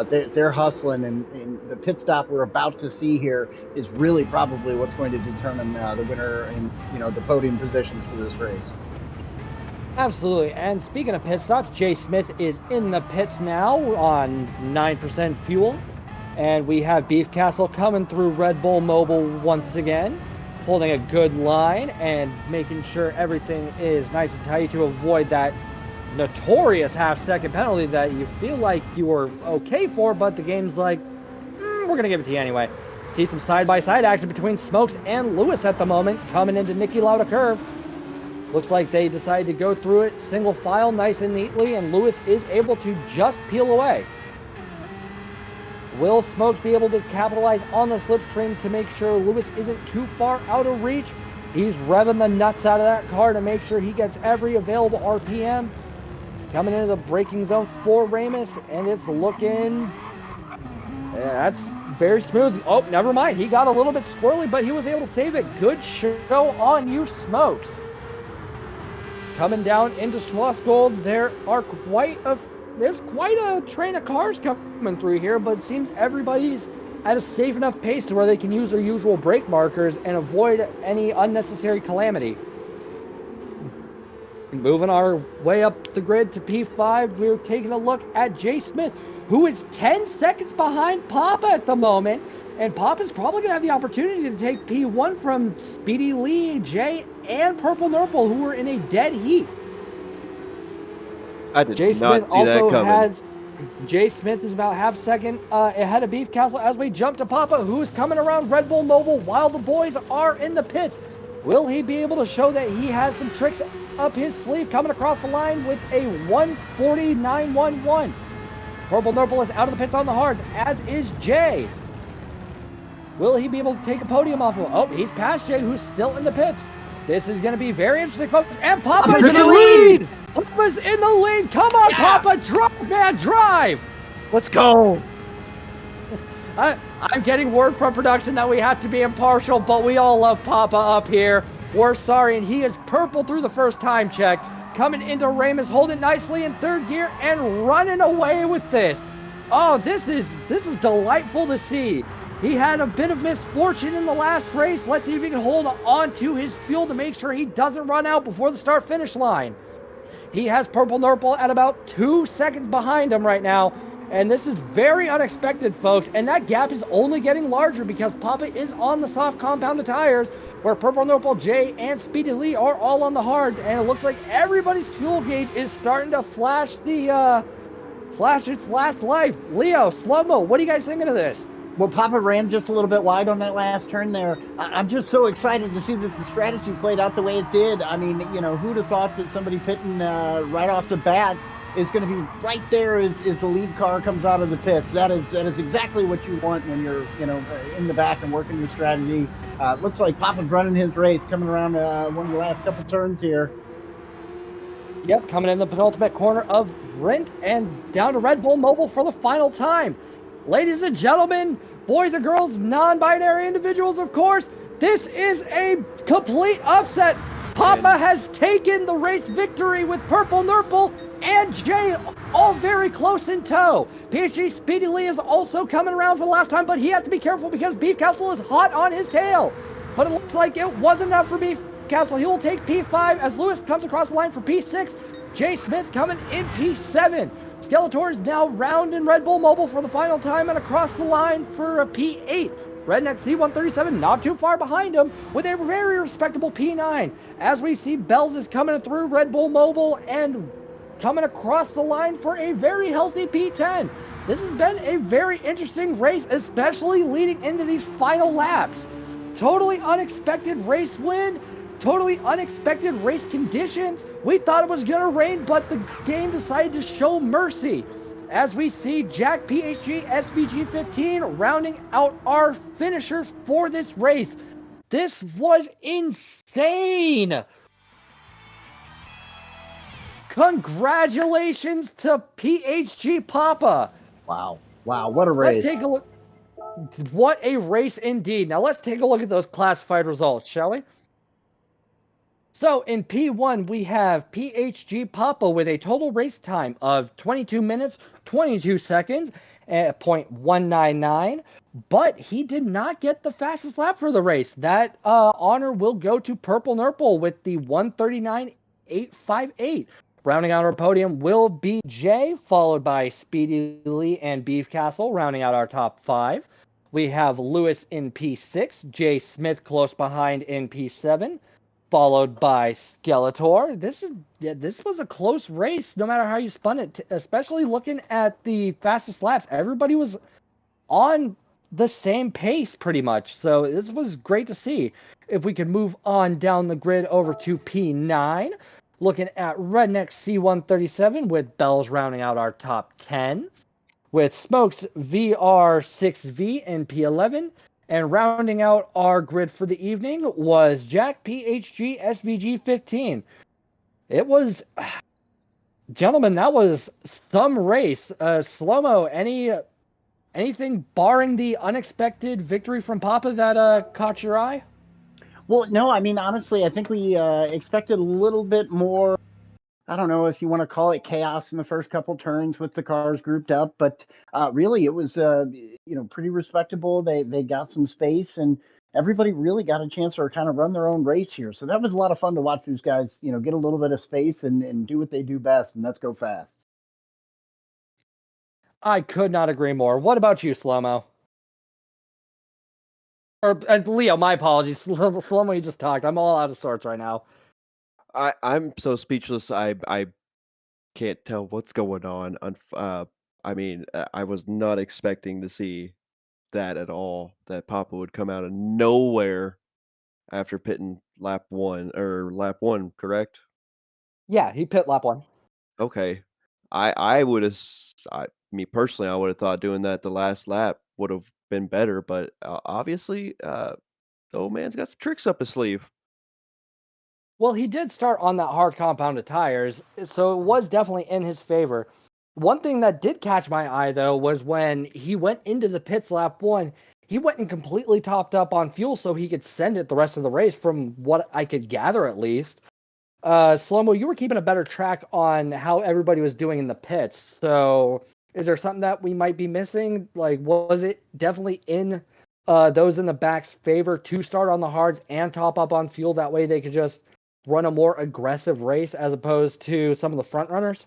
B: They're hustling, and the pit stop we're about to see here is really probably what's going to determine the winner and, you know, the podium positions for this race.
A: Absolutely. And speaking of pit stops, Jay Smith is in the pits now on 9% fuel. And we have Beef Castle coming through Red Bull Mobile once again, holding a good line and making sure everything is nice and tight to avoid that notorious half-second penalty that you feel like you were okay for, but the game's like, we're going to give it to you anyway. See some side-by-side action between Smokes and Lewis at the moment, coming into Nicky Lauda curve. Looks like they decided to go through it single file nice and neatly, and Lewis is able to just peel away. Will Smokes be able to capitalize on the slipstream to make sure Lewis isn't too far out of reach? He's revving the nuts out of that car to make sure he gets every available RPM. Coming into the braking zone for Ramus, and it's looking... Yeah, that's very smooth. Oh, never mind. He got a little bit squirrely, but he was able to save it. Good show on you, Smokes. Coming down into Schlossgold, there's quite a train of cars coming through here, but it seems everybody's at a safe enough pace to where they can use their usual brake markers and avoid any unnecessary calamity. Moving our way up the grid to P5, we're taking a look at Jay Smith, who is 10 seconds behind Papa at the moment. And Papa's probably going to have the opportunity to take P1 from Speedy Lee, Jay, and Purple Nurple, who were in a dead heat.
C: I did not see that coming.
A: Jay Smith is about half second ahead of Beef Castle as we jump to Papa, who is coming around Red Bull Mobile while the boys are in the pits. Will he be able to show that he has some tricks up his sleeve, coming across the line with a 149.11? Purple Nurple is out of the pits on the hards, as is Jay. Will he be able to take a podium off of him? Oh, he's past Jay, who's still in the pits. This is going to be very interesting, folks. And Papa's in the lead! Papa's in the lead! Come on, yeah. Papa! Drive, man, drive!
C: Let's go!
A: I'm getting word from production that we have to be impartial, but we all love Papa up here. We're sorry, and he is purple through the first time check. Coming into Ramus, holding nicely in third gear and running away with this. Oh, this is delightful to see. He had a bit of misfortune in the last race. Let's see if he can hold on to his fuel to make sure he doesn't run out before the start-finish line. He has Purple Nurple at about 2 seconds behind him right now. And this is very unexpected, folks. And that gap is only getting larger because Papa is on the soft compounded tires, where Purple Nurple, Jay, and Speedy Lee are all on the hards. And it looks like everybody's fuel gauge is starting to flash its last life. Leo, slow-mo, what are you guys thinking of this?
B: Well, Papa ran just a little bit wide on that last turn there. I'm just so excited to see that the strategy played out the way it did. I mean, you know, who'd have thought that somebody pitting right off the bat is going to be right there as the lead car comes out of the pits. That is exactly what you want when you're, you know, in the back and working your strategy. Looks like Papa's running his race, coming around one of the last couple turns here.
A: Yep, coming in the penultimate corner of Rent and down to Red Bull Mobile for the final time. Ladies and gentlemen, boys and girls, non-binary individuals, of course, this is a complete upset. Papa has taken the race victory with Purple Nurple and Jay all very close in tow. PhD Speedy Lee is also coming around for the last time, but he has to be careful because Beef Castle is hot on his tail. But it looks like it wasn't enough for Beef Castle. He will take P5 as Lewis comes across the line for P6. Jay Smith coming in P7. Skeletor is now round in Red Bull Mobile for the final time and across the line for a P8. Redneck C137 not too far behind him with a very respectable P9. As we see Bells is coming through Red Bull Mobile and coming across the line for a very healthy P10. This has been a very interesting race, especially leading into these final laps. Totally unexpected race win. Totally unexpected race conditions. We thought it was going to rain, but the game decided to show mercy. As we see Jack PHG SVG 15 rounding out our finishers for this race. This was insane. Congratulations to PHG Papa.
B: Wow, what a race.
A: Let's take a look. What a race indeed. Now let's take a look at those classified results, shall we? So in P1, we have PHG Papa with a total race time of 22 minutes, 22 seconds, at .199. But he did not get the fastest lap for the race. That honor will go to Purple Nurple with the 139.858. Rounding out our podium will be Jay, followed by Speedy Lee and Beef Castle, rounding out our top 5. We have Lewis in P6, Jay Smith close behind in P7. Followed by Skeletor. This was a close race, no matter how you spun it. Especially looking at the fastest laps, everybody was on the same pace pretty much. So this was great to see. If we could move on down the grid over to P9, looking at Redneck C137 with Bells rounding out our top 10, with Smokes VR6V in P11. And rounding out our grid for the evening was Jack PHG SVG 15. It was, gentlemen, that was some race. Slow-mo, anything barring the unexpected victory from Papa that caught your eye?
B: Well, no, I mean, honestly, I think we expected a little bit more. I don't know if you want to call it chaos in the first couple turns with the cars grouped up, but really it was pretty respectable. They got some space and everybody really got a chance to kind of run their own race here. So that was a lot of fun to watch these guys, get a little bit of space and do what they do best, and that's go fast.
A: I could not agree more. What about you, Slow-mo? Or Leo, my apologies. Slow-mo, you just talked. I'm all out of sorts right now.
C: I'm so speechless. I can't tell what's going on. I was not expecting to see that at all. That Papa would come out of nowhere after pitting lap one, correct?
A: Yeah, he pit lap 1.
C: Okay. I would have, me personally, I would have thought doing that the last lap would have been better, but obviously, the old man's got some tricks up his sleeve.
A: Well, he did start on that hard compounded tires, so it was definitely in his favor. One thing that did catch my eye, though, was when he went into the pits lap 1, he went and completely topped up on fuel so he could send it the rest of the race, from what I could gather at least. Slow-mo, you were keeping a better track on how everybody was doing in the pits, so is there something that we might be missing? Like, was it definitely in those in the back's favor to start on the hards and top up on fuel? That way they could just run a more aggressive race as opposed to some of the front runners?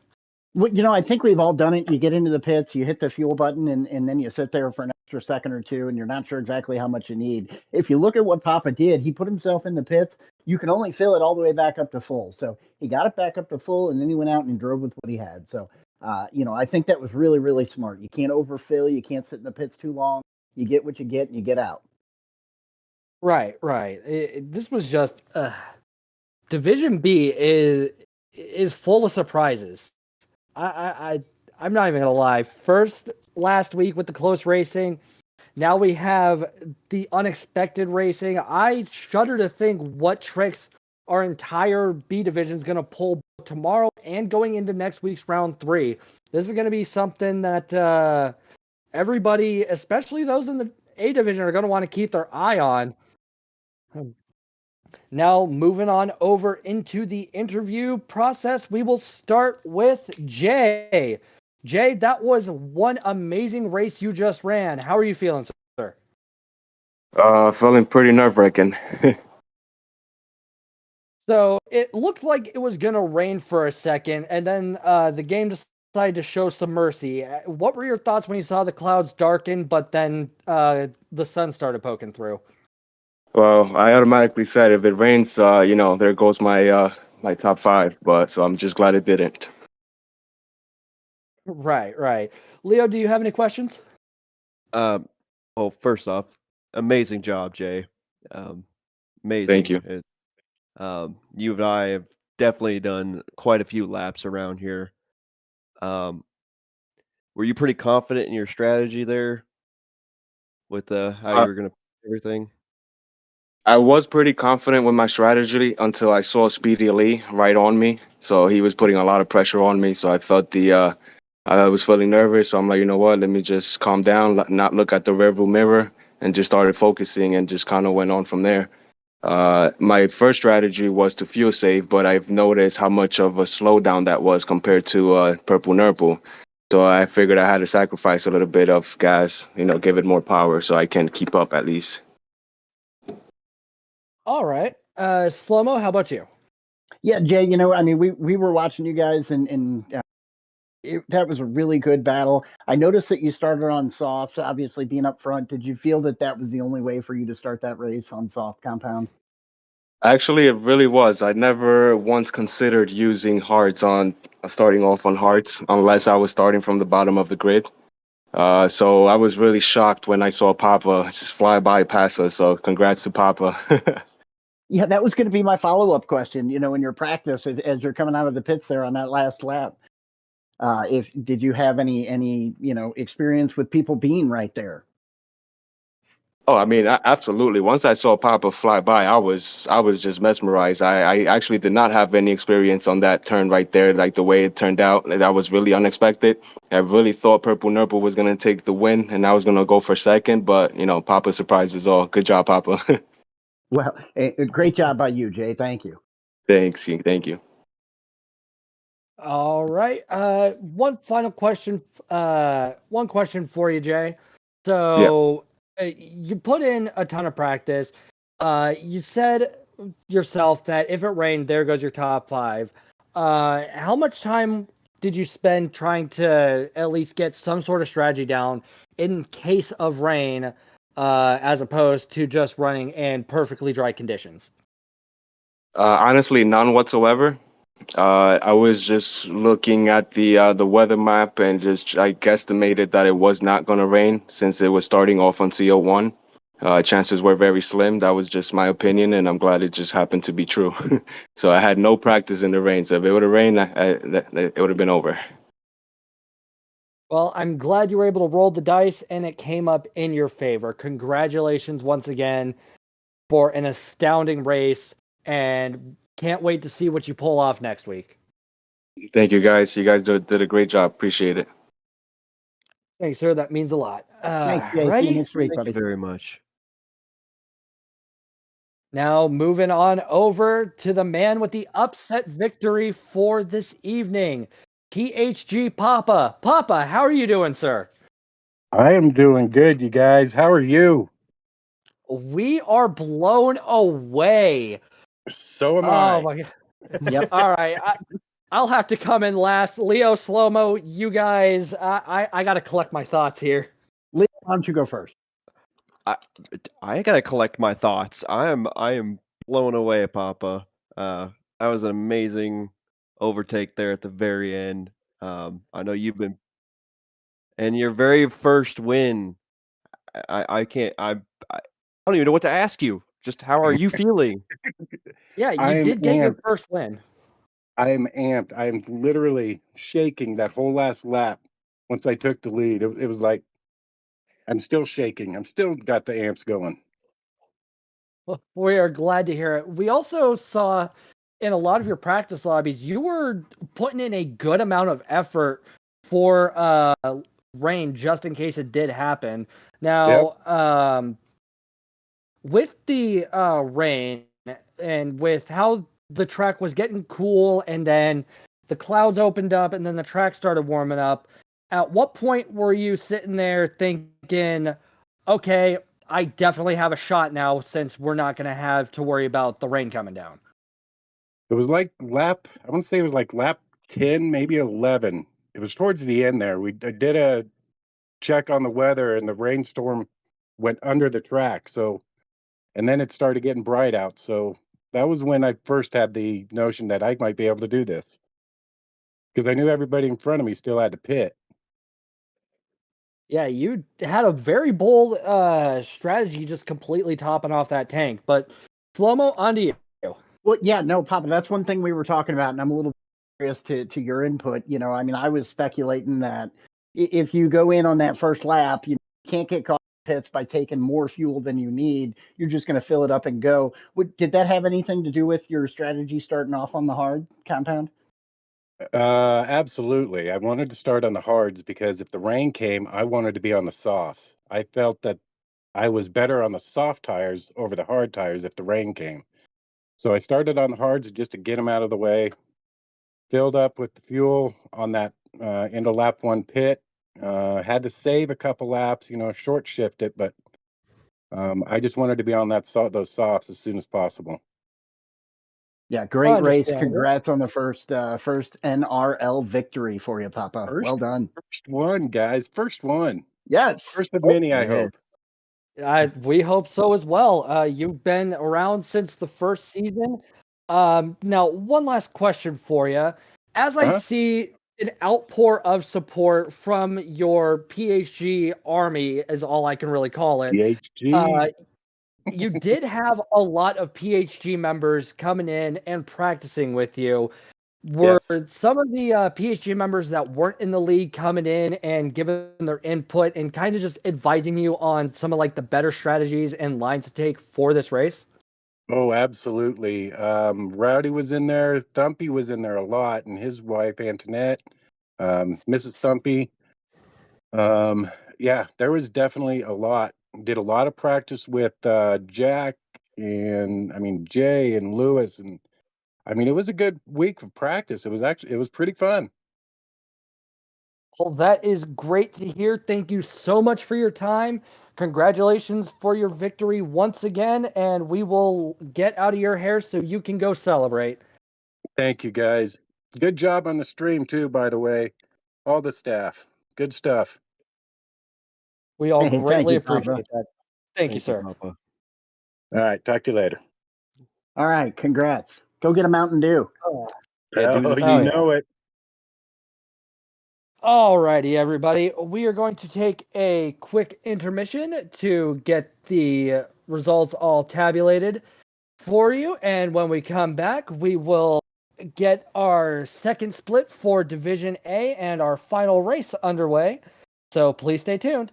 B: Well, I think we've all done it. You get into the pits, you hit the fuel button, and then you sit there for an extra second or two, and you're not sure exactly how much you need. If you look at what Papa did, he put himself in the pits. You can only fill it all the way back up to full. So he got it back up to full, and then he went out and drove with what he had. So, I think that was really, really smart. You can't overfill. You can't sit in the pits too long. You get what you get, and you get out.
A: Right. This was just Division B is full of surprises. I'm not even gonna lie. First, last week with the close racing, now we have the unexpected racing. I shudder to think what tricks our entire B division is going to pull tomorrow and going into next week's round 3. This is going to be something that everybody, especially those in the A division, are going to want to keep their eye on. Now, moving on over into the interview process, we will start with Jay. Jay, that was one amazing race you just ran. How are you feeling, sir?
G: Feeling pretty nerve-wracking.
A: So it looked like it was going to rain for a second, and then the game decided to show some mercy. What were your thoughts when you saw the clouds darken, but then the sun started poking through?
G: Well, I automatically said if it rains, there goes my top 5. But so I'm just glad it didn't.
A: Right. Leo, do you have any questions?
C: Well, first off, amazing job, Jay. Amazing.
G: Thank you.
C: You and I have definitely done quite a few laps around here. Were you pretty confident in your strategy there with how you were going to everything?
G: I was pretty confident with my strategy until I saw Speedy Lee right on me. So he was putting a lot of pressure on me. So I felt I was feeling nervous. So I'm like, you know what? Let me just calm down, not look at the rearview mirror, and just started focusing and just kind of went on from there. My first strategy was to fuel save, but I've noticed how much of a slowdown that was compared to Purple Nurple. So I figured I had to sacrifice a little bit of gas, give it more power so I can keep up at least.
A: All right. Slow-mo, how about you?
B: Yeah, Jay, we were watching you guys, and that was a really good battle. I noticed that you started on soft, obviously being up front. Did you feel that was the only way for you to start that race on soft compound?
G: Actually, it really was. I never once considered using starting off on hearts unless I was starting from the bottom of the grid. So I was really shocked when I saw Papa just fly by past us. So congrats to Papa.
B: Yeah, that was going to be my follow-up question. In your practice, as you're coming out of the pits there on that last lap, did you have any experience with people being right there?
G: Oh, I mean, absolutely. Once I saw Papa fly by, I was just mesmerized. I actually did not have any experience on that turn right there, like the way it turned out. That was really unexpected. I really thought Purple Nurple was gonna take the win, and I was gonna go for second. But Papa surprised us all. Good job, Papa.
B: Well, great job by you, Jay. Thank you.
G: Thanks. Thank you.
A: All right. One final question. One question for you, Jay. So you put in a ton of practice. You said yourself that if it rained, there goes your top 5. How much time did you spend trying to at least get some sort of strategy down in case of rain, as opposed to just running in perfectly dry conditions?
G: Honestly, none whatsoever. I was just looking at the weather map and I guesstimated that it was not going to rain since it was starting off on CO1. Chances were very slim. That was just my opinion, and I'm glad it just happened to be true. So I had no practice in the rain. So if it would have rained, it would have been over.
A: Well, I'm glad you were able to roll the dice and it came up in your favor. Congratulations once again for an astounding race, and can't wait to see what you pull off next week.
G: Thank you, guys. You guys did a great job. Appreciate it.
A: Thanks, sir. That means a lot.
B: Thanks, Jay. See you
A: Ready?
B: next week,
C: Thank
B: buddy.
C: you very much.
A: Now, moving on over to the man with the upset victory for this evening, THG Papa. Papa, how are you doing, sir?
H: I am doing good, you guys. How are you?
A: We are blown away.
H: So am
A: Oh
H: I.
A: my god.
B: Yep.
A: All right. I'll have to come in last. Leo, Slow-mo, you guys, I got to collect my thoughts here.
B: Leo, why don't you go first?
C: I gotta collect my thoughts. I am blown away, Papa. That was an amazing overtake there at the very end. I know you've been, and your very first win. I can't. I don't even know what to ask you. Just how are you feeling?
A: Yeah, you
H: I am
A: did get your
H: amped.
A: first win.
H: I am amped. I am literally shaking that whole last lap once I took the lead. It was like I'm still shaking. I'm still got the amps going.
A: Well, we are glad to hear it. We also saw in a lot of your practice lobbies, you were putting in a good amount of effort for rain just in case it did happen.
H: Yep.
A: Now, with the rain and with how the track was getting cool and then the clouds opened up and then the track started warming up, at what point were you sitting there thinking, okay, I definitely have a shot now since we're not going to have to worry about the rain coming down?
H: It was like I want to say it was like lap 10, maybe 11. It was towards the end there. I did a check on the weather and the rainstorm went under the track. So, and then it started getting bright out. So that was when I first had the notion that I might be able to do this because I knew everybody in front of me still had to pit.
A: Yeah, you had a very bold strategy just completely topping off that tank. But Slow-mo, onto you.
B: Well, yeah, no, Papa, that's one thing we were talking about, and I'm a little curious to your input. I mean, I was speculating that if you go in on that first lap, you can't get caught in pits by taking more fuel than you need. You're just going to fill it up and go. Did that have anything to do with your strategy starting off on the hard compound?
H: Absolutely. I wanted to start on the hards because if the rain came, I wanted to be on the softs. I felt that I was better on the soft tires over the hard tires if the rain came. So I started on the hards just to get them out of the way, filled up with the fuel on that into lap one pit. Had to save a couple laps, short shift it, but I just wanted to be on those softs as soon as possible.
B: Yeah, great race.
A: Understandable.
B: Congrats on the first NRL victory for you, Papa. Well
H: First,
B: done.
H: first one, guys. First one.
B: Yes.
H: First of many, I
B: Yeah.
H: hope.
A: We hope so as well. You've been around since the first season. Now, one last question for you. As I
H: Uh-huh.
A: see an outpour of support from your PhD army, is all I can really call it.
H: PhD.
A: Uh, you did have a lot of PhD members coming in and practicing with you. Were
H: Yes.
A: some of the PhD members that weren't in the league coming in and giving their input and kind of just advising you on some of like the better strategies and lines to take for this race?
H: Oh, absolutely. Rowdy was in there. Thumpy was in there a lot, and his wife Antoinette, Mrs. Thumpy. Yeah, there was definitely a lot. Did a lot of practice with Jack and Jay and Lewis, and it was a good week of practice. It was pretty fun.
A: Well, that is great to hear. Thank you so much for your time. Congratulations for your victory once again, and we will get out of your hair so you can go celebrate.
H: Thank you, guys. Good job on the stream too, by the way. All the staff. Good stuff.
A: We all
B: Hey, thank
A: greatly
B: you, Papa.
A: appreciate that. Thank you,
C: Thank you,
A: sir.
C: Papa.
H: All right, talk to you later.
B: All right, congrats. Go get a Mountain Dew.
C: Yeah, do
H: Oh,
C: the
H: you
A: Oh, yeah.
H: know it.
A: Alrighty, everybody. We are going to take a quick intermission to get the results all tabulated for you. And when we come back, we will get our second split for Division A and our final race underway. So please stay tuned.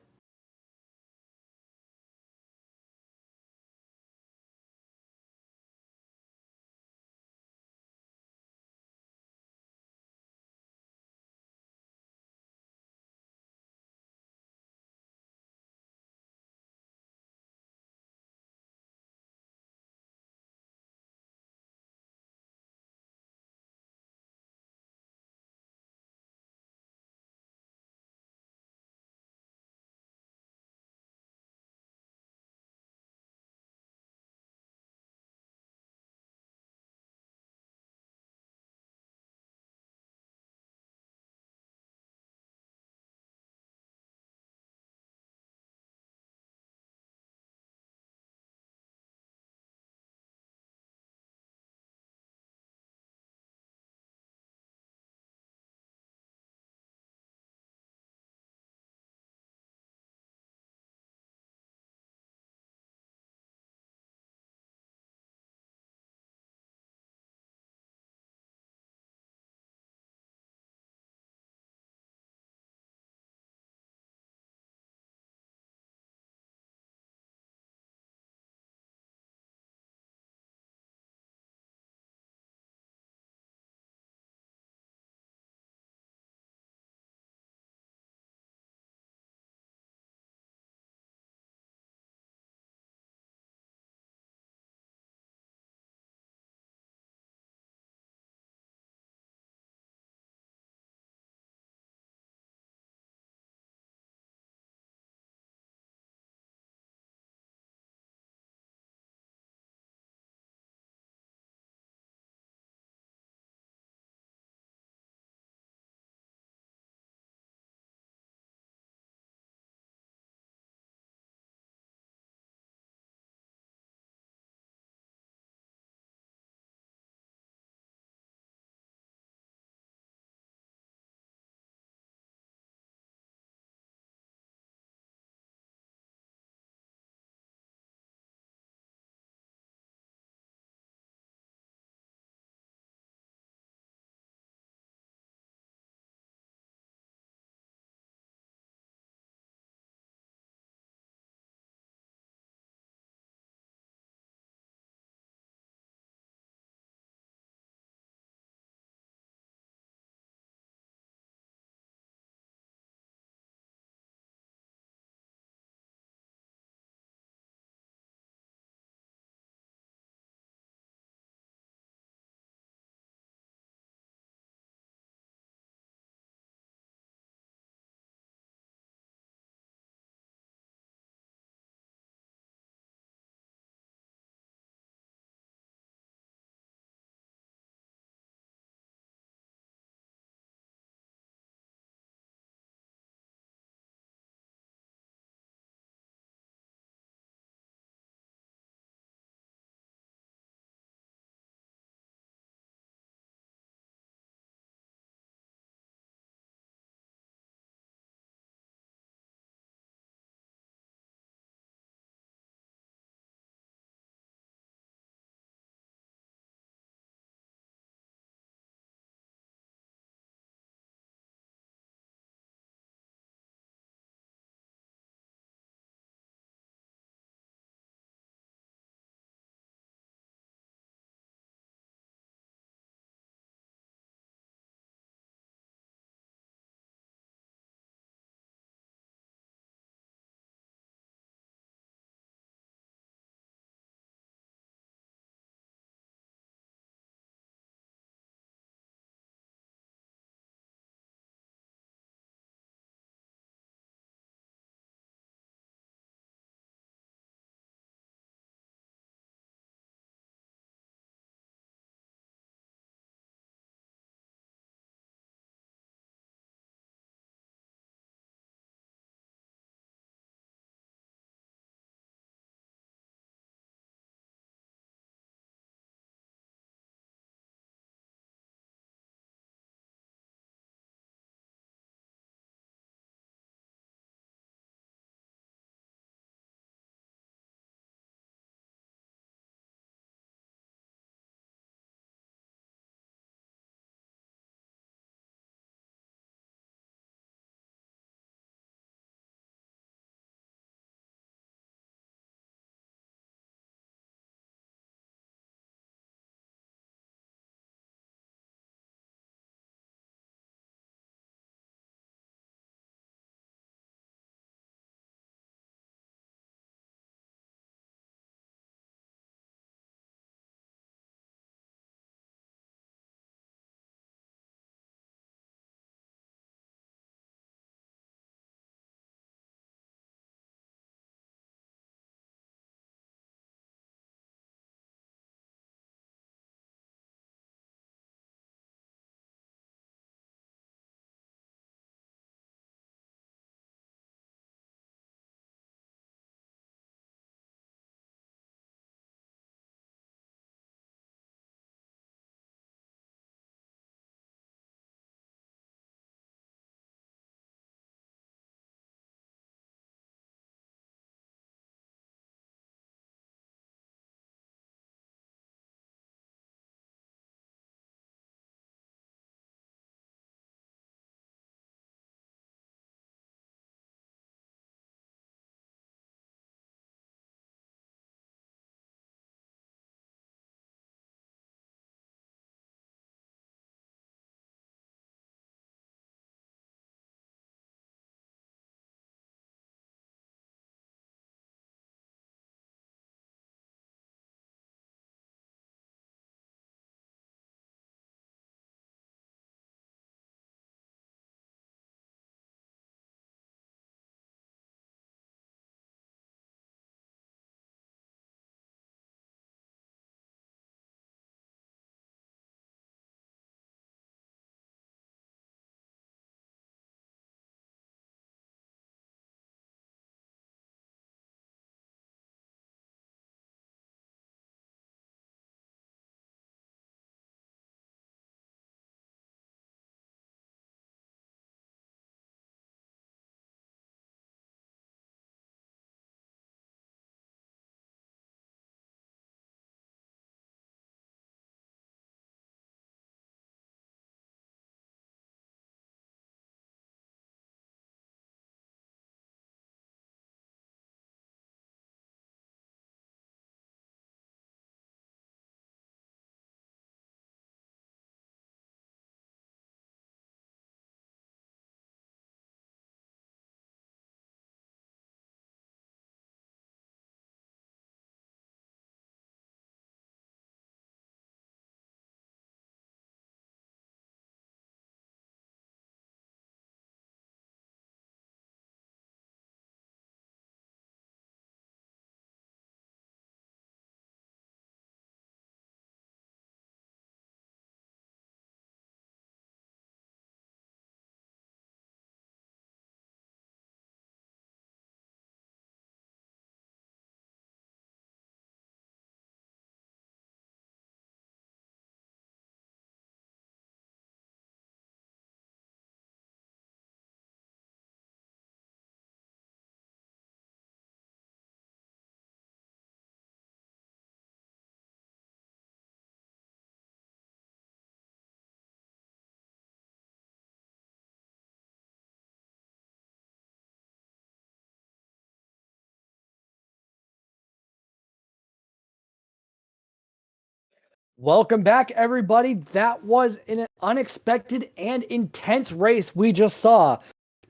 A: Welcome back, everybody. That was an unexpected and intense race we just saw.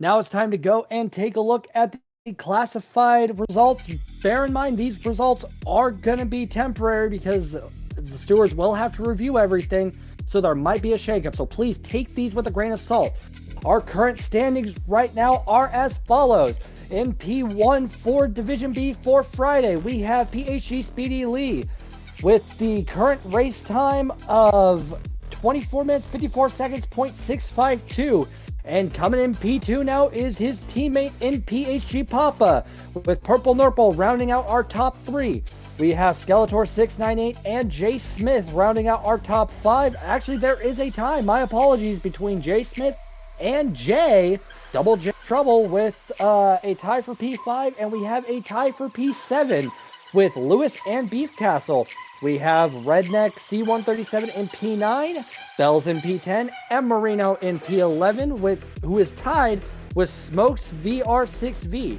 A: Now it's time to go and take a look at the classified results. Bear in mind, these results are going to be temporary because the stewards will have to review everything, so there might be a shakeup. So please take these with a grain of salt. Our current standings right now are as follows. In P1 for Division B for Friday, we have PHG Speedy Lee with the current race time of 24 minutes, 54 seconds, .652. And coming in P2 now is his teammate in PHG Papa, with Purple Nurple rounding out our top 3. We have Skeletor 698 and Jay Smith rounding out our top 5. Actually, there is a tie. My apologies, between Jay Smith and Jay. Double J trouble with a tie for P5, and we have a tie for P7 with Lewis and Beef Castle. We have Redneck C137 in P9, Bells in P10, and Marino in P11, who is tied with Smokes VR6V.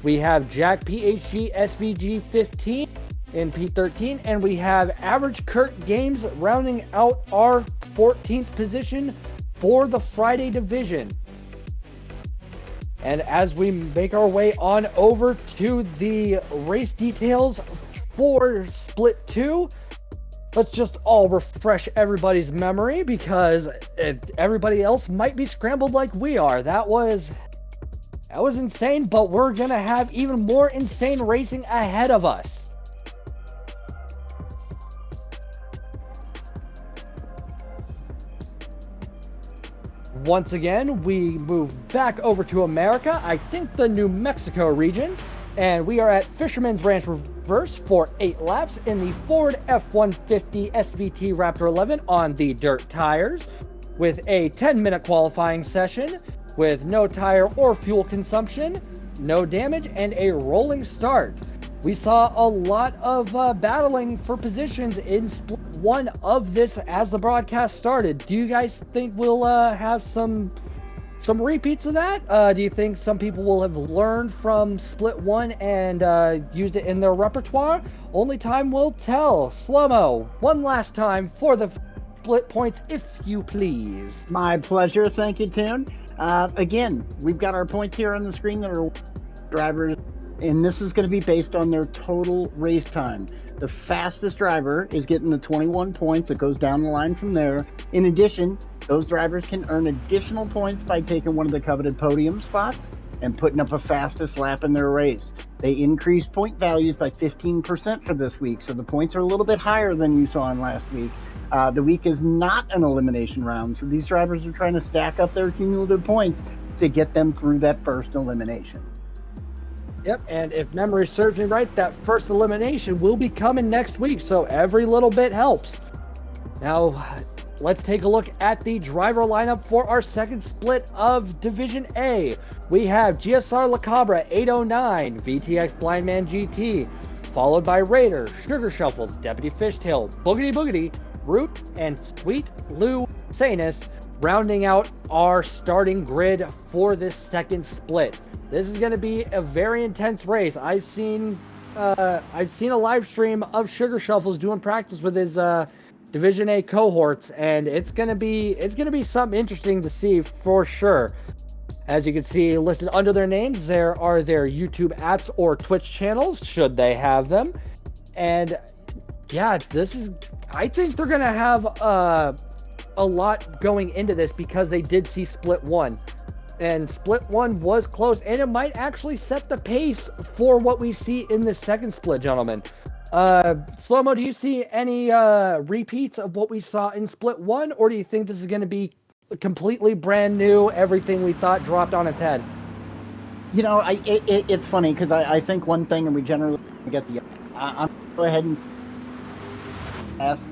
A: We have Jack PHG SVG 15 in P13, and we have Average Kurt Games rounding out our 14th position for the Friday division. And as we make our way on over to the race details for Split 2, let's just all refresh everybody's memory, because everybody else might be scrambled like we are. That was insane, but we're going to have even more insane racing ahead of us. Once again, we move back over to America, I think the New Mexico region, and we are at Fisherman's Ranch Reverse for 8 laps in the Ford F-150 SVT Raptor 11 on the dirt tires, with a 10-minute qualifying session, with no tire or fuel consumption, no damage, and a rolling start. We saw a lot of battling for positions in Split 1 of this as the broadcast started. Do you guys think we'll have some repeats of that? Do you think some people will have learned from Split 1 and used it in their repertoire? Only time will tell. Slow-mo, one last time for the split points, if you please.
B: My pleasure. Thank you, Toon. Again, we've got our points here on the screen that are drivers, and this is going to be based on their total race time. The fastest driver is getting the 21 points. It goes down the line from there. In addition, those drivers can earn additional points by taking one of the coveted podium spots and putting up a fastest lap in their race. They increased point values by 15% for this week, so the points are a little bit higher than you saw in last week. The week is not an elimination round, so these drivers are trying to stack up their cumulative points to get them through that first elimination.
A: Yep, and if memory serves me right, that first elimination will be coming next week, so every little bit helps. Now, let's take a look at the driver lineup for our second split of Division A. We have GSR La Cabra 809, VTX Blindman GT, followed by Raider, Sugar Shuffles, Deputy Fishtail, Boogity Boogity, Root, and Sweet Lou Sanus, rounding out our starting grid for this second split. This is going to be a very intense race. I've seen a live stream of Sugar Shuffles doing practice with his Division A cohorts, and it's gonna be something interesting to see for sure. As you can see listed under their names, there are their YouTube apps or Twitch channels, should they have them. And yeah, I think they're gonna have a lot going into this, because they did see Split 1. And Split 1 was close, and it might actually set the pace for what we see in the second split, gentlemen. Slow-mo, do you see any repeats of what we saw in Split 1, or do you think this is going to be completely brand new, everything we thought dropped on its head?
B: You know, it's funny, because I think one thing, and we generally get the... I'm going to go ahead and ask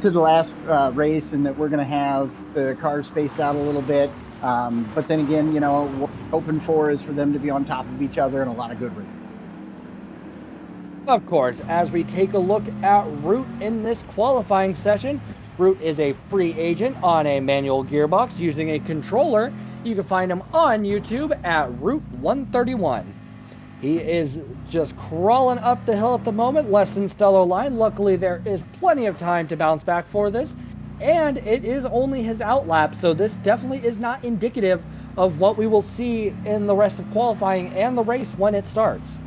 B: to the last race, and that we're going to have the cars spaced out a little bit. But then again, you know, what we're hoping for is for them to be on top of each other and a lot of good racing.
A: Of course, as we take a look at Root in this qualifying session, Root is a free agent on a manual gearbox using a controller. You can find him on YouTube at Root131. He is just crawling up the hill at the moment, less than stellar line. Luckily, there is plenty of time to bounce back for this. And it is only his outlap, so this definitely is not indicative of what we will see in the rest of qualifying and the race when it starts.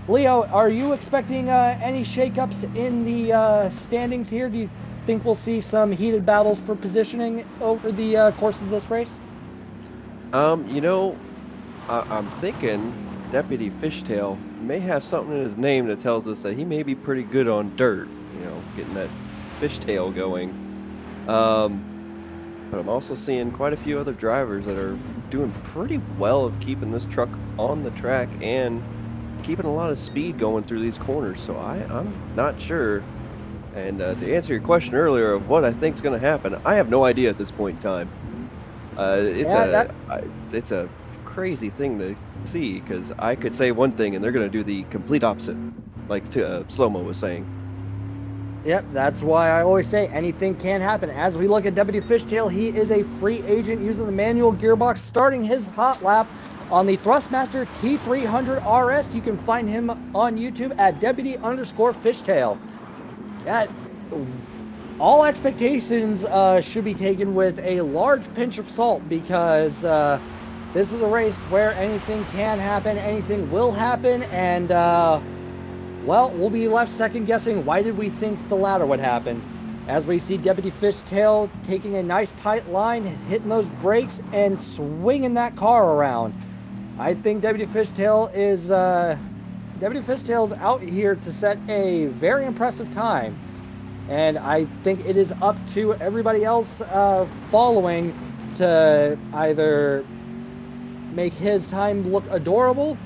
A: Leo, are you expecting any shakeups in the standings here? Do you think we'll see some heated battles for positioning over the course of this race?
C: You know, I'm thinking Deputy Fishtail may have something in his name that tells us that he may be pretty good on dirt, you know, getting that fishtail going. But I'm also seeing quite a few other drivers that are doing pretty well of keeping this truck on the track and keeping a lot of speed going through these corners. So I'm not sure. And to answer your question earlier of what I think is going to happen, I have no idea at this point in time. It's a crazy thing to see because I could say one thing and they're going to do the complete opposite, like Slow-Mo was saying.
A: Yep, that's why I always say anything can happen. As we look at Deputy Fishtail, he is a free agent using the manual gearbox, starting his hot lap on the Thrustmaster T300 RS. You can find him on YouTube at Deputy_Fishtail. That all expectations should be taken with a large pinch of salt because this is a race where anything can happen, anything will happen, and well, we'll be left second guessing why did we think the latter would happen. As we see Deputy Fishtail taking a nice tight line, hitting those brakes, and swinging that car around. I think Deputy Fishtail's out here to set a very impressive time. And I think it is up to everybody else following to either make his time look adorable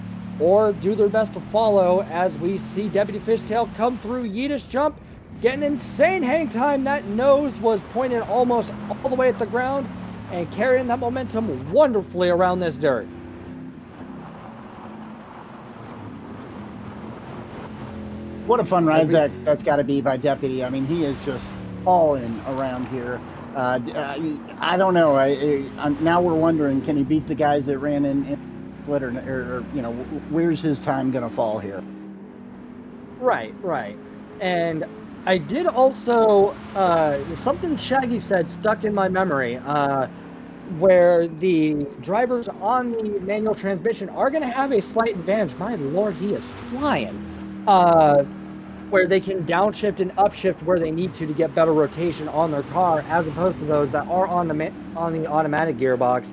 A: or do their best to follow as we see Deputy Fishtail come through Yeetish jump, get an insane hang time. That nose was pointed almost all the way at the ground and carrying that momentum wonderfully around this dirt.
B: What a fun ride that's got to be by Deputy. I mean, he is just all in around here. I don't know. Now we're wondering, can he beat the guys that ran in split, or you know, where's his time gonna fall here?
A: Right. And I did also something Shaggy said stuck in my memory, where the drivers on the manual transmission are going to have a slight advantage. My lord, he is flying. Where they can downshift and upshift where they need to get better rotation on their car, as opposed to those that are on the automatic gearbox.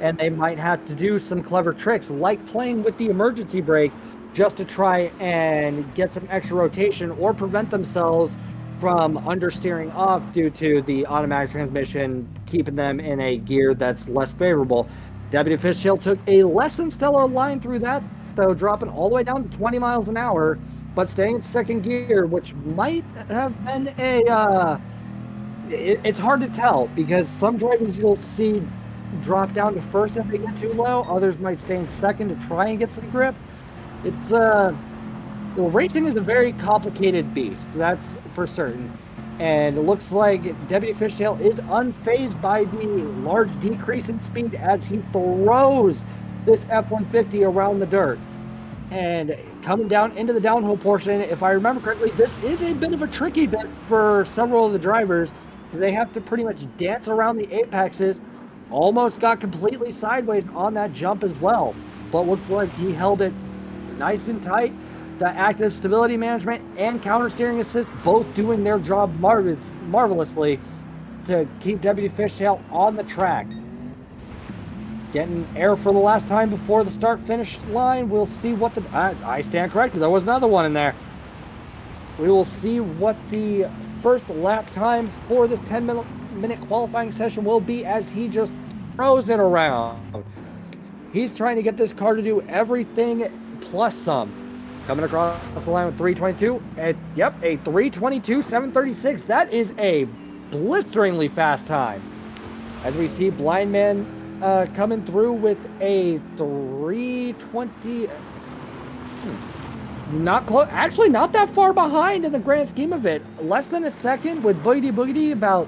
A: And they might have to do some clever tricks, like playing with the emergency brake, just to try and get some extra rotation or prevent themselves from understeering off due to the automatic transmission keeping them in a gear that's less favorable. Deputy Fishtail took a less than stellar line through that, though, dropping all the way down to 20 miles an hour, but staying in second gear, which might have been it's hard to tell because some drivers you'll see drop down to first if they get too low. Others might stay in second to try and get some grip. It's well, racing is a very complicated beast, that's for certain. And it looks like Deputy Fishtail is unfazed by the large decrease in speed as he throws this F-150 around the dirt. And coming down into the downhill portion, if I remember correctly, this is a bit of a tricky bit for several of the drivers. They have to pretty much dance around the apexes. Almost got completely sideways on that jump as well, but looked like he held it nice and tight. The active stability management and counter steering assist both doing their job marvelously to keep Deputy Fishtail on the track. Getting air for the last time before the start-finish line. We'll see what the... I stand corrected. There was another one in there. We will see what the first lap time for this 10-minute qualifying session will be as he just throws it around. He's trying to get this car to do everything plus some. Coming across the line with 322. Yep, a 322.736. That is a blisteringly fast time. As we see Blind Man coming through with a 320. Not close. Actually, not that far behind in the grand scheme of it. Less than a second with Boogity Boogity, about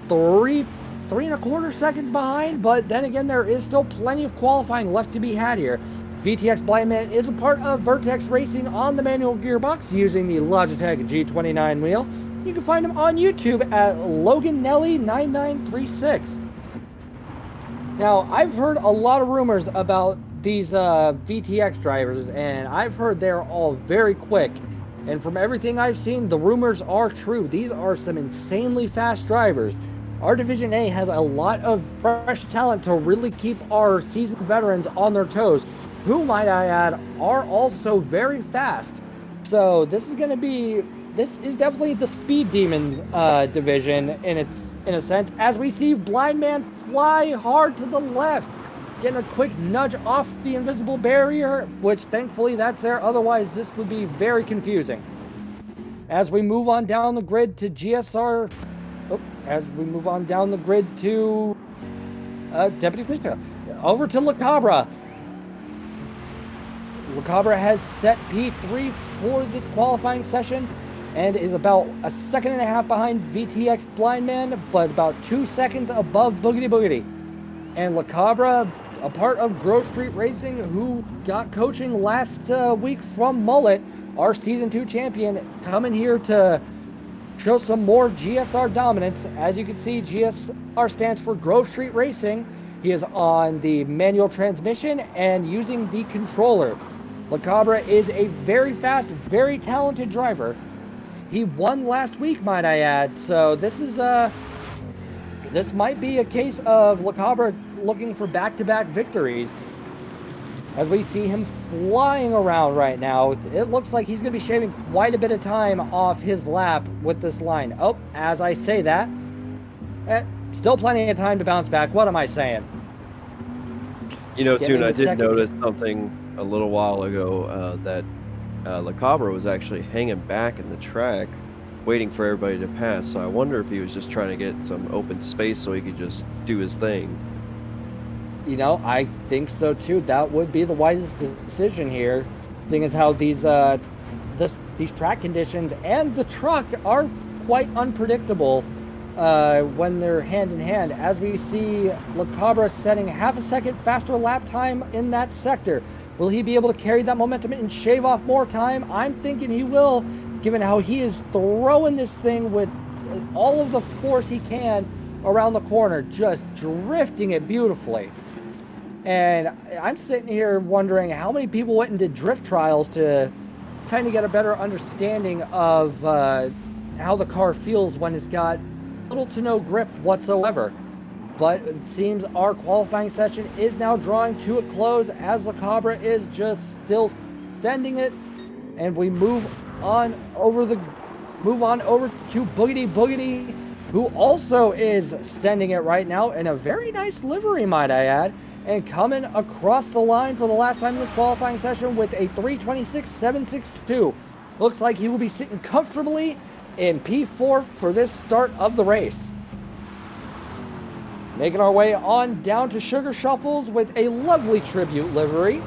A: three and a quarter seconds behind. But then again, there is still plenty of qualifying left to be had here. VTX Blindman is a part of Vertex Racing on the manual gearbox using the Logitech G29 wheel. You can find him on YouTube at LoganNelly9936. Now, I've heard a lot of rumors about these VTX drivers, and I've heard they're all very quick. And from everything I've seen, the rumors are true. These are some insanely fast drivers. Our Division A has a lot of fresh talent to really keep our seasoned veterans on their toes, who, might I add, are also very fast. So this is definitely the speed demon division in a sense, as we see Blind Man fly hard to the left, getting a quick nudge off the invisible barrier, which thankfully that's there, otherwise this would be very confusing. As we move on down the grid to GSR, Deputy Fishtail, over to La Cabra. La Cabra has set P3 for this qualifying session and is about a second and a half behind VTX Blindman, but about 2 seconds above Boogity Boogity. And La Cabra, a part of Grove Street Racing, who got coaching last week from Mullet, our Season 2 champion, coming here to show some more GSR dominance. As you can see, GSR stands for Grove Street Racing. He is on the manual transmission and using the controller. La Cabra is a very fast, very talented driver. He won last week, might I add. So this might be a case of La Cabra looking for back-to-back victories. As we see him flying around right now, it looks like he's going to be shaving quite a bit of time off his lap with this line. Oh, as I say that, still plenty of time to bounce back. What am I saying?
C: You know, Toon, I did notice something a little while ago that La Cabra was actually hanging back in the track, waiting for everybody to pass. So I wonder if he was just trying to get some open space so he could just do his thing.
A: You know, I think so too. That would be the wisest decision here, seeing as how these track conditions and the truck are quite unpredictable when they're hand in hand. As we see La Cabra setting half a second faster lap time in that sector. Will he be able to carry that momentum and shave off more time? I'm thinking he will, given how he is throwing this thing with all of the force he can around the corner, just drifting it beautifully. And I'm sitting here wondering how many people went and did drift trials to kind of get a better understanding of how the car feels when it's got little to no grip whatsoever. But it seems our qualifying session is now drawing to a close as La Cabra is just still sending it, and we move on over to Boogity Boogity, who also is sending it right now in a very nice livery, might I add, and coming across the line for the last time in this qualifying session with a 3:26.762. Looks like he will be sitting comfortably in P4 for this start of the race. Making our way on down to Sugar Shuffles with a lovely tribute livery.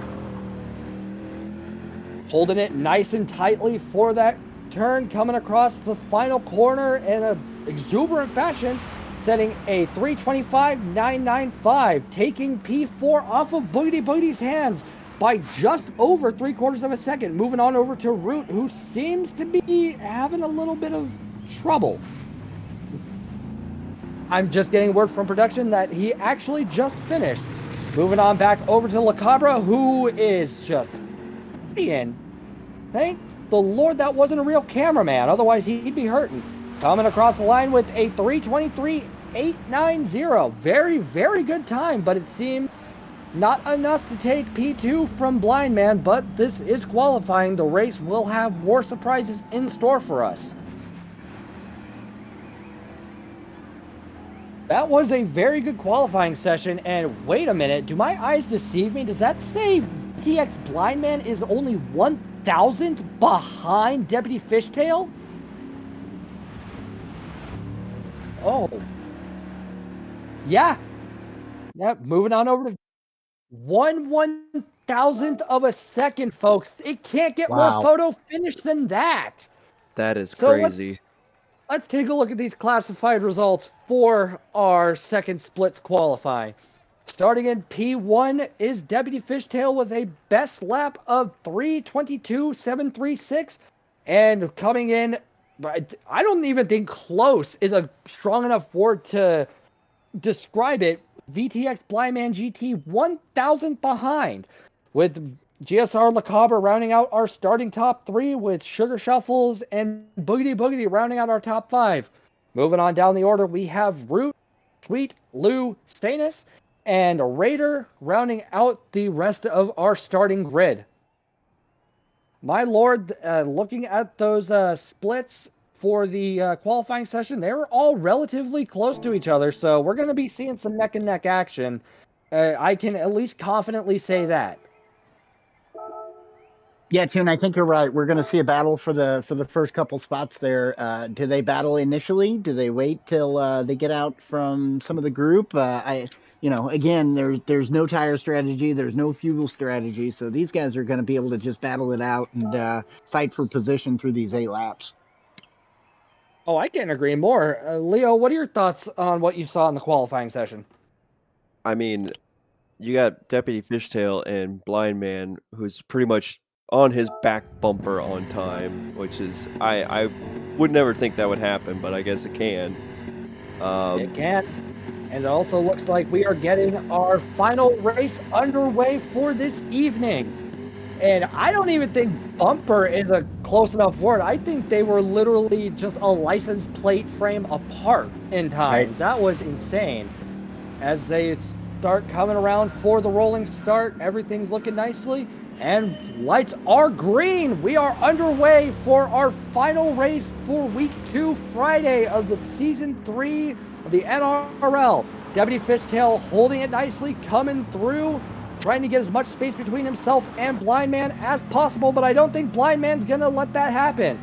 A: Holding it nice and tightly for that turn, coming across the final corner in an exuberant fashion, setting a 3:25.995, taking P4 off of Boogity Boogity's hands by just over 3/4 of a second. Moving on over to Root, who seems to be having a little bit of trouble. I'm just getting word from production that he actually just finished. Moving on back over to La Cabra, who is just being, thank the Lord that wasn't a real cameraman, otherwise he'd be hurting. Coming across the line with a 3:23.890. Very, very good time, but it seemed not enough to take P2 from Blind Man, but this is qualifying. The race will have more surprises in store for us. That was a very good qualifying session, and wait a minute, do my eyes deceive me? Does that say VTX Blind Man is only 1,000 behind Deputy Fishtail? Oh. Yeah. Yep, moving on over to 1/1000th of a second, folks. It can't get more photo finish than that.
C: That is crazy.
A: Let's take a look at these classified results for our second splits qualifying. Starting in P1 is Deputy Fishtail with a best lap of 3:22.736. And coming in, I don't even think close is a strong enough word to describe it. VTX Blindman GT 1,000 behind, with GSR Lacabre rounding out our starting top 3, with Sugar Shuffles and Boogity Boogity rounding out our top 5. Moving on down the order, we have Root, Sweet, Lou, Stanus, and Raider rounding out the rest of our starting grid. My lord, looking at those splits for the qualifying session, they were all relatively close to each other, so we're going to be seeing some neck and neck action. I can at least confidently say that.
B: Yeah, Toon, I think you're right. We're going to see a battle for the first couple spots there. Do they battle initially? Do they wait till they get out from some of the group? Again, there's no tire strategy, there's no fuel strategy, so these guys are going to be able to just battle it out and fight for position through these 8 laps.
A: Oh, I can't agree more. Leo, what are your thoughts on what you saw in the qualifying session?
C: I mean, you got Deputy Fishtail and Blind Man, who's pretty much on his back bumper on time, which is I would never think that would happen, but I guess it can.
A: It can. And it also looks like we are getting our final race underway for this evening. And I don't even think bumper is a close enough word. I think they were literally just a license plate frame apart in times. Right. That was insane. As they start coming around for the rolling start, everything's looking nicely. And lights are green. We are underway for our final race for week 2, Friday of the season 3 of the NRL. Deputy Fishtail holding it nicely, coming through, trying to get as much space between himself and Blind Man as possible, but I don't think Blind Man's gonna let that happen.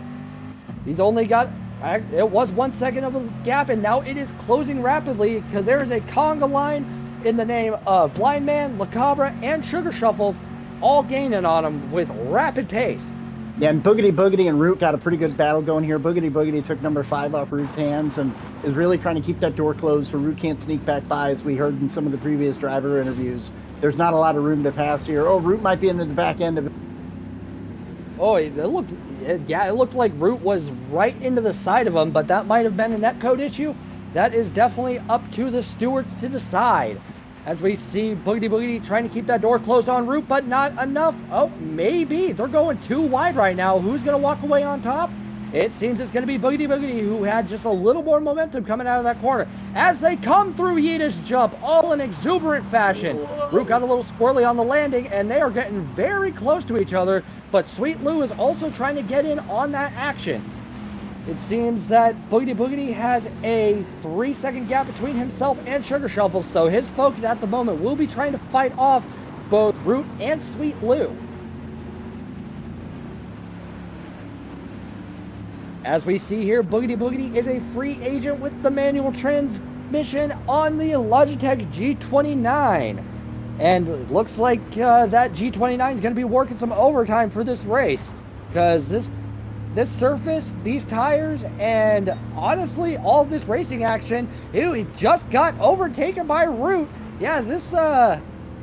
A: He's only got, it was 1 second of a gap, and now it is closing rapidly because there is a conga line in the name of Blind Man, Lacabre, and Sugar Shuffles, all gaining on him with rapid pace.
B: Yeah, and Boogity Boogity and Root got a pretty good battle going here. Boogity Boogity took number 5 off Root's hands and is really trying to keep that door closed so Root can't sneak back by, as we heard in some of the previous driver interviews. There's not a lot of room to pass here. Oh, Root might be into the back end of it.
A: Oh, it looked like Root was right into the side of him, but that might have been a netcode issue. That is definitely up to the stewards to decide. As we see Boogity Boogity trying to keep that door closed on Root, but not enough. Oh, maybe. They're going too wide right now. Who's going to walk away on top? It seems it's going to be Boogity Boogity, who had just a little more momentum coming out of that corner. As they come through Yeeta's jump, all in exuberant fashion. Root got a little squirrely on the landing, and they are getting very close to each other, but Sweet Lou is also trying to get in on that action. It seems that Boogity Boogity has a 3-second gap between himself and Sugar Shuffles, so his focus at the moment will be trying to fight off both Root and Sweet Lou. As we see here, Boogity Boogity is a free agent with the manual transmission on the Logitech G29. And it looks like that G29 is going to be working some overtime for this race, because this surface, these tires, and honestly, all this racing action, it just got overtaken by Root. Yeah,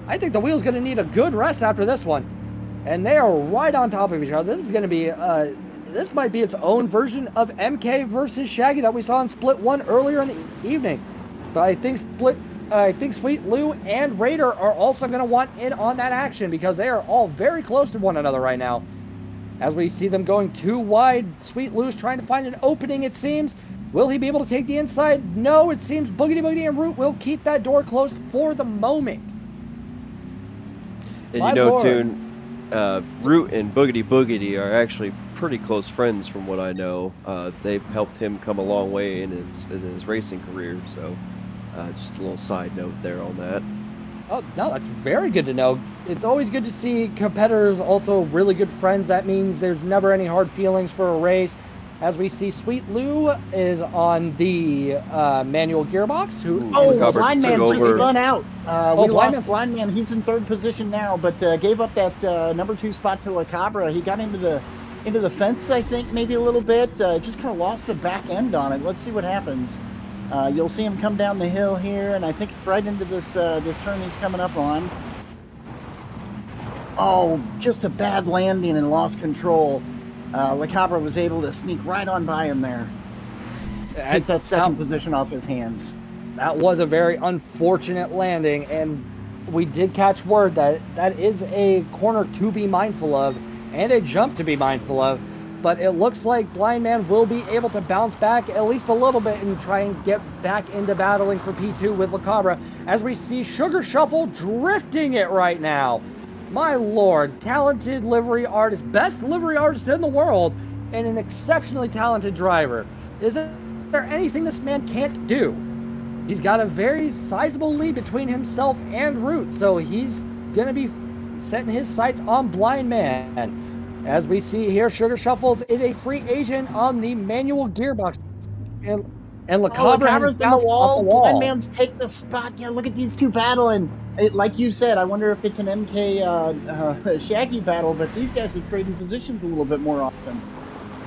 A: I think the wheel's going to need a good rest after this one. And they are right on top of each other. This is going to be, this might be its own version of MK versus Shaggy that we saw in Split 1 earlier in the evening. But I think Sweet Lou and Raider are also going to want in on that action, because they are all very close to one another right now. As we see them going too wide, Sweet Lou's trying to find an opening, it seems. Will he be able to take the inside? No, it seems Boogity Boogity and Root will keep that door closed for the moment.
C: And Toon, Root and Boogity Boogity are actually pretty close friends from what I know. They've helped him come a long way in his racing career, so just a little side note there on that.
A: Oh, no, that's very good to know. It's always good to see competitors also really good friends. That means there's never any hard feelings for a race. As we see, Sweet Lou is on the manual gearbox.
B: Blind Man just spun out. We lost Blind Man. He's in 3rd position now, but gave up that number 2 spot to Lacabre. He got into the fence, I think, maybe a little bit. Just kind of lost the back end on it. Let's see what happens. You'll see him come down the hill here, and I think it's right into this this turn he's coming up on. Oh, just a bad landing and lost control. Le Cabra was able to sneak right on by him there. Take that second position off his hands.
A: That was a very unfortunate landing, and we did catch word that that is a corner to be mindful of and a jump to be mindful of. But it looks like Blind Man will be able to bounce back at least a little bit and try and get back into battling for P2 with Le Cabra, as we see Sugar Shuffle drifting it right now. My lord, talented livery artist, best livery artist in the world, and an exceptionally talented driver. Is there anything this man can't do? He's got a very sizable lead between himself and Root, so he's going to be setting his sights on Blind Man. As we see here, Sugar Shuffles is a free agent on the manual gearbox. And Le Cabra has
B: in the
A: bounced off the wall.
B: Blind Man's take the spot. Yeah, look at these two battling. Like you said, I wonder if it's an MK Shaggy battle, but these guys are trading positions a little bit more often.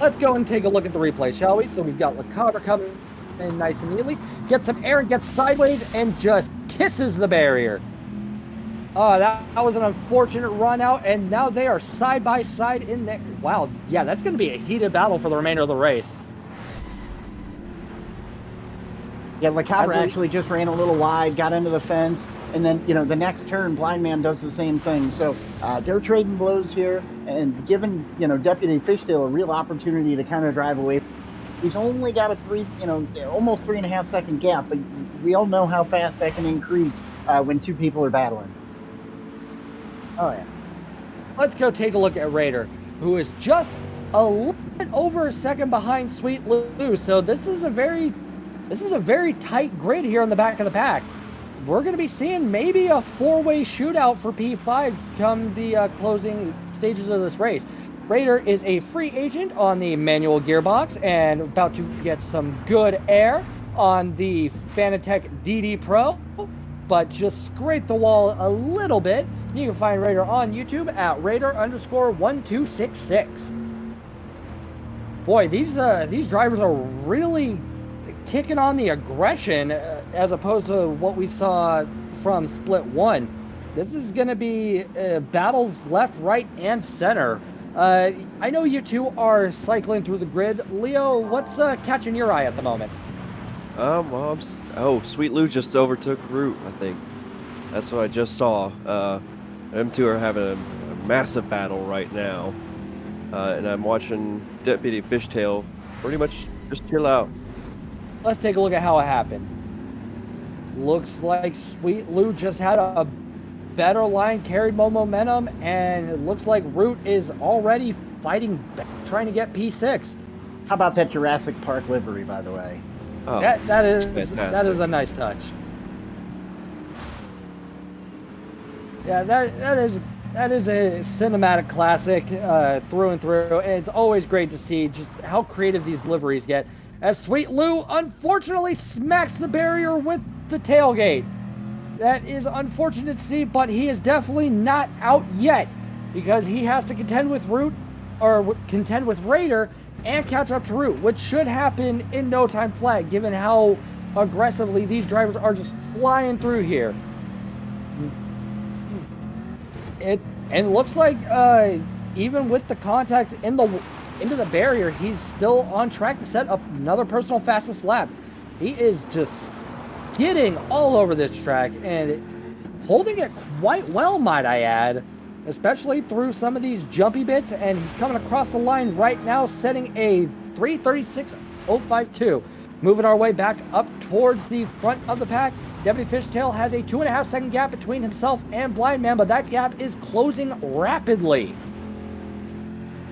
A: Let's go and take a look at the replay, shall we? So we've got Le Cabra coming in nice and neatly. Gets up air and gets sideways and just kisses the barrier. Oh, that was an unfortunate run out, and now they are side by side in there. Wow, yeah, that's going to be a heated battle for the remainder of the race.
B: Yeah, Le Cabra actually just ran a little wide, got into the fence, and then, you know, the next turn, Blind Man does the same thing. So they're trading blows here and giving, you know, Deputy Fishtail a real opportunity to kind of drive away. He's only got a almost 3.5 second gap, but we all know how fast that can increase when two people are battling.
A: Oh, yeah. Let's go take a look at Raider, who is just a little bit over a second behind Sweet Lou. So this is a very tight grid here on the back of the pack. We're going to be seeing maybe a four-way shootout for P5 come the closing stages of this race. Raider is a free agent on the manual gearbox and about to get some good air on the Fanatec DD Pro, but just scrape the wall a little bit. You can find Raider on YouTube at Raider_1266. Boy, these drivers are really kicking on the aggression as opposed to what we saw from Split 1. This is going to be battles left, right, and center. I know you two are cycling through the grid. Leo, what's catching your eye at the moment?
C: Well, Sweet Lou just overtook Root, I think. That's what I just saw. Them two are having a massive battle right now. And I'm watching Deputy Fishtail pretty much just chill out.
A: Let's take a look at how it happened. Looks like Sweet Lou just had a better line, carried more momentum, and it looks like Root is already fighting, trying to get P6.
B: How about that Jurassic Park livery, by the way?
C: Oh,
A: that is a nice touch. Yeah, that is a cinematic classic through and through. And it's always great to see just how creative these liveries get. As Sweet Lou unfortunately smacks the barrier with the tailgate. That is unfortunate to see, but he is definitely not out yet because he has to contend with Raider and catch up to Root, which should happen in no time flat, given how aggressively these drivers are just flying through here. And it looks like even with the contact into the barrier, he's still on track to set up another personal fastest lap. He is just getting all over this track and holding it quite well, might I add, especially through some of these jumpy bits, and he's coming across the line right now, setting a 3:36.052. Moving our way back up towards the front of the pack, Deputy Fishtail has a 2.5 second gap between himself and Blind Man, but that gap is closing rapidly.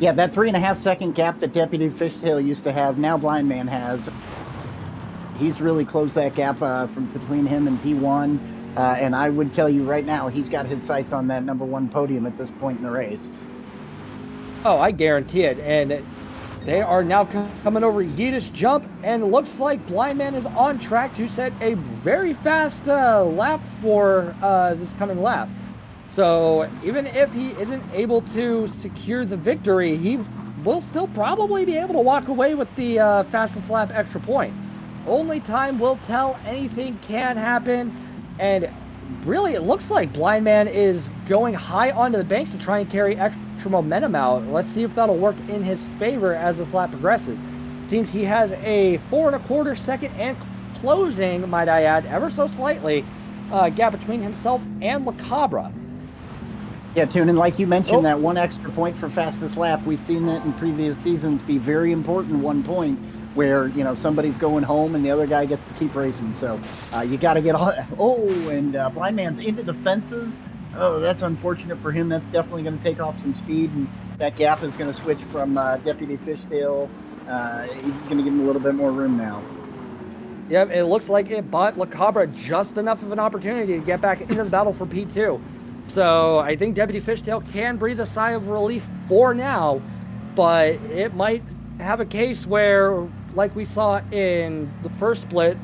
B: Yeah, that 3.5 second gap that Deputy Fishtail used to have, now Blind Man has. He's really closed that gap from between him and P1, and I would tell you right now, he's got his sights on that #1 podium at this point in the race.
A: Oh, I guarantee it, and they are now coming over Yiddish jump, and it looks like Blind Man is on track to set a very fast lap for this coming lap. So even if he isn't able to secure the victory, he will still probably be able to walk away with the fastest lap extra point. only time will tell. Anything can happen. And really, it looks like Blind Man is going high onto the banks to try and carry extra momentum out. Let's see if that'll work in his favor as this lap progresses. Seems he has a 4 1/4 second and closing, might I add, ever so slightly, gap between himself and La Cabra.
B: Yeah, Toon, and like you mentioned, that one extra point for fastest lap, we've seen that in previous seasons be very important. 1 point where, you know, somebody's going home and the other guy gets to keep racing. So you got to get all. Oh, and Blind Man's into the fences. Oh, that's unfortunate for him. That's definitely going to take off some speed, and that gap is going to switch from Deputy Fishtail. He's going to give him a little bit more room now.
A: Yep, it looks like it bought La Cabra just enough of an opportunity to get back into the battle for P2. So I think Deputy Fishtail can breathe a sigh of relief for now, but it might have a case where, like we saw in the first split,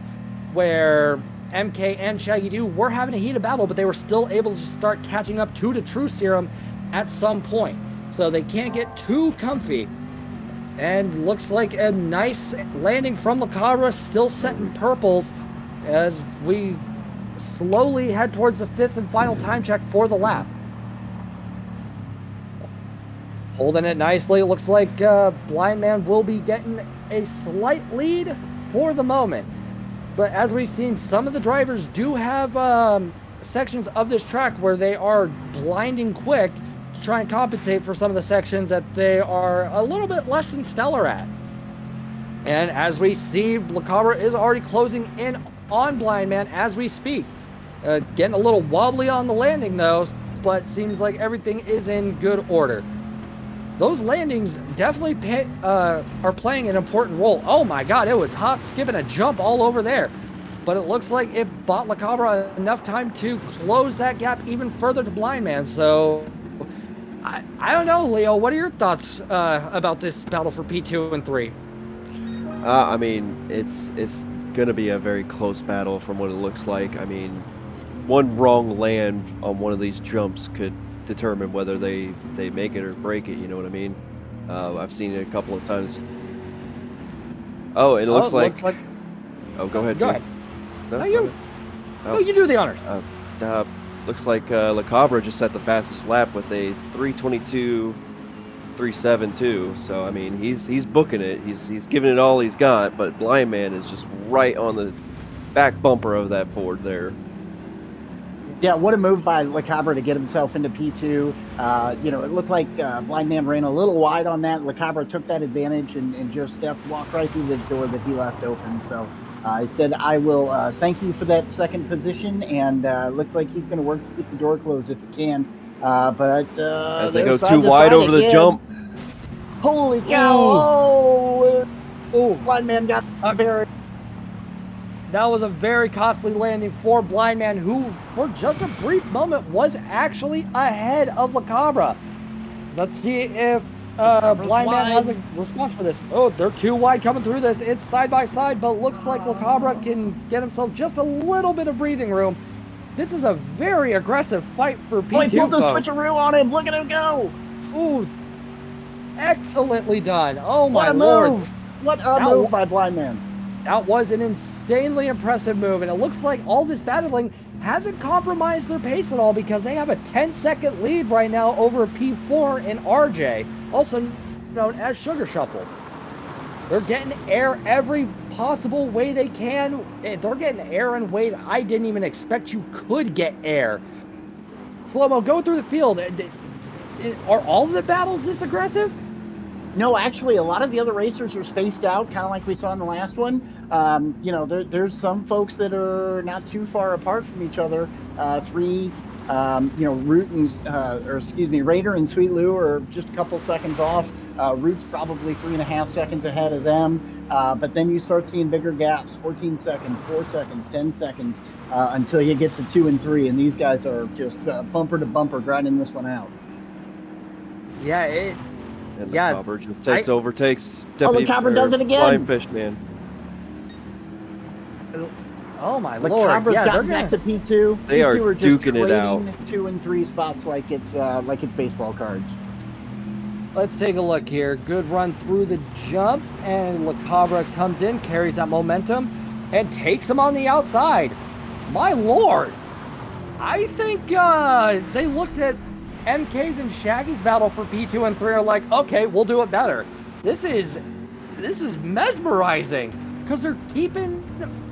A: where MK and Shaggy Doo were having a heated battle, but they were still able to start catching up to the True Serum at some point. So they can't get too comfy. And looks like a nice landing from La Cabra, still set in purples as we slowly head towards the 5th and final time check for the lap. Holding it nicely. It looks like Blind Man will be getting a slight lead for the moment. But as we've seen, some of the drivers do have sections of this track where they are blinding quick to try and compensate for some of the sections that they are a little bit less than stellar at. And as we see, La Cabra is already closing in on Blind Man as we speak. Getting a little wobbly on the landing though, but seems like everything is in good order. Those landings definitely are playing an important role. Oh my god, it was hop, skip, and a jump all over there. But it looks like it bought La Cabra enough time to close that gap even further to Blind Man. So I don't know, Leo. What are your thoughts about this battle for P2 and 3?
C: I mean, it's going to be a very close battle from what it looks like. I mean, one wrong land on one of these jumps could determine whether they make it or break it. You know what I mean? I've seen it a couple of times. Oh, and it looks like. Oh, go ahead.
A: Go ahead.
C: No,
A: you do the honors.
C: Looks like La Cabra just set the fastest lap with a 3:22.372. So I mean, he's booking it. He's giving it all he's got. But Blind Man is just right on the back bumper of that Ford there.
B: Yeah, what a move by La Cabra to get himself into P2. You know, it looked like Blind Man ran a little wide on that. La Cabra took that advantage and just walked right through the door that he left open. So he said, I will thank you for that second position, and looks like he's going to work to keep the door closed if he can. But
C: as they go too wide over the jump.
B: Holy cow! Oh, Blind Man got buried.
A: That was a very costly landing for Blind Man, who, for just a brief moment, was actually ahead of La Cabra. Let's see if Blind Man has a response for this. Oh, they're too wide coming through this. It's side by side, but looks like La Cabra can get himself just a little bit of breathing room. This is a very aggressive fight for P2.
B: Oh, he pulled the switcheroo on him. Look at him go.
A: Ooh, excellently done. Oh, my lord.
B: What a move by Blind Man.
A: That was an insanely impressive move, and it looks like all this battling hasn't compromised their pace at all, because they have a 10-second lead right now over P4 and RJ, also known as Sugar Shuffles. They're getting air every possible way they can. They're getting air in ways I didn't even expect you could get air. Slow-mo, go through the field. Are all of the battles this aggressive?
B: No, actually, a lot of the other racers are spaced out, kind of like we saw in the last one. You know, there's some folks that are not too far apart from each other. You know, Raider and Sweet Lou are just a couple seconds off. Root's probably 3.5 seconds ahead of them. But then you start seeing bigger gaps, 14 seconds, 4 seconds, 10 seconds, until you get to 2 and 3. And these guys are just bumper to bumper grinding this one out.
A: Yeah,
C: And La Cabra just overtakes.
B: La Cabra does it again.
C: Blind Fish Man.
A: Oh my
B: La
A: lord!
B: Cabra's
A: Yeah,
B: gotten back to P2.
C: They are
B: just
C: duking it out.
B: 2 and 3 spots like it's baseball cards.
A: Let's take a look here. Good run through the jump, and La Cabra comes in, carries that momentum. and takes him on the outside. My lord, I think they looked at MK's and Shaggy's battle for P2 and 3 are like, okay, we'll do it better. This is mesmerizing because they're keeping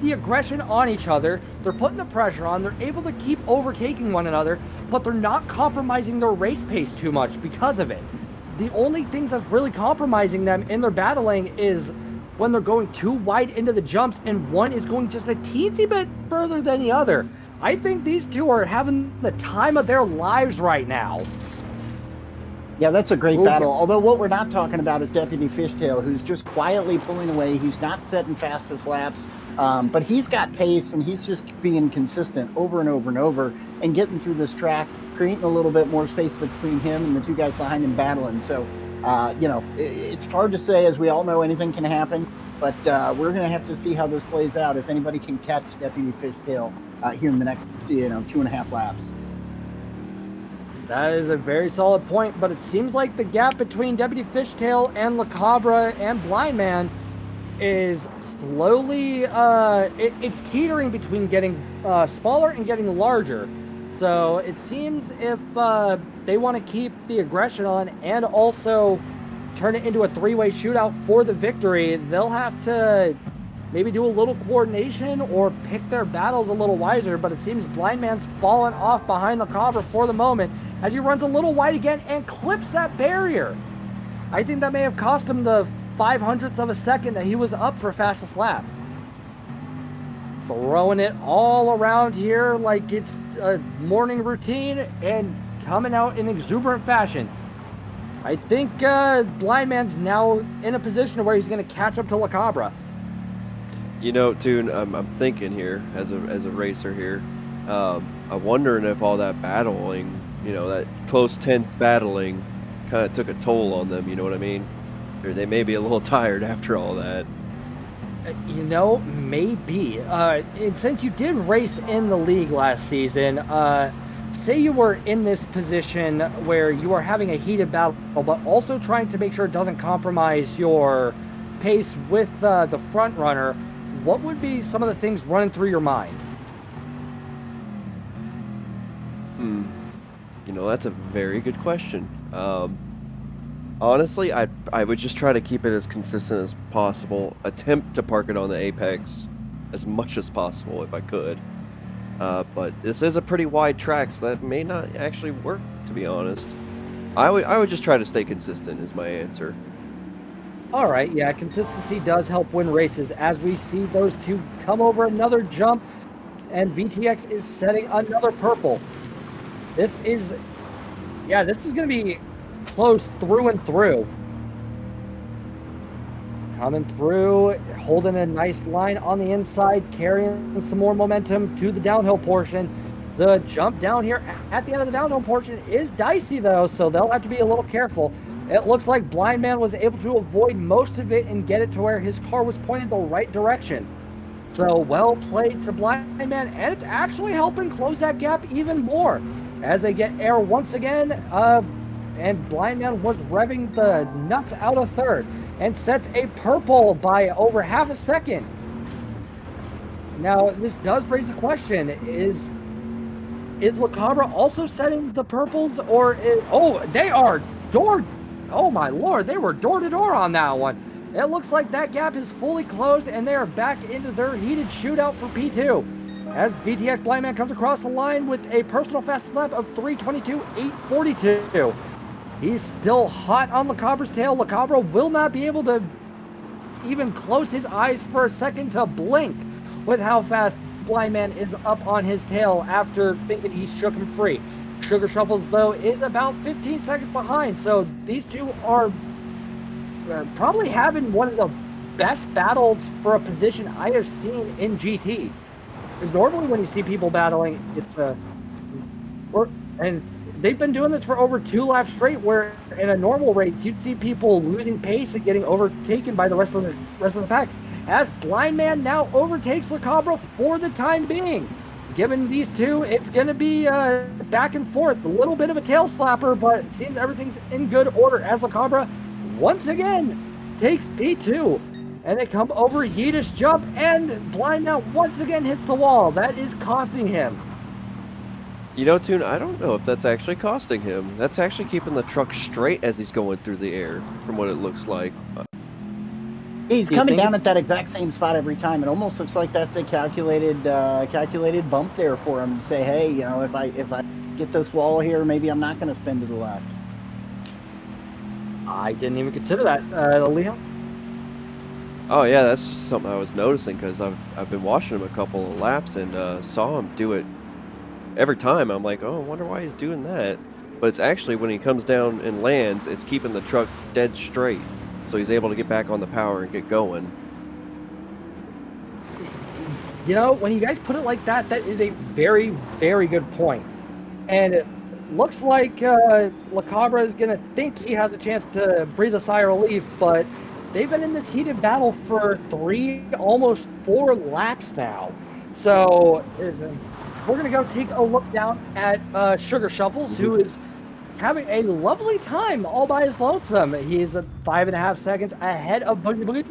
A: the aggression on each other. They're putting the pressure on. They're able to keep overtaking one another, but they're not compromising their race pace too much because of it. The only things that's really compromising them in their battling is when they're going too wide into the jumps and one is going just a teensy bit further than the other. I think these two are having the time of their lives right now.
B: Yeah, that's a great
A: Ooh.
B: battle. Although what we're not talking about is Deputy Fishtail, who's just quietly pulling away. He's not setting fastest laps, but he's got pace, and he's just being consistent over and over and over and getting through this track, creating a little bit more space between him and the two guys behind him battling. So, it's hard to say. As we all know, anything can happen, but we're going to have to see how this plays out if anybody can catch Deputy Fishtail here in the next, 2.5 laps.
A: That is a very solid point, but it seems like the gap between Deputy Fishtail and La Cabra and Blind Man is slowly, it's teetering between getting smaller and getting larger. So it seems if they want to keep the aggression on and also turn it into a three-way shootout for the victory, they'll have to maybe do a little coordination or pick their battles a little wiser, but it seems Blind Man's fallen off behind the Cabra for the moment as he runs a little wide again and clips that barrier. I think that may have cost him the 0.05 of a second that he was up for fastest lap. Throwing it all around here like it's a morning routine and coming out in exuberant fashion. I think Blind Man's now in a position where he's going to catch up to La Cabra.
C: Toon, I'm thinking here as a racer here. I'm wondering if all that battling, that close, tense battling, kind of took a toll on them. You know what I mean? Or they may be a little tired after all that.
A: Maybe. And since you did race in the league last season, say you were in this position where you are having a heated battle, but also trying to make sure it doesn't compromise your pace with the front runner. What would be some of the things running through your mind?
C: That's a very good question. Honestly, I would just try to keep it as consistent as possible. Attempt to park it on the apex as much as possible if I could. But this is a pretty wide track, so that may not actually work, to be honest. I would just try to stay consistent is my answer.
A: All right, yeah, consistency does help win races as we see those two come over another jump, and VTX is setting another purple. This is going to be close through and through. Coming through, holding a nice line on the inside, carrying some more momentum to the downhill portion. The jump down here at the end of the downhill portion is dicey, though, so they'll have to be a little careful. It looks like Blind Man was able to avoid most of it and get it to where his car was pointed the right direction. So well played to Blind Man, and it's actually helping close that gap even more as they get air once again. And Blind Man was revving the nuts out of third and sets a purple by over half a second. Now, this does raise the question, is La Cabra also setting the purples, or they are oh my lord, they were door to door on that one. It looks like that gap is fully closed and they are back into their heated shootout for P2 as VTX Blind Man comes across the line with a personal fastest lap of 3:22.842. He's still hot on La Cabra's tail. La Cabra will not be able to even close his eyes for a second to blink with how fast Blind Man is up on his tail after thinking he shook him free. Sugar Shuffles, though, is about 15 seconds behind, so these two are probably having one of the best battles for a position I have seen in GT. Because normally when you see people battling, it's and they've been doing this for over 2 laps straight, where in a normal race you'd see people losing pace and getting overtaken by the rest of the pack. As Blind Man now overtakes La Cabra for the time being. Given these two, it's going to be back and forth. A little bit of a tail slapper, but it seems everything's in good order as La Cabra once again takes P2. And they come over, Yiddish jump, and Blind now once again hits the wall. That is costing him.
C: You know, Toon, I don't know if that's actually costing him. That's actually keeping the truck straight as he's going through the air, from what it looks like.
B: He's coming down at that exact same spot every time. It almost looks like that's a calculated bump there for him to say, hey, you know, if I get this wall here, maybe I'm not going to spin to the left.
A: I didn't even consider that, Leo.
C: Oh yeah, that's just something I was noticing because I've been watching him a couple of laps and saw him do it every time. I'm like, oh, I wonder why he's doing that. But it's actually when he comes down and lands, it's keeping the truck dead straight, so he's able to get back on the power and get going.
A: You know, when you guys put it like that, that is a very, very good point. And it looks like Le Cabra is going to think he has a chance to breathe a sigh of relief, but they've been in this heated battle for 3, almost 4 laps now. So we're going to go take a look down at Sugar Shuffles, who is having a lovely time all by his lonesome. He is 5.5 seconds ahead of Boogie Boogie.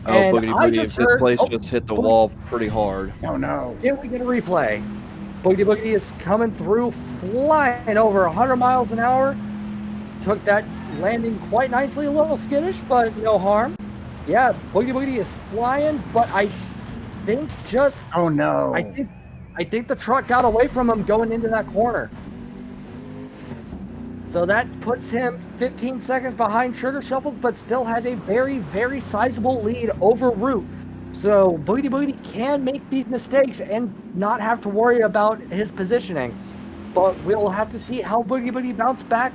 C: Oh,
A: And
C: Boogity
A: I
C: Boogie,
A: just
C: fifth
A: heard,
C: place just hit the wall pretty hard.
B: Oh no.
A: Can we get a replay? Boogie Boogie is coming through, flying over 100 miles an hour. Took that landing quite nicely, a little skittish, but no harm. Yeah, Boogie Boogie is flying, but I think just...
B: Oh no.
A: I think the truck got away from him going into that corner. So that puts him 15 seconds behind Sugar Shuffles, but still has a very, very sizable lead over Root. So Boogie Boogie can make these mistakes and not have to worry about his positioning. But we'll have to see how Boogie Boogie bounce back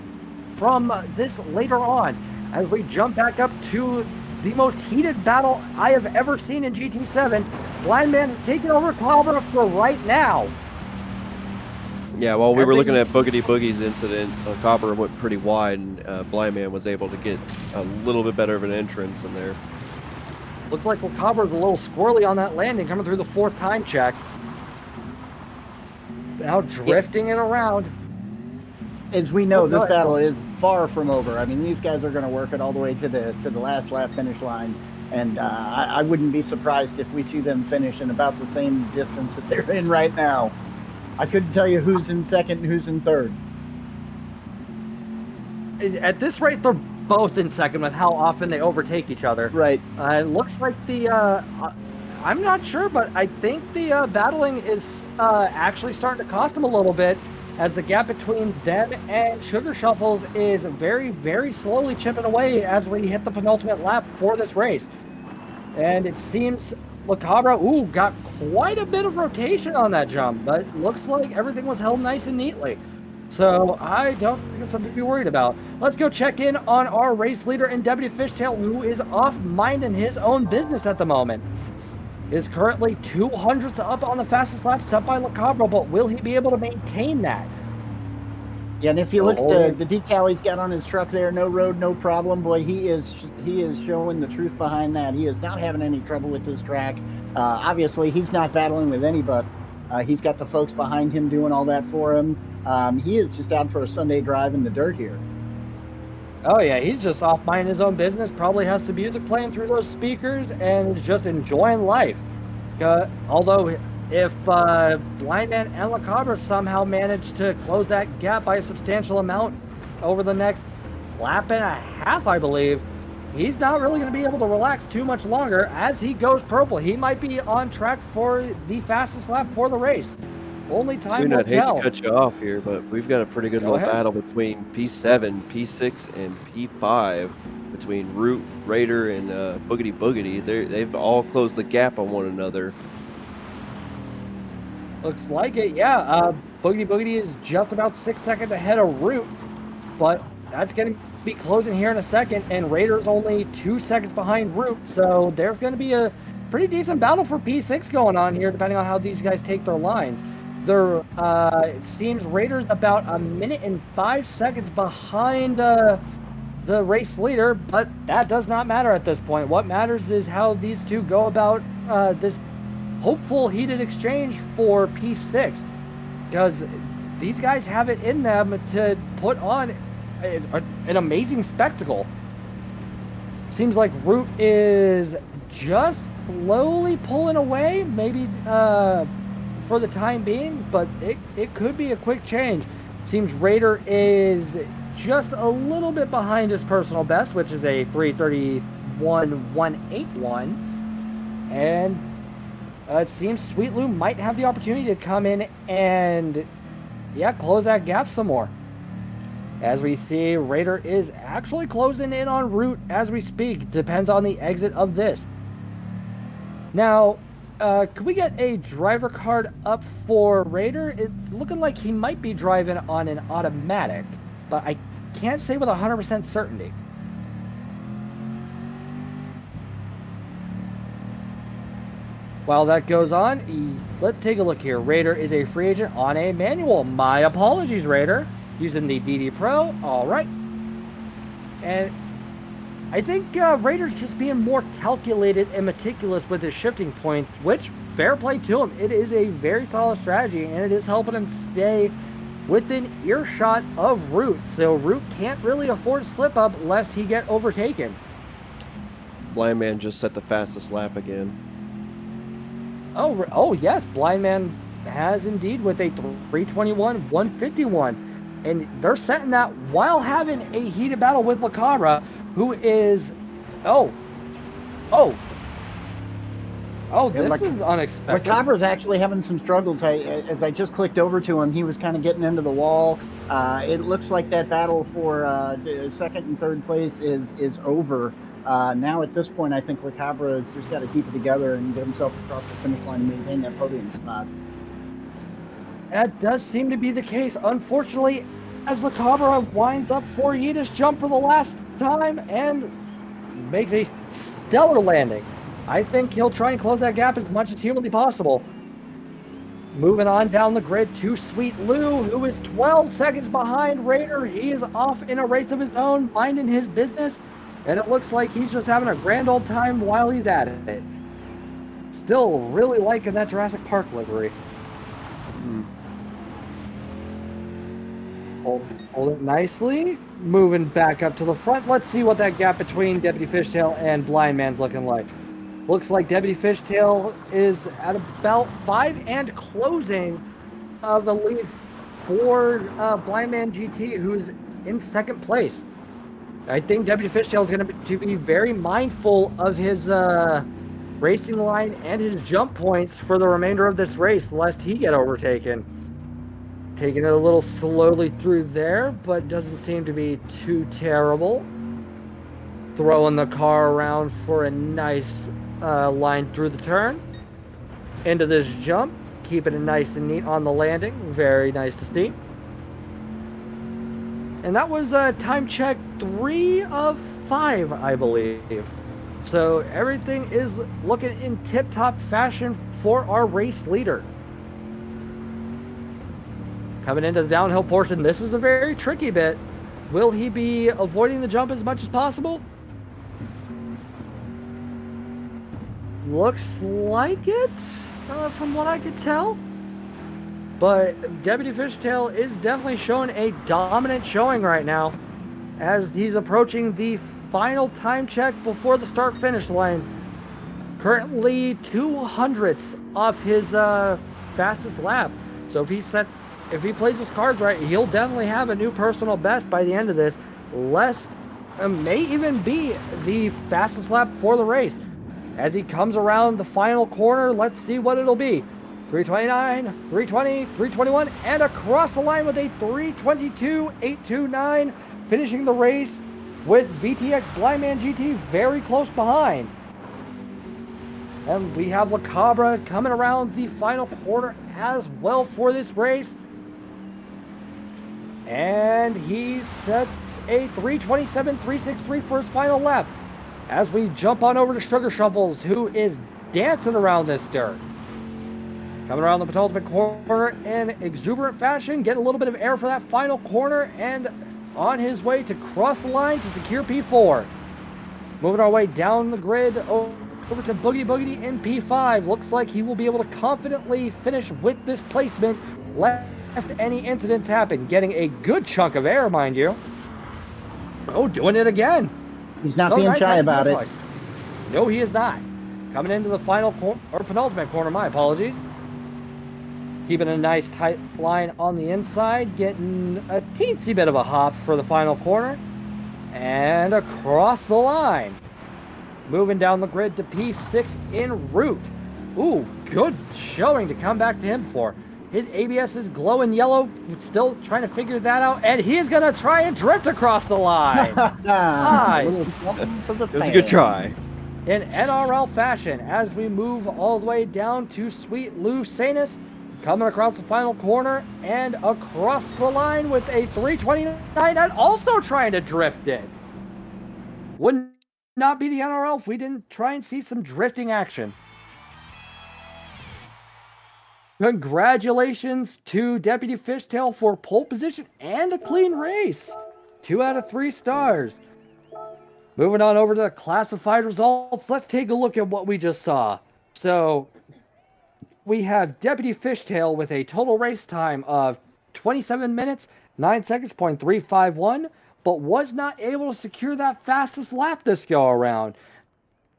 A: from this later on as we jump back up to the most heated battle I have ever seen in GT7. Blind Man has taken over Clobber for right now.
C: Yeah, while we were looking at Boogity Boogie's incident, Copper went pretty wide, and Blind Man was able to get a little bit better of an entrance in there.
A: Looks like Cobber's a little squirrely on that landing, coming through the 4th time check. Now drifting it around.
B: As we know, this battle is far from over. I mean, these guys are going to work it all the way to the last lap finish line, and I wouldn't be surprised if we see them finish in about the same distance that they're in right now. I couldn't tell you who's in second and who's in third.
A: At this rate, they're both in second with how often they overtake each other.
B: Right.
A: It looks like the... I'm not sure, but I think the battling is actually starting to cost them a little bit, as the gap between them and Sugar Shuffles is very, very slowly chipping away as we hit the penultimate lap for this race. And it seems Le Cabra, got quite a bit of rotation on that jump, but looks like everything was held nice and neatly. So I don't think it's something to be worried about. Let's go check in on our race leader in Deputy Fishtail, who is off minding his own business at the moment. Is currently 200ths up on the fastest lap set by Le Cabra, but will he be able to maintain that?
B: Yeah, and if you look at the decal he's got on his truck there, no road, no problem. Boy, he is showing the truth behind that. He is not having any trouble with his track. Obviously, he's not battling with anybody. He's got the folks behind him doing all that for him. He is just out for a Sunday drive in the dirt here.
A: Oh yeah, he's just off minding his own business, probably has some music playing through those speakers and is just enjoying life. Although if Blind Man and Le Cabra somehow manage to close that gap by a substantial amount over the next lap and a half, I believe, he's not really going to be able to relax too much longer as he goes purple. He might be on track for the fastest lap for the race. Only time will tell.
C: I'd hate to cut you off here, but we've got a pretty good little battle between P7, P6, and P5 between Root, Raider, and Boogity Boogity. They've all closed the gap on one another.
A: Looks like it, yeah. Boogity Boogity is just about 6 seconds ahead of Root, but that's going to be closing here in a second, and Raider's only 2 seconds behind Root, so there's going to be a pretty decent battle for P6 going on here, depending on how these guys take their lines. It seems Raider's about 1 minute and 5 seconds behind the race leader, but that does not matter at this point. What matters is how these two go about this hopeful heated exchange for P6, because these guys have it in them to put on an amazing spectacle. Seems like Root is just slowly pulling away, maybe for the time being, but it could be a quick change. Seems Raider is just a little bit behind his personal best, which is a 3:31.181, and it seems Sweet Lou might have the opportunity to come in and, yeah, close that gap some more. As we see, Raider is actually closing in on Root as we speak. Depends on the exit of this. Now, could we get a driver card up for Raider? It's looking like he might be driving on an automatic, but I can't say with 100% certainty. While that goes on, let's take a look here. Raider is a free agent on a manual. My apologies, Raider. Using the DD Pro. All right. And I think Raider's just being more calculated and meticulous with his shifting points, which, fair play to him. It is a very solid strategy, and it is helping him stay within earshot of Root. So Root can't really afford to slip up lest he get overtaken.
C: Blind Man just set the fastest lap again.
A: Oh yes, Blind Man has indeed with a 3:21.151. And they're setting that while having a heated battle with Lacabra, who is, this is unexpected.
B: Lacabra's actually having some struggles. As I just clicked over to him, he was kind of getting into the wall. It looks like that battle for second and third place is over. Now at this point, I think Lacabra has just got to keep it together and get himself across the finish line and maintain that podium spot.
A: That does seem to be the case. Unfortunately, as Lacabra winds up for Yeetus jump for the last time and makes a stellar landing. I think he'll try and close that gap as much as humanly possible. Moving on down the grid to Sweet Lou, who is 12 seconds behind Raider. He is off in a race of his own, minding his business, and it looks like he's just having a grand old time while he's at it. Still really liking that Jurassic Park livery. Hold it nicely. Moving back up to the front. Let's see what that gap between Deputy Fishtail and Blind Man's looking like. Looks like Deputy Fishtail is at about 5 and closing of the lead for Blind Man GT, who's in second place. I think Deputy Fishtail is going to be very mindful of his racing line and his jump points for the remainder of this race, lest he get overtaken. Taking it a little slowly through there, but doesn't seem to be too terrible. Throwing the car around for a nice line through the turn. Into this jump. Keeping it nice and neat on the landing. Very nice to see. And that was time check 3 of 5, I believe. So everything is looking in tip-top fashion for our race leader. Coming into the downhill portion, this is a very tricky bit. Will he be avoiding the jump as much as possible? Looks like it, from what I could tell. But Deputy Fishtail is definitely showing a dominant showing right now as he's approaching the final time check before the start-finish line. Currently 200ths off his fastest lap. So if he plays his cards right, he'll definitely have a new personal best by the end of this. May even be the fastest lap for the race. As he comes around the final corner, let's see what it'll be. 3:29, 3:20, 3:21, and across the line with a 3:22.829, finishing the race with VTX Blind Man GT very close behind. And we have Lacabra coming around the final corner as well for this race. And he sets a 3:27.363 for his final lap. As we jump on over to Sugar Shovels, who is dancing around this dirt. Coming around the penultimate corner in exuberant fashion, getting a little bit of air for that final corner, and on his way to cross the line to secure P4. Moving our way down the grid over to Boogie Boogity in P5. Looks like he will be able to confidently finish with this placement lest any incidents happen. Getting a good chunk of air, mind you. Oh, doing it again.
B: He's not
A: So
B: being
A: nice
B: shy
A: having
B: about
A: no
B: it.
A: choice. No, he is not. Coming into the final or penultimate corner, my apologies. Keeping a nice tight line on the inside, getting a teensy bit of a hop for the final corner, and across the line. Moving down the grid to P6 en route. Ooh, good showing to come back to him for. His ABS is glowing yellow, still trying to figure that out, and he is going to try and drift across the line.
B: A little something for the
C: It was a good
B: fans.
C: try.
A: In NRL fashion, as we move all the way down to Sweet Lou Sanus, coming across the final corner and across the line with a 329 and also trying to drift it. Wouldn't not be the NRL if we didn't try and see some drifting action. Congratulations to Deputy Fishtail for pole position and a clean race. 2 out of 3 stars. Moving on over to the classified results, let's take a look at what we just saw. So, we have Deputy Fishtail with a total race time of 27 minutes, 9 seconds, .351, but was not able to secure that fastest lap this go around.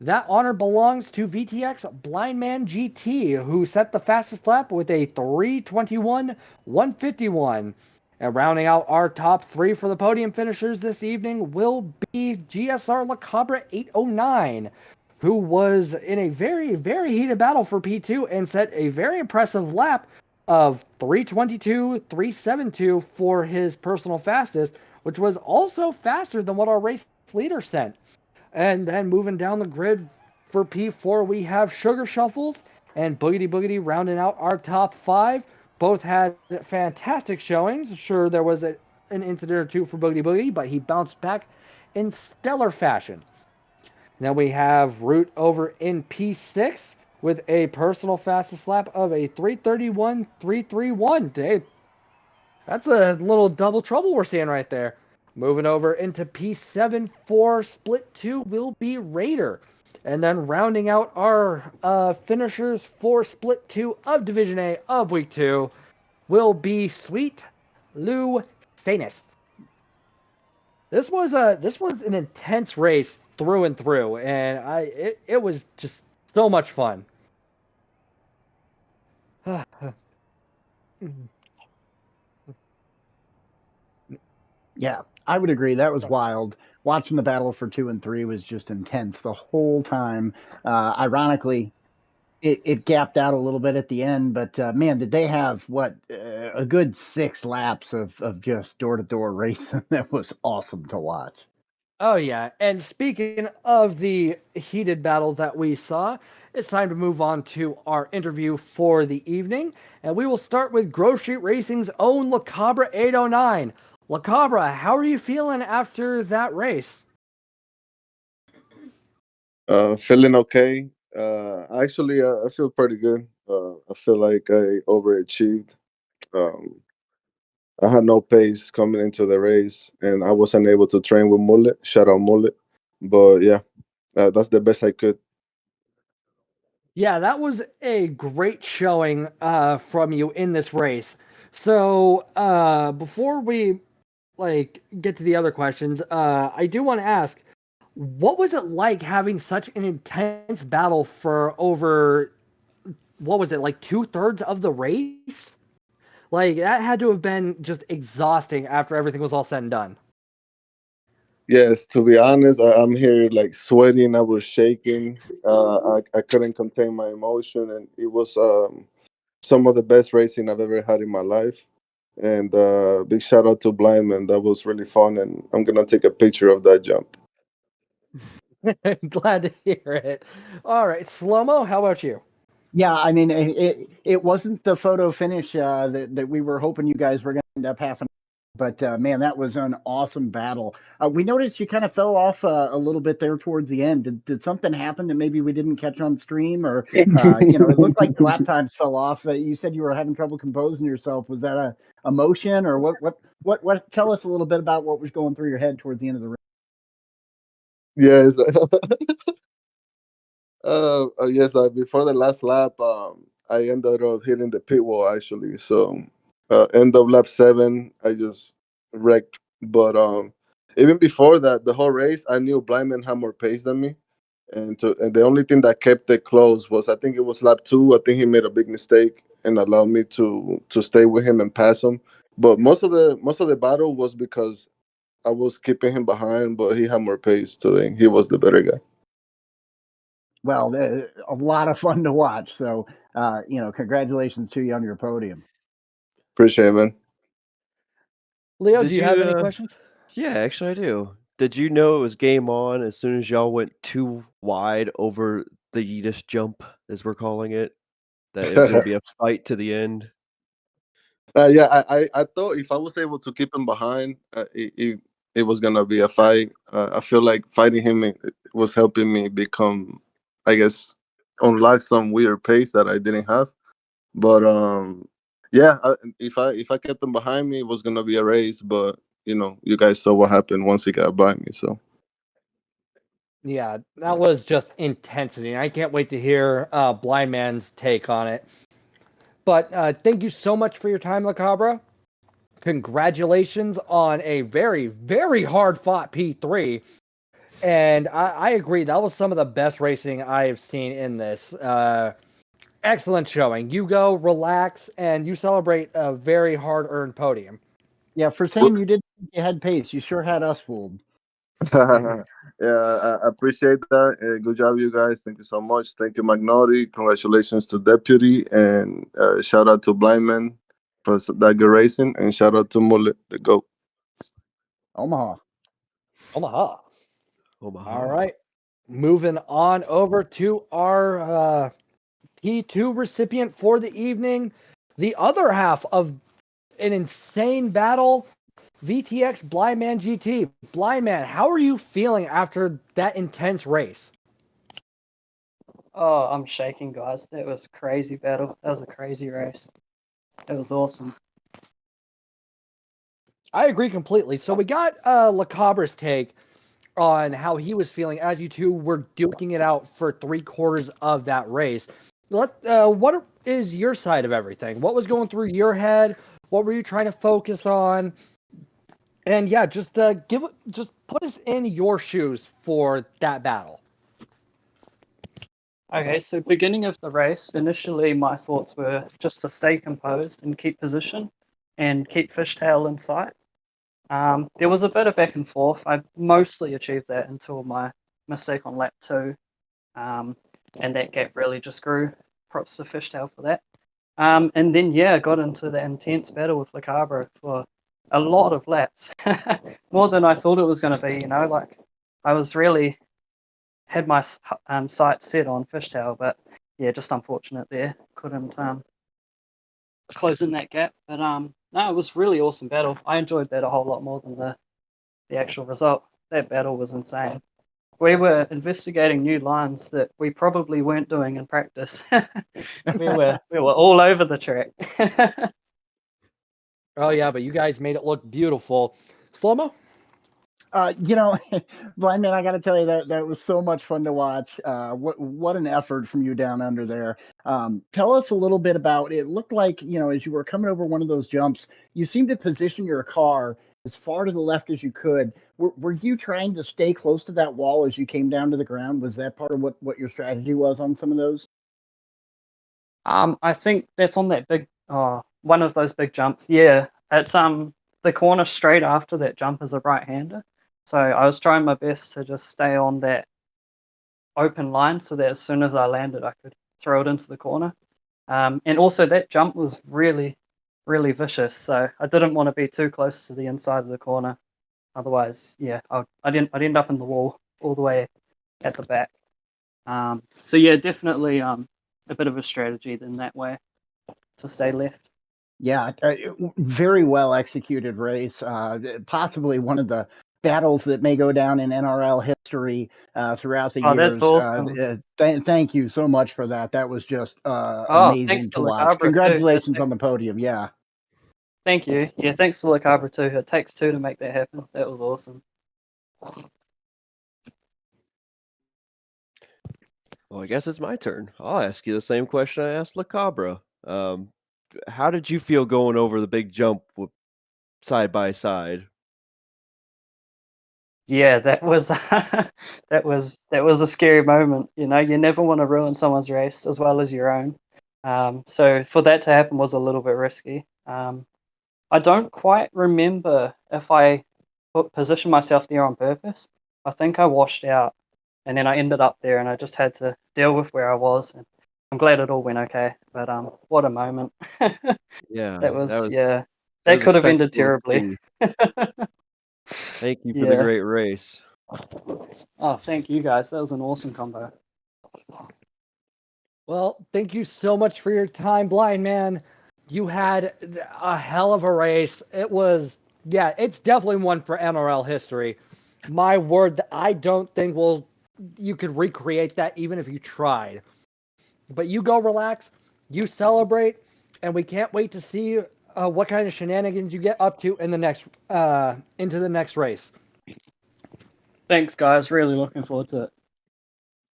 A: That honor belongs to VTX Blindman GT, who set the fastest lap with a 3:21.151. And rounding out our top 3 for the podium finishers this evening will be GSR La Cabra 809, who was in a very, very heated battle for P2 and set a very impressive lap of 3:22.372 for his personal fastest, which was also faster than what our race leader sent. And then moving down the grid for P4, we have Sugar Shuffles and Boogity Boogity rounding out our top 5. Both had fantastic showings. Sure, there was an incident or two for Boogity Boogity, but he bounced back in stellar fashion. Then we have Root over in P6 with a personal fastest lap of a 3:31.331. Dave, that's a little double trouble we're seeing right there. Moving over into P7 for Split 2 will be Raider. And then rounding out our finishers for Split 2 of Division A of Week 2 will be Sweet Lou Sanus. This was an intense race through and through, and it was just so much fun.
B: Yeah, I would agree. That was wild. Watching the battle for 2 and 3 was just intense the whole time. Ironically, it gapped out a little bit at the end, but man, did they have a good 6 laps of just door to door racing that was awesome to watch.
A: Oh yeah, and speaking of the heated battle that we saw, it's time to move on to our interview for the evening, and we will start with Grove Street Racing's own La Cabra 809. La Cabra, how are you feeling after that race?
I: Feeling okay. Actually, I feel pretty good. I feel like I overachieved. Um, I had no pace coming into the race, and I wasn't able to train with Mullet. Shout out Mullet. But yeah, that's the best I could.
A: Yeah, that was a great showing from you in this race. So before we get to the other questions, I do want to ask, what was it like having such an intense battle for over, what was it, like 2/3 of the race? Like, that had to have been just exhausting after everything was all said and done.
I: Yes, to be honest, I'm here like sweating. I was shaking. I couldn't contain my emotion, and it was some of the best racing I've ever had in my life. And big shout out to Blindman. That was really fun, and I'm gonna take a picture of that jump.
A: Glad to hear it. All right, Slow-Mo, how about you?
B: Yeah, I mean, it wasn't the photo finish that we were hoping you guys were going to end up having. But man, that was an awesome battle. We noticed you kind of fell off a little bit there towards the end. Did something happen that maybe we didn't catch on stream, or it looked like your lap times fell off. You said you were having trouble composing yourself. Was that a emotion, or what? Tell us a little bit about what was going through your head towards the end of the race.
I: Yes. Yes. Before the last lap, I ended up hitting the pit wall actually. So, end of lap 7, I just wrecked. But even before that, the whole race, I knew Blind had more pace than me. And the only thing that kept it close was, I think it was lap 2. I think he made a big mistake and allowed me to stay with him and pass him. But most of the battle was because I was keeping him behind, but he had more pace today. He was the better guy.
B: Well, a lot of fun to watch. So, congratulations to you on your podium.
I: Appreciate it, man.
A: Leo,
C: Did
A: do you
C: you,
A: have any questions?
C: Yeah, actually, I do. Did you know it was game on as soon as y'all went too wide over the Yiddish jump, as we're calling it? That it was going to be a fight to the end?
I: Yeah, I thought if I was able to keep him behind, it was gonna be a fight. I feel like fighting him, it was helping me become, I guess, unlock some weird pace that I didn't have. But yeah, if I kept him behind me, it was gonna be a race. But you guys saw what happened once he got by me. So
A: Yeah, that was just intensity. I can't wait to hear Blind Man's take on it. But thank you so much for your time, La Cabra. Congratulations on a very, very hard fought P3. And I agree, that was some of the best racing I have seen in this. Excellent showing. You go, relax, and you celebrate a very hard earned podium.
B: Yeah, for saying you didn't think you had pace, you sure had us fooled.
I: yeah, I appreciate that. Good job, you guys. Thank you so much. Thank you, McNaughty. Congratulations to Deputy, and shout out to Blind Man for that good racing, and shout out to Mullet, the GOAT.
B: Omaha.
A: Omaha.
C: Omaha.
A: All right. Moving on over to our P2 recipient for the evening. The other half of an insane battle, VTX Blind Man GT. Blind Man, how are you feeling after that intense race?
J: Oh, I'm shaking, guys. That was a crazy battle. That was a crazy race. It was awesome.
A: I agree completely. So we got La Cabra's take on how he was feeling as you two were duking it out for 3/4 of that race. What is your side of everything? What was going through your head? What were you trying to focus on? And yeah, just put us in your shoes for that battle.
J: Okay, so beginning of the race, initially my thoughts were just to stay composed and keep position and keep Fishtail in sight. There was a bit of back and forth. I mostly achieved that until my mistake on lap 2. And that gap really just grew. Props to Fishtail for that. And then, yeah, got into the intense battle with La Cabra for a lot of laps. More than I thought it was going to be, like I was really had my sights set on Fishtail, but yeah, just unfortunate there. Couldn't close in that gap. But no, it was really awesome battle. I enjoyed that a whole lot more than the actual result. That battle was insane. We were investigating new lines that we probably weren't doing in practice. we were all over the track.
A: Oh yeah, but you guys made it look beautiful. Slow-mo?
B: Blind Man, I got to tell you that was so much fun to watch. What an effort from you down under there. Tell us a little bit about it. Looked like as you were coming over one of those jumps, you seemed to position your car as far to the left as you could. Were you trying to stay close to that wall as you came down to the ground? Was that part of what your strategy was on some of those?
J: I think that's on that big one of those big jumps. Yeah, it's the corner straight after that jump is a right-hander. So I was trying my best to just stay on that open line so that as soon as I landed, I could throw it into the corner. And also that jump was really, really vicious. So I didn't want to be too close to the inside of the corner. Otherwise, yeah, I'd end up in the wall all the way at the back. So yeah, definitely a bit of a strategy in that way to stay left.
B: Yeah, very well executed race. Possibly one of the battles that may go down in NRL history throughout the
J: Oh, that's
B: years.
J: awesome.
B: Thank you so much for that. That was just
J: Thanks
B: amazing
J: to
B: to
J: La
B: watch.
J: Cabra too.
B: Congratulations on the podium. Yeah.
J: Thank you. Yeah, thanks to La Cabra too. It takes two to make that happen. That was awesome.
C: Well, I guess it's my turn. I'll ask you the same question I asked La Cabra. How did you feel going over the big jump side by side?
J: Yeah, that was that was a scary moment. You know, you never want to ruin someone's race as well as your own. So for that to happen was a little bit risky. I don't quite remember if I positioned myself there on purpose. I think I washed out, and then I ended up there, and I just had to deal with where I was. And I'm glad it all went okay. But what a moment!
C: Yeah,
J: That
C: that
J: was,
C: was
J: yeah,
C: that
J: that
C: was a
J: could have ended
C: spectacle to
J: terribly.
C: see. Thank you for the
J: Yeah.
C: great race.
J: Oh, thank you guys. That was an awesome combo.
A: Well, thank you so much for your time, Blind Man. You had a hell of a race. It was, yeah, it's definitely one for NRL history. My word, I don't think you could recreate that even if you tried. But you go relax, you celebrate, and we can't wait to see what kind of shenanigans you get up to in the next into the next race.
J: Thanks, guys. Really looking forward to it.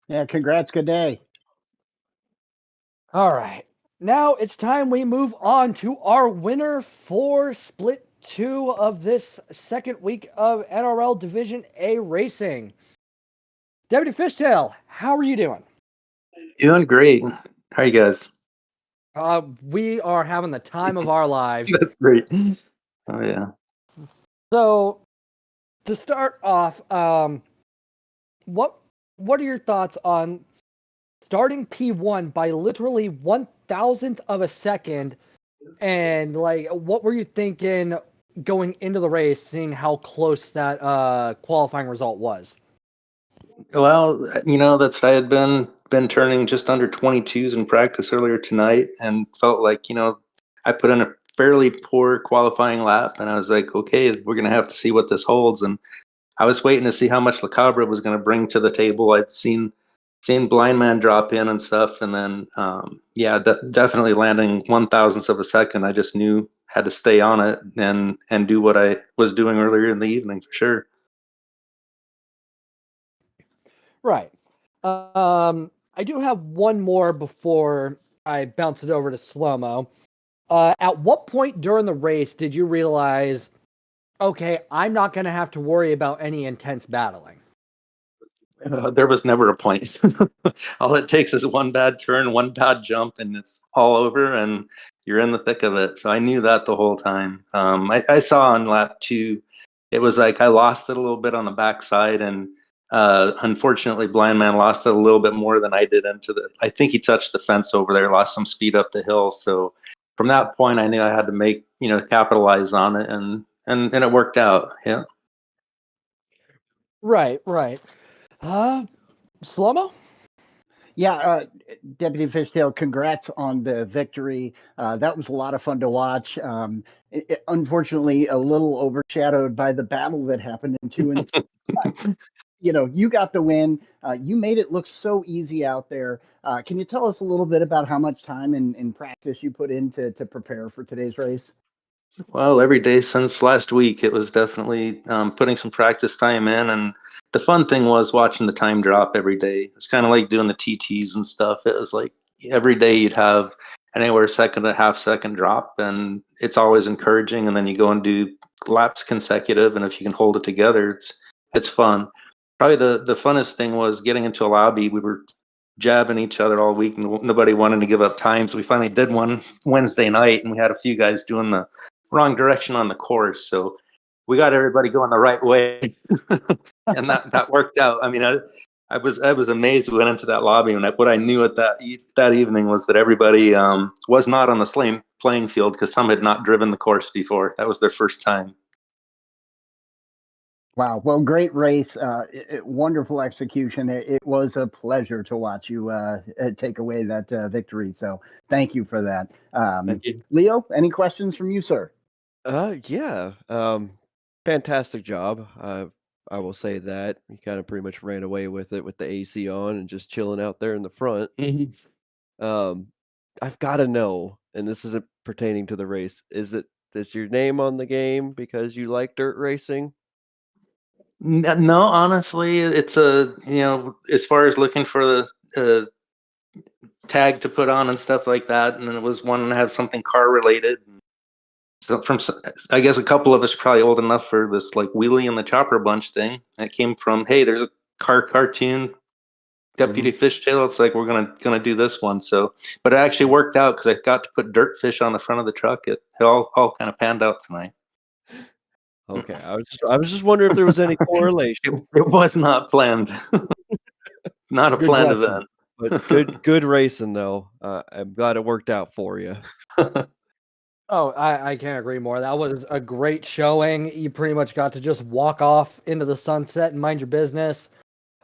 B: Yeah, congrats. Good day.
A: All right. Now it's time we move on to our winner for split 2 of this second week of NRL Division A racing. Deputy Fishtail, how are you doing?
K: Doing great. How are you guys?
A: We are having the time of our lives.
K: That's great. Oh yeah.
A: So, to start off, what are your thoughts on starting P1 by literally 1,000th of a second, and like what were you thinking going into the race, seeing how close that qualifying result was?
K: Well, that's I had been turning just under 22s in practice earlier tonight, and felt like I put in a fairly poor qualifying lap, and I was like, okay, we're gonna have to see what this holds. And I was waiting to see how much La Cabra was gonna bring to the table. I'd seen Blind Man drop in and stuff, and then yeah, definitely landing 1,000th of a second. I just knew had to stay on it and do what I was doing earlier in the evening for sure.
A: Right. I do have one more before I bounce it over to Slow-Mo. At what point during the race did you realize, okay, I'm not going to have to worry about any intense battling?
K: There was never a point. All it takes is one bad turn, one bad jump, and it's all over, and you're in the thick of it. So I knew that the whole time. I saw on lap 2, it was like I lost it a little bit on the backside, and unfortunately, Blind Man lost it a little bit more than I did into the. I think he touched the fence over there, lost some speed up the hill. So from that point, I knew I had to make capitalize on it, and it worked out. Yeah.
A: Right, right. Slow-Mo?
B: Yeah, Deputy Fishtail, congrats on the victory. That was a lot of fun to watch. Unfortunately, a little overshadowed by the battle that happened in 2 and 3. You got the win. You made it look so easy out there. Can you tell us a little bit about how much time and practice you put in to prepare for today's race?
K: Well, every day since last week, it was definitely putting some practice time in. And the fun thing was watching the time drop every day. It's kind of like doing the TTs and stuff. It was like every day you'd have anywhere second to half second drop, and it's always encouraging. And then you go and do laps consecutive, and if you can hold it together, it's fun. Probably the funnest thing was getting into a lobby. We were jabbing each other all week, and nobody wanted to give up time. So we finally did one Wednesday night, and we had a few guys doing the wrong direction on the course. So we got everybody going the right way, and that worked out. I mean, I was amazed. We went into that lobby, and what I knew at that evening was that everybody was not on the same playing field because some had not driven the course before. That was their first time.
B: Wow. Well, great race. Wonderful execution. It was a pleasure to watch you take away that victory. So thank you for that.
K: Thank you.
B: Leo, any questions from you, sir?
C: Yeah. Fantastic job. I will say that he kind of pretty much ran away with it with the AC on and just chilling out there in the front. Um, I've got to know, and this isn't pertaining to the race. Is your name on the game because you like dirt racing?
K: No, honestly, it's as far as looking for the tag to put on and stuff like that, and then it was one that had something car related. So I guess a couple of us are probably old enough for this like Wheelie and the Chopper Bunch thing. That came from, hey, there's a cartoon Deputy Fishtail. It's like we're gonna do this one. So, but it actually worked out because I got to put dirt fish on the front of the truck. It all kind of panned out tonight.
C: Okay, I was just wondering if there was any correlation.
K: It was not planned. Not a
B: Good
K: planned
B: question.
K: event.
C: But good racing though. I'm glad it worked out for you.
A: Oh, I can't agree more. That was a great showing. You pretty much got to just walk off into the sunset and mind your business.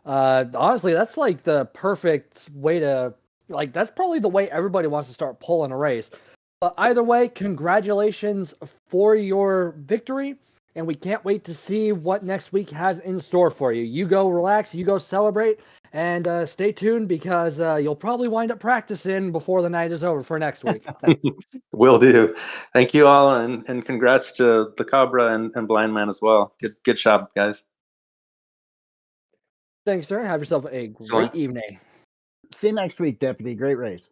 A: Honestly, that's like the perfect way to, like, that's probably the way everybody wants to start pulling a race. But either way, congratulations for your victory, and we can't wait to see what next week has in store for you. You go relax, you go celebrate, and stay tuned because you'll probably wind up practicing before the night is over for next week.
K: Will do. Thank you all, and congrats to the Cobra and Blind Man as well. Good job, guys.
A: Thanks, sir. Have yourself a great evening.
B: See you next week, Deputy. Great race.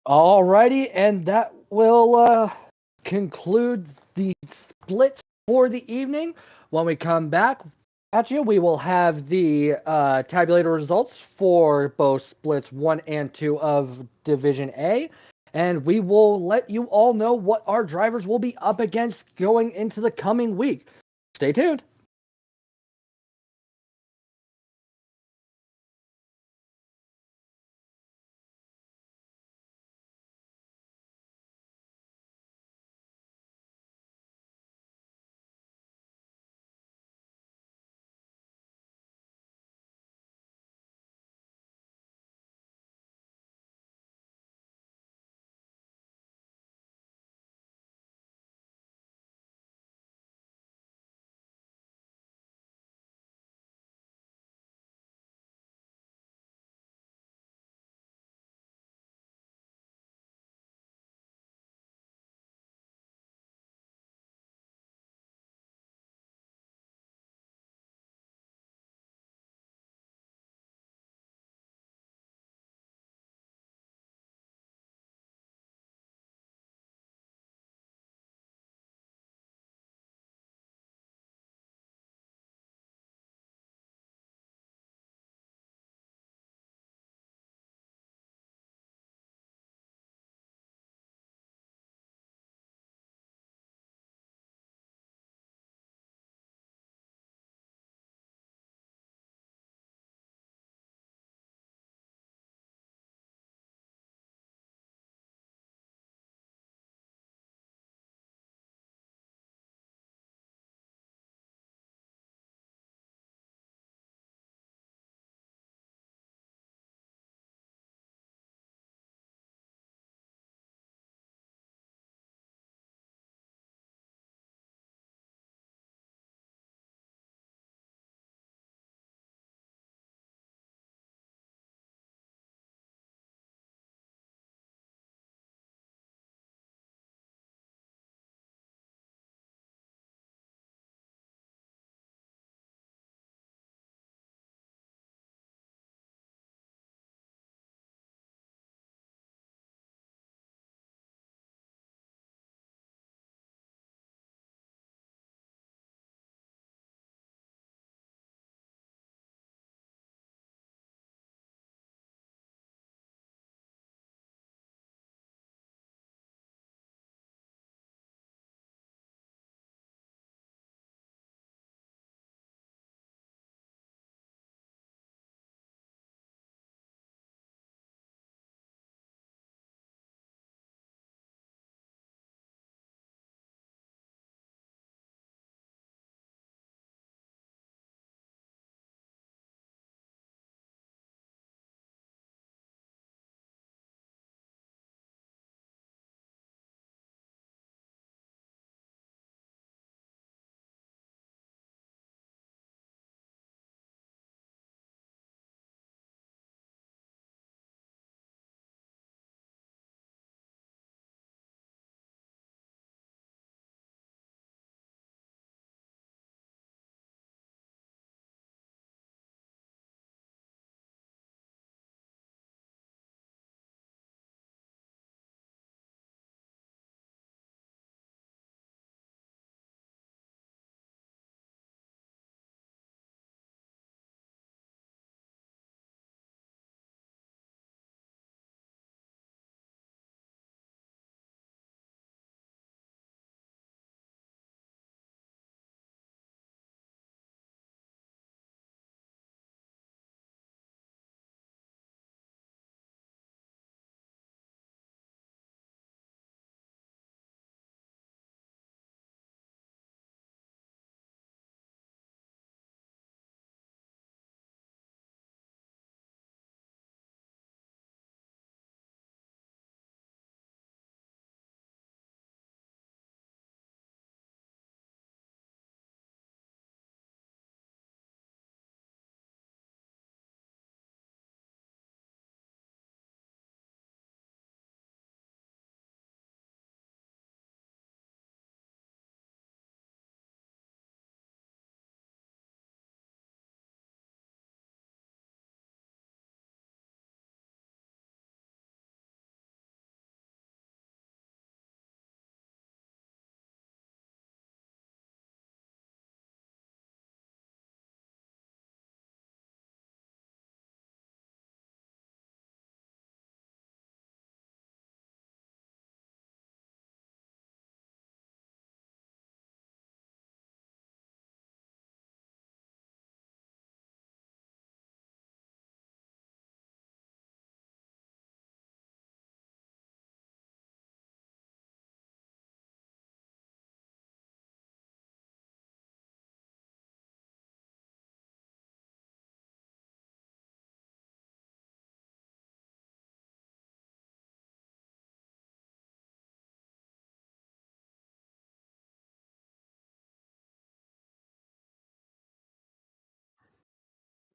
A: Alrighty, and that will conclude the splits for the evening. When we come back at you, we will have the tabulator results for both splits 1 and 2 of Division A, and we will let you all know what our drivers will be up against going into the coming week. Stay tuned.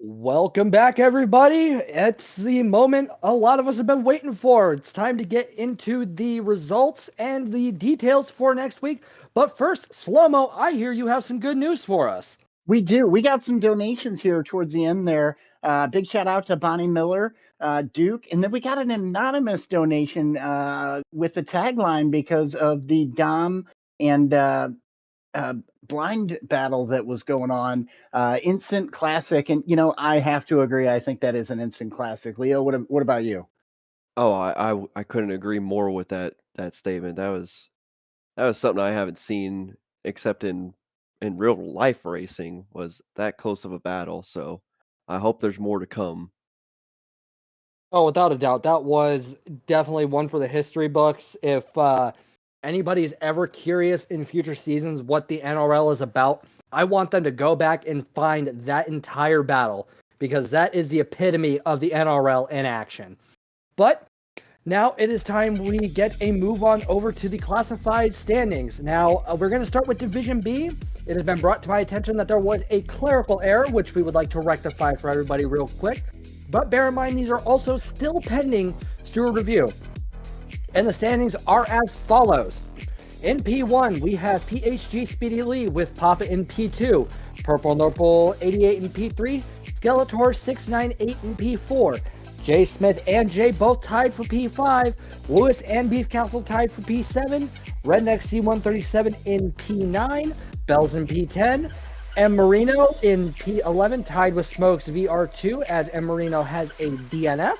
A: Welcome back, everybody. It's the moment a lot of us have been waiting for. It's time to get into the results and the details for next week. But first, Slow-Mo, I hear you have some good news for us.
B: We do. We got some donations here towards the end there. Big shout out to Bonnie Miller, Duke. And then we got an anonymous donation with the tagline because of the Dom and blind battle that was going on. Instant classic. And, you know, I have to agree. I think that is an instant classic. Leo, what about you?
C: Oh, I couldn't agree more with that statement. That was something I haven't seen except in real life racing, was that close of a battle. So I hope there's more to come.
A: Oh, without a doubt, that was definitely one for the history books. If anybody's ever curious in future seasons what the NRL is about, I want them to go back and find that entire battle, because that is the epitome of the NRL in action. But now it is time we get a move on over to the classified standings. Now, we're going to start with Division B. It has been brought to my attention that there was a clerical error, which we would like to rectify for everybody real quick. But bear in mind, these are also still pending steward review. And the standings are as follows. In P1, we have PHG Speedy Lee with Papa in P2, Purple Nurple 88 in P3, Skeletor 698 in P4, Jay Smith and Jay both tied for P5, Lewis and Beef Castle tied for P7, Redneck C137 in P9, Bells in P10, M. Marino in P11 tied with Smokes VR2 as M. Marino has a DNF.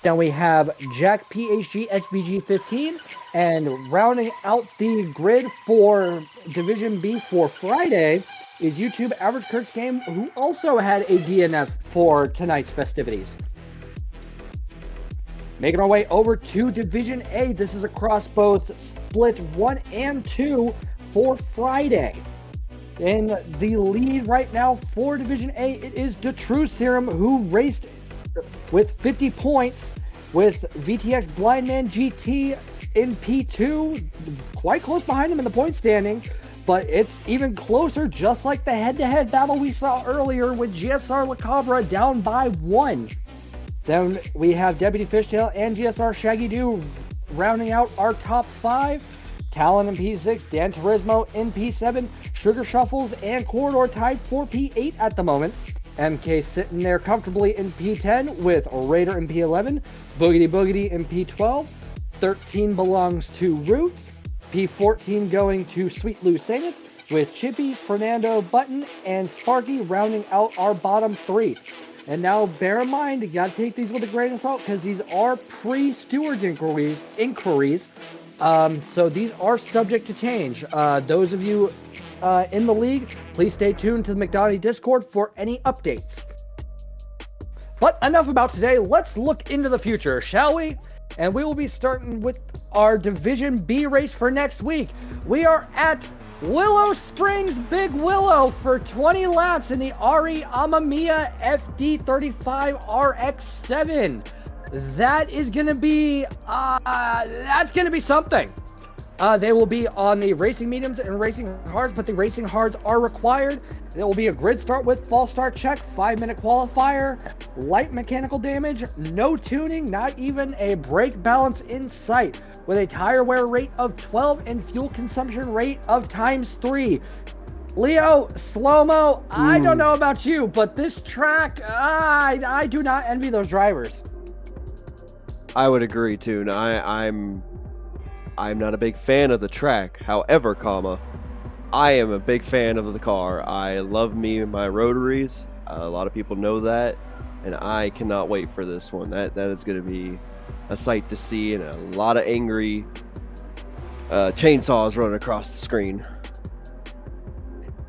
A: Then we have Jack PHG SVG 15, and rounding out the grid for Division B for Friday is YouTube Average Kurt's Game, who also had a DNF for tonight's festivities. Making our way over to Division A, this is across both Split 1 and 2 for Friday. In the lead right now for Division A, it is the True Serum, who raced with 50 points with VTX Blindman GT in P2, quite close behind him in the point standings, but it's even closer, just like the head-to-head battle we saw earlier with GSR La Cabra down by 1. Then we have Deputy Fishtail and GSR Shaggy Doo rounding out our top 5. Talon in P6, Gran Turismo in P7, Sugar Shuffles and Corridor tied for P8 at the moment. MK sitting there comfortably in P10 with Raider in P11, Boogity Boogity in P12, 13 belongs to Root, P14 going to Sweet Lucanus, with Chippy, Fernando, Button, and Sparky rounding out our bottom 3. And now, bear in mind, you gotta take these with a grain of salt, because these are pre-stewards inquiries. So these are subject to change. Those of you in the league, please stay tuned to the McDonald's Discord for any updates. But enough about today. Let's look into the future, shall we? And we will be starting with our Division B race for next week. We are at Willow Springs Big Willow for 20 laps in the Ari Amamiya FD35 RX7. That is going to be, that's going to be something. They will be on the racing mediums and racing hards, but the racing hards are required. There will be a grid start with false start check, 5-minute qualifier, light mechanical damage, no tuning, not even a brake balance in sight, with a tire wear rate of 12 and fuel consumption rate of ×3. Leo, Slow-Mo, I don't know about you, but this track, I do not envy those drivers.
C: I would agree too. Now, I'm not a big fan of the track. However, I am a big fan of the car. I love me and my rotaries. A lot of people know that, and I cannot wait for this one. That is going to be a sight to see, and a lot of angry chainsaws running across the screen.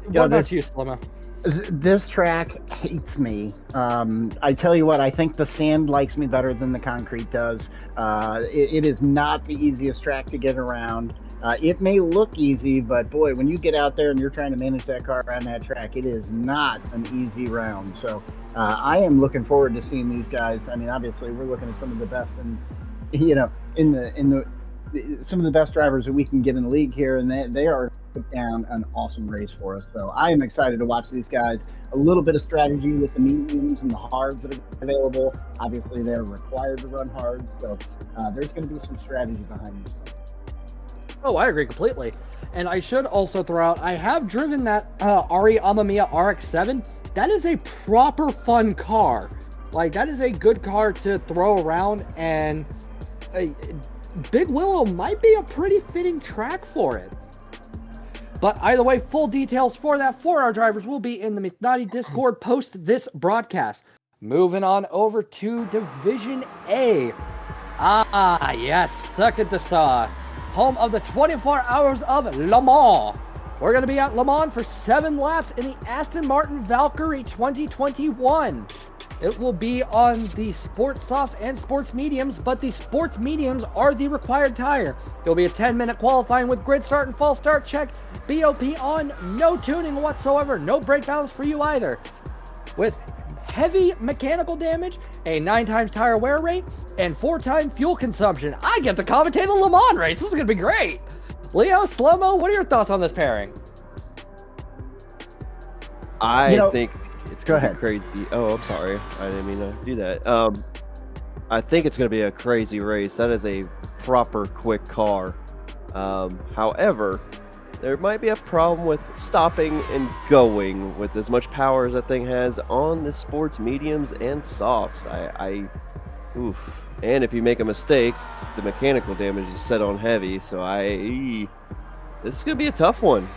A: What about you, Slow-Mo?
B: This track hates me. I tell you what, I think the sand likes me better than the concrete does. It is not the easiest track to get around. It may look easy, but boy, when you get out there and you're trying to manage that car around that track, it is not an easy round. So I am looking forward to seeing these guys. I mean, obviously, we're looking at some of the best, some of the best drivers that we can get in the league here, and they are put down an awesome race for us. So I am excited to watch these guys. a little bit of strategy with the mediums and the hards that are available. Obviously, they're required to run hards, so there's going to be some strategy behind this one.
A: Oh, I agree completely. And I should also throw out, I have driven that Ari Amamiya RX-7. That is a proper fun car. Like, that is a good car to throw around, and Big Willow might be a pretty fitting track for it. But either way, full details for that for our drivers will be in the McNaughty Discord post this broadcast. Moving on over to Division A. Ah, yes, second to Saw, home of the 24 Hours of Le Mans. We're going to be at Le Mans for 7 laps in the Aston Martin Valkyrie 2021. It will be on the sports softs and sports mediums, but the sports mediums are the required tire. There'll be a 10-minute qualifying with grid start and false start check, BOP on, no tuning whatsoever, no breakdowns for you either. With heavy mechanical damage, a 9 times tire wear rate, and 4 times fuel consumption. I get to commentate a Le Mans race. This is going to be great. Leo, Slow-Mo, what are your thoughts on this pairing?
C: I think it's
B: Go
C: going to
B: ahead.
C: be crazy. Oh, I'm sorry. I didn't mean to do that. I think it's going to be a crazy race. That is a proper quick car. However, there might be a problem with stopping and going with as much power as that thing has on the sports mediums and softs. Oof. And if you make a mistake, the mechanical damage is set on heavy. So this is going to be a tough one.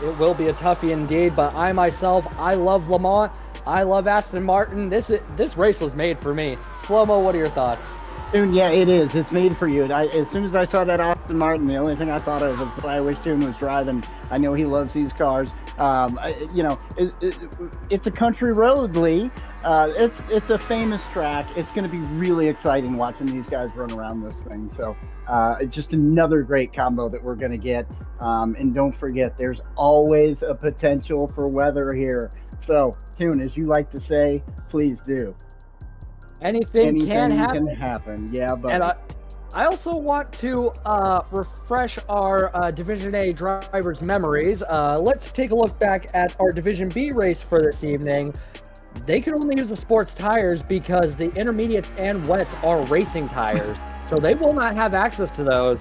A: It will be a toughie indeed, but I myself, I love Le Mans. I love Aston Martin. This race was made for me. Slow-Mo, what are your thoughts?
B: Toon, yeah, it is. It's made for you. As soon as I saw that Aston Martin, the only thing I thought of was I wish Toon was driving. I know he loves these cars. It's a country road, Lee. It's a famous track. It's going to be really exciting watching these guys run around this thing. So just another great combo that we're going to get. And don't forget, there's always a potential for weather here. So, Toon, as you like to say, please do.
A: Anything can
B: happen. Yeah, but
A: and I also want to refresh our Division A drivers' memories. Let's take a look back at our Division B race for this evening. They can only use the sports tires because the intermediates and wets are racing tires, so they will not have access to those.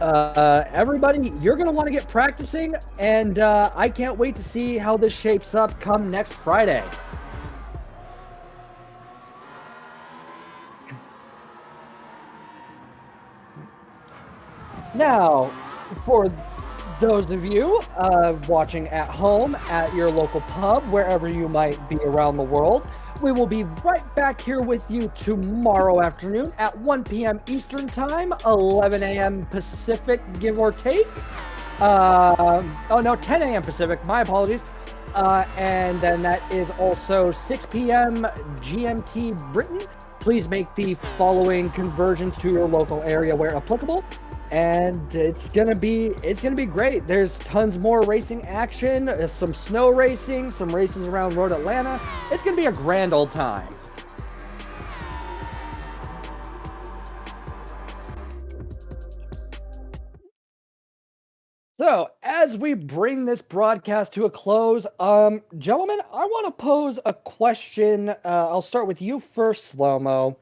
A: Everybody, you're going to want to get practicing, and I can't wait to see how this shapes up come next Friday. Now, for those of you watching at home, at your local pub, wherever you might be around the world, we will be right back here with you tomorrow afternoon at 1 p.m. Eastern Time, 11 a.m. Pacific, give or take. 10 a.m. Pacific, my apologies. And then that is also 6 p.m. GMT Britain. Please make the following conversions to your local area where applicable. And it's gonna be great. There's tons more racing action, some snow racing, some races around Road Atlanta. It's gonna be a grand old time. So, as we bring this broadcast to a close, gentlemen, I want to pose a question. I'll start with you first, Slow-Mo.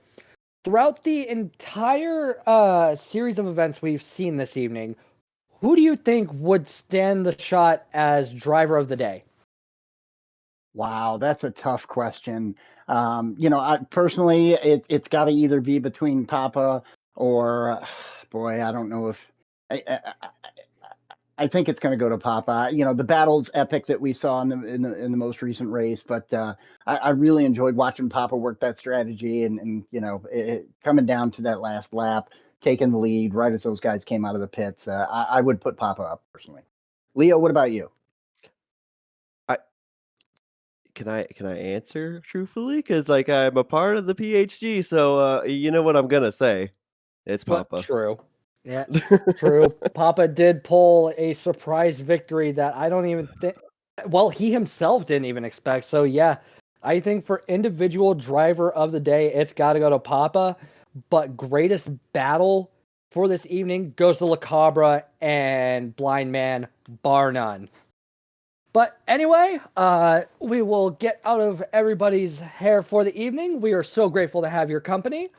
A: Throughout the entire series of events we've seen this evening, who do you think would stand the shot as driver of the day?
B: Wow, that's a tough question. I personally, it's got to either be between Papa or, boy, I don't know if I think it's going to go to Papa. The battle's epic that we saw in the most recent race, but I really enjoyed watching Papa work that strategy and it coming down to that last lap, taking the lead right as those guys came out of the pits. I would put Papa up personally. Leo, what about you?
C: Can I answer truthfully? Because I'm a part of the PhD, so you know what I'm gonna say. It's Papa.
A: True. Yeah, true. Papa did pull a surprise victory that I don't even think. Well, he himself didn't even expect. So yeah, I think for individual driver of the day, it's got to go to Papa. But greatest battle for this evening goes to La Cabra and Blind Man, bar none. But anyway, we will get out of everybody's hair for the evening. We are so grateful to have your company.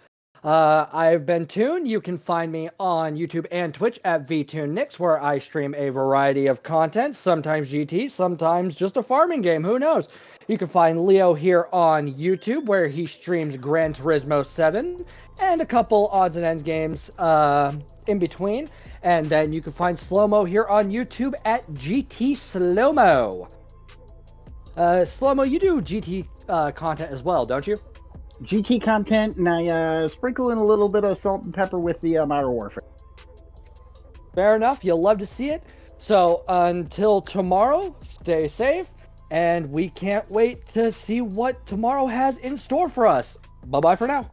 A: I've been Toon. You can find me on YouTube and Twitch at VTuneNix, where I stream a variety of content, sometimes GT, sometimes just a farming game, who knows. You can find Leo here on YouTube, where he streams Gran Turismo 7 and a couple odds and ends games in between. And then you can find Slow-Mo here on YouTube at GT Slow-Mo. Slow-Mo, you do GT content as well, don't you?
B: GT content, and I sprinkle in a little bit of salt and pepper with the Modern Warfare.
A: Fair enough. You'll love to see it. So until tomorrow, stay safe, and we can't wait to see what tomorrow has in store for us. Bye-bye for now.